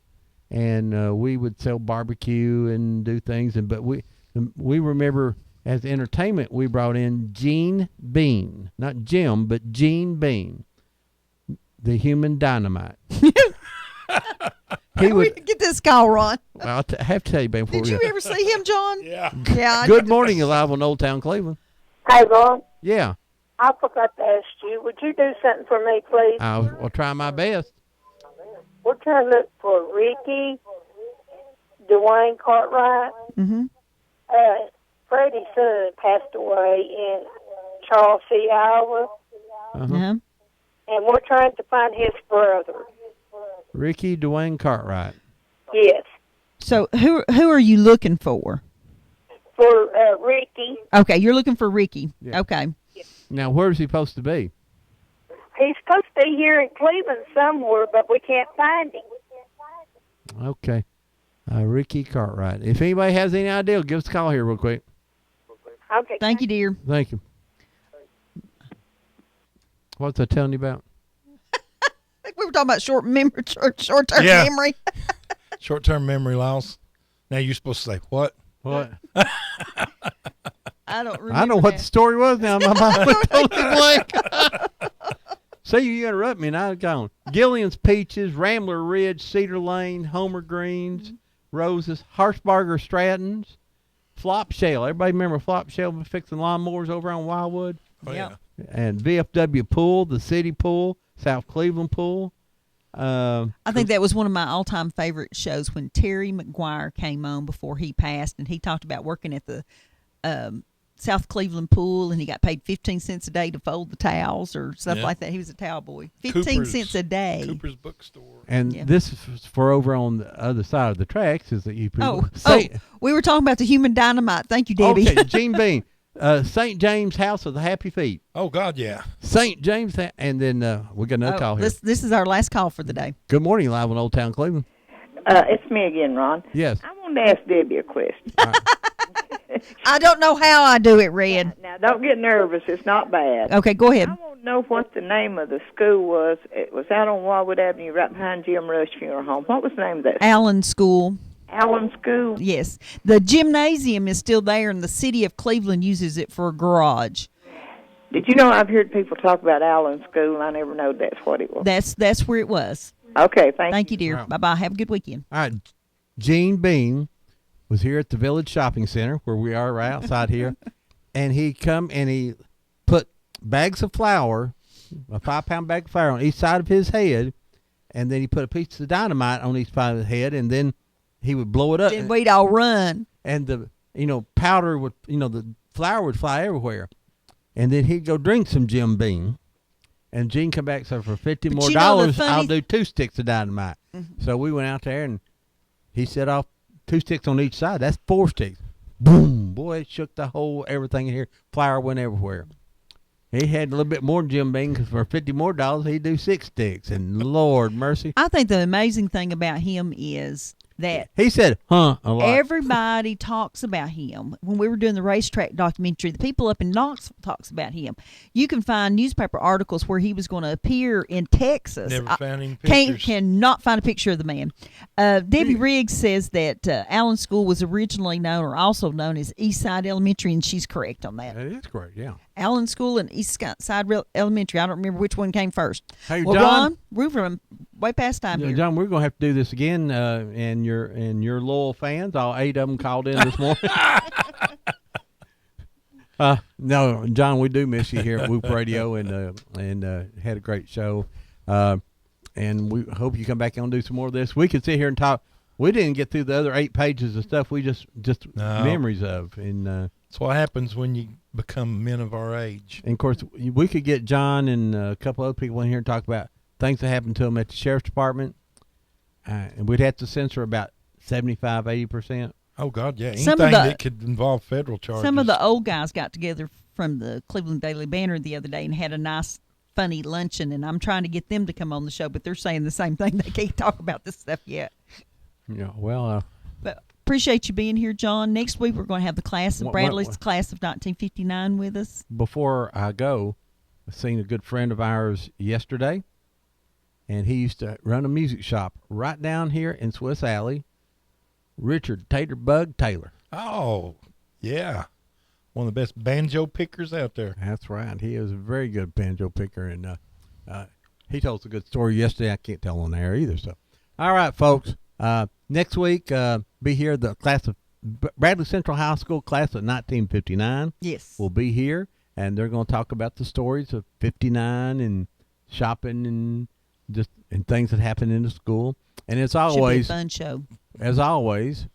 and we would sell barbecue and do things. But we remember as entertainment, we brought in Gene Bean, not Jim, but Gene Bean, the human dynamite. He would get this call, Ron. Well, I have to tell you, babe. Did you ever see him, John? Yeah. Yeah. Good morning, you're live on Old Town Cleveland. Hey, Ron. Yeah. I forgot to ask you. Would you do something for me, please? I'll try my best. We're trying to look for Ricky Dwayne Cartwright. Mm-hmm. Freddie's son passed away in Charles C., Iowa. Uh-huh. And we're trying to find his brother. Ricky Dwayne Cartwright. Yes. So who are you looking for? For Ricky. Okay, you're looking for Ricky. Yeah. Okay. Now, where is he supposed to be? He's supposed to be here in Cleveland somewhere, but we can't find him. Okay. Ricky Cartwright. If anybody has any idea, give us a call here real quick. Okay. Thank you, dear. Thank you. What's I telling you about? I think we were talking about short-term memory. Short-term memory loss. Now you're supposed to say, what? What? I don't remember. I know what the story was now. My mind was totally blank. See, you interrupt me and I was gone. Gillian's Peaches, Rambler Ridge, Cedar Lane, Homer Greens, Roses, Harshbarger Strattons, Flop Shell. Everybody remember Flop Shell fixing lawnmowers over on Wildwood? Oh, yeah. And VFW Pool, the City Pool, South Cleveland Pool. I think that was one of my all-time favorite shows when Terry McGuire came on before he passed, and he talked about working at the South Cleveland Pool, and he got paid 15 cents a day to fold the towels or stuff like that. He was a towel boy. 15 cents a day. Cooper's Bookstore. And this is for over on the other side of the tracks is that you people. We were talking about the human dynamite. Thank you, Debbie. Okay, Gene Bean. St. James House of the Happy Feet. Oh, God, yeah. St. James, and then we got another call here. This is our last call for the day. Good morning, live on Old Town Cleveland. It's me again, Ron. Yes. I want to ask Debbie a question. I don't know how I do it, Red. Now, don't get nervous. It's not bad. Okay, go ahead. I want to know what the name of the school was. It was out on Wildwood Avenue right behind Jim Rush Funeral Home. What was the name of that? Allen School. Allen School? Yes. The gymnasium is still there, and the city of Cleveland uses it for a garage. Did you know I've heard people talk about Allen School, and I never know that's what it was. That's where it was. Okay, thank you, dear. Right. Bye-bye. Have a good weekend. All right. Gene Bean was here at the Village Shopping Center, where we are right outside here, and he come and he put bags of flour, a 5-pound bag of flour on each side of his head, and then he put a piece of dynamite on each side of the head, and then he would blow it up. Then we'd all run. And the powder would, the flour would fly everywhere. And then he'd go drink some Jim Beam. And Gene come back and said, for $50 more, I'll do 2 sticks of dynamite. Mm-hmm. So we went out there and he set off 2 sticks on each side. That's 4 sticks. Boom. Boy, it shook the whole everything in here. Flour went everywhere. He had a little bit more Jim Beam because for $50 more, he'd do 6 sticks. And Lord mercy. I think the amazing thing about him is that he said, a lot. Everybody talks about him. When we were doing the racetrack documentary, the people up in Knoxville talks about him. You can find newspaper articles where he was going to appear in Texas. Never found any pictures. Cannot find a picture of the man. Debbie Riggs says that Allen School was originally known or also known as Eastside Elementary, and she's correct on that. That is correct, yeah. Allen School and Eastside Elementary. I don't remember which one came first. Hey, well, John, Ron, we're running way past time here. John, we're going to have to do this again, and your loyal fans, all 8 of them called in this morning. No, John, we do miss you here at Whoop Radio, and had a great show. And we hope you come back on and do some more of this. We could sit here and talk. We didn't get through the other 8 pages of stuff. We just memories of. And that's what happens when you become men of our age. And of course, we could get John and a couple other people in here and talk about things that happened to them at the sheriff's department. And we'd have to censor about 75-80%. Oh, God, yeah. Anything that could involve federal charges. Some of the old guys got together from the Cleveland Daily Banner the other day and had a nice, funny luncheon, and I'm trying to get them to come on the show, but they're saying the same thing. They can't talk about this stuff yet. Yeah, well... but appreciate you being here, John. Next week, we're going to have the class of Bradley's class of 1959 with us. Before I go, I seen a good friend of ours yesterday, and he used to run a music shop right down here in Swiss Alley. Richard Taterbug Taylor. Oh, yeah. One of the best banjo pickers out there. That's right. He is a very good banjo picker, and he told us a good story yesterday. I can't tell on air either. So, all right, folks. Next week, be here. The class of Bradley Central High School class of 1959. Yes. Will be here, and they're going to talk about the stories of 59 and shopping and just and things that happen in the school. And it's Should be a always fun show. As always,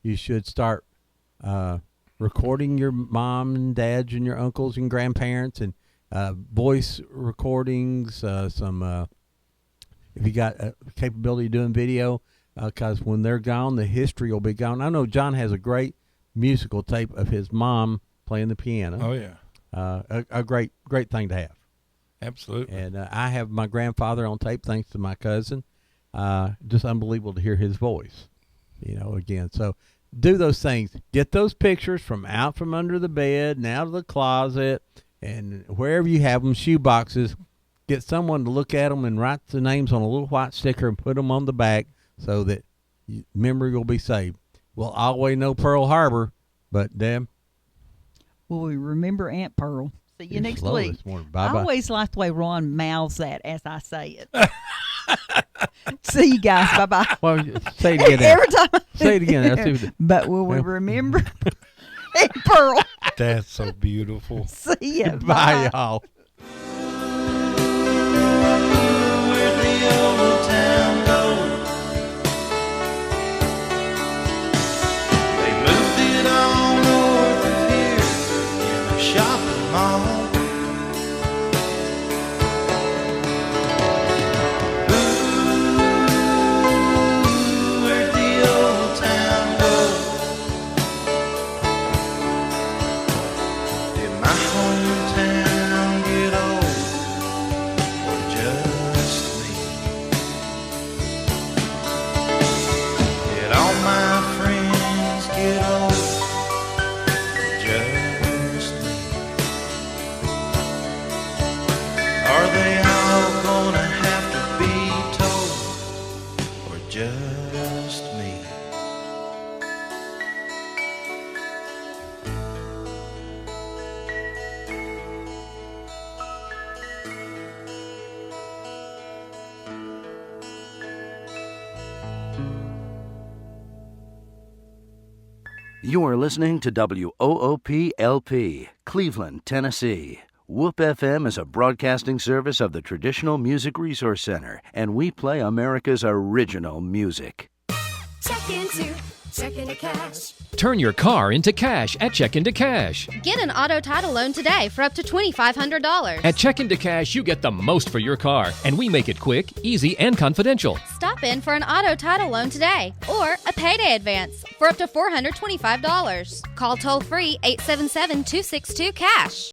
you should start recording your mom and dads and your uncles and grandparents and voice recordings. If you got a capability of doing video, because when they're gone, the history will be gone. I know John has a great musical tape of his mom playing the piano. Oh yeah, a great thing to have. Absolutely. And I have my grandfather on tape, thanks to my cousin. Just unbelievable to hear his voice, again. So do those things. Get those pictures from under the bed and out of the closet and wherever you have them, shoe boxes. Get someone to look at them and write the names on a little white sticker and put them on the back so that memory will be saved. We'll always know Pearl Harbor, but Deb? Will we remember Aunt Pearl? See you next week. This morning. Bye-bye. I always like the way Ron mouths that as I say it. See you guys. Bye-bye. Well, say it again. Every time. Say it again. But will we remember Aunt Pearl? That's so beautiful. See ya. Bye, y'all. Where'd the old town go? They moved it on north of here in the shopping mall. Ooh, where'd the old town go? Did my hometown get old? Or just me? Did all my friends get old? Or just me? Are they all gonna have to be told? Or just me? You are listening to WOOP-LP, Cleveland, Tennessee. WOOP FM is a broadcasting service of the Traditional Music Resource Center, and we play America's original music. Check into cash. Turn your car into cash at Check Into Cash. Get an auto title loan today for up to $2,500. At Check Into Cash, you get the most for your car, and we make it quick, easy, and confidential. Stop in for an auto title loan today or a payday advance for up to $425. Call toll-free 877-262-CASH.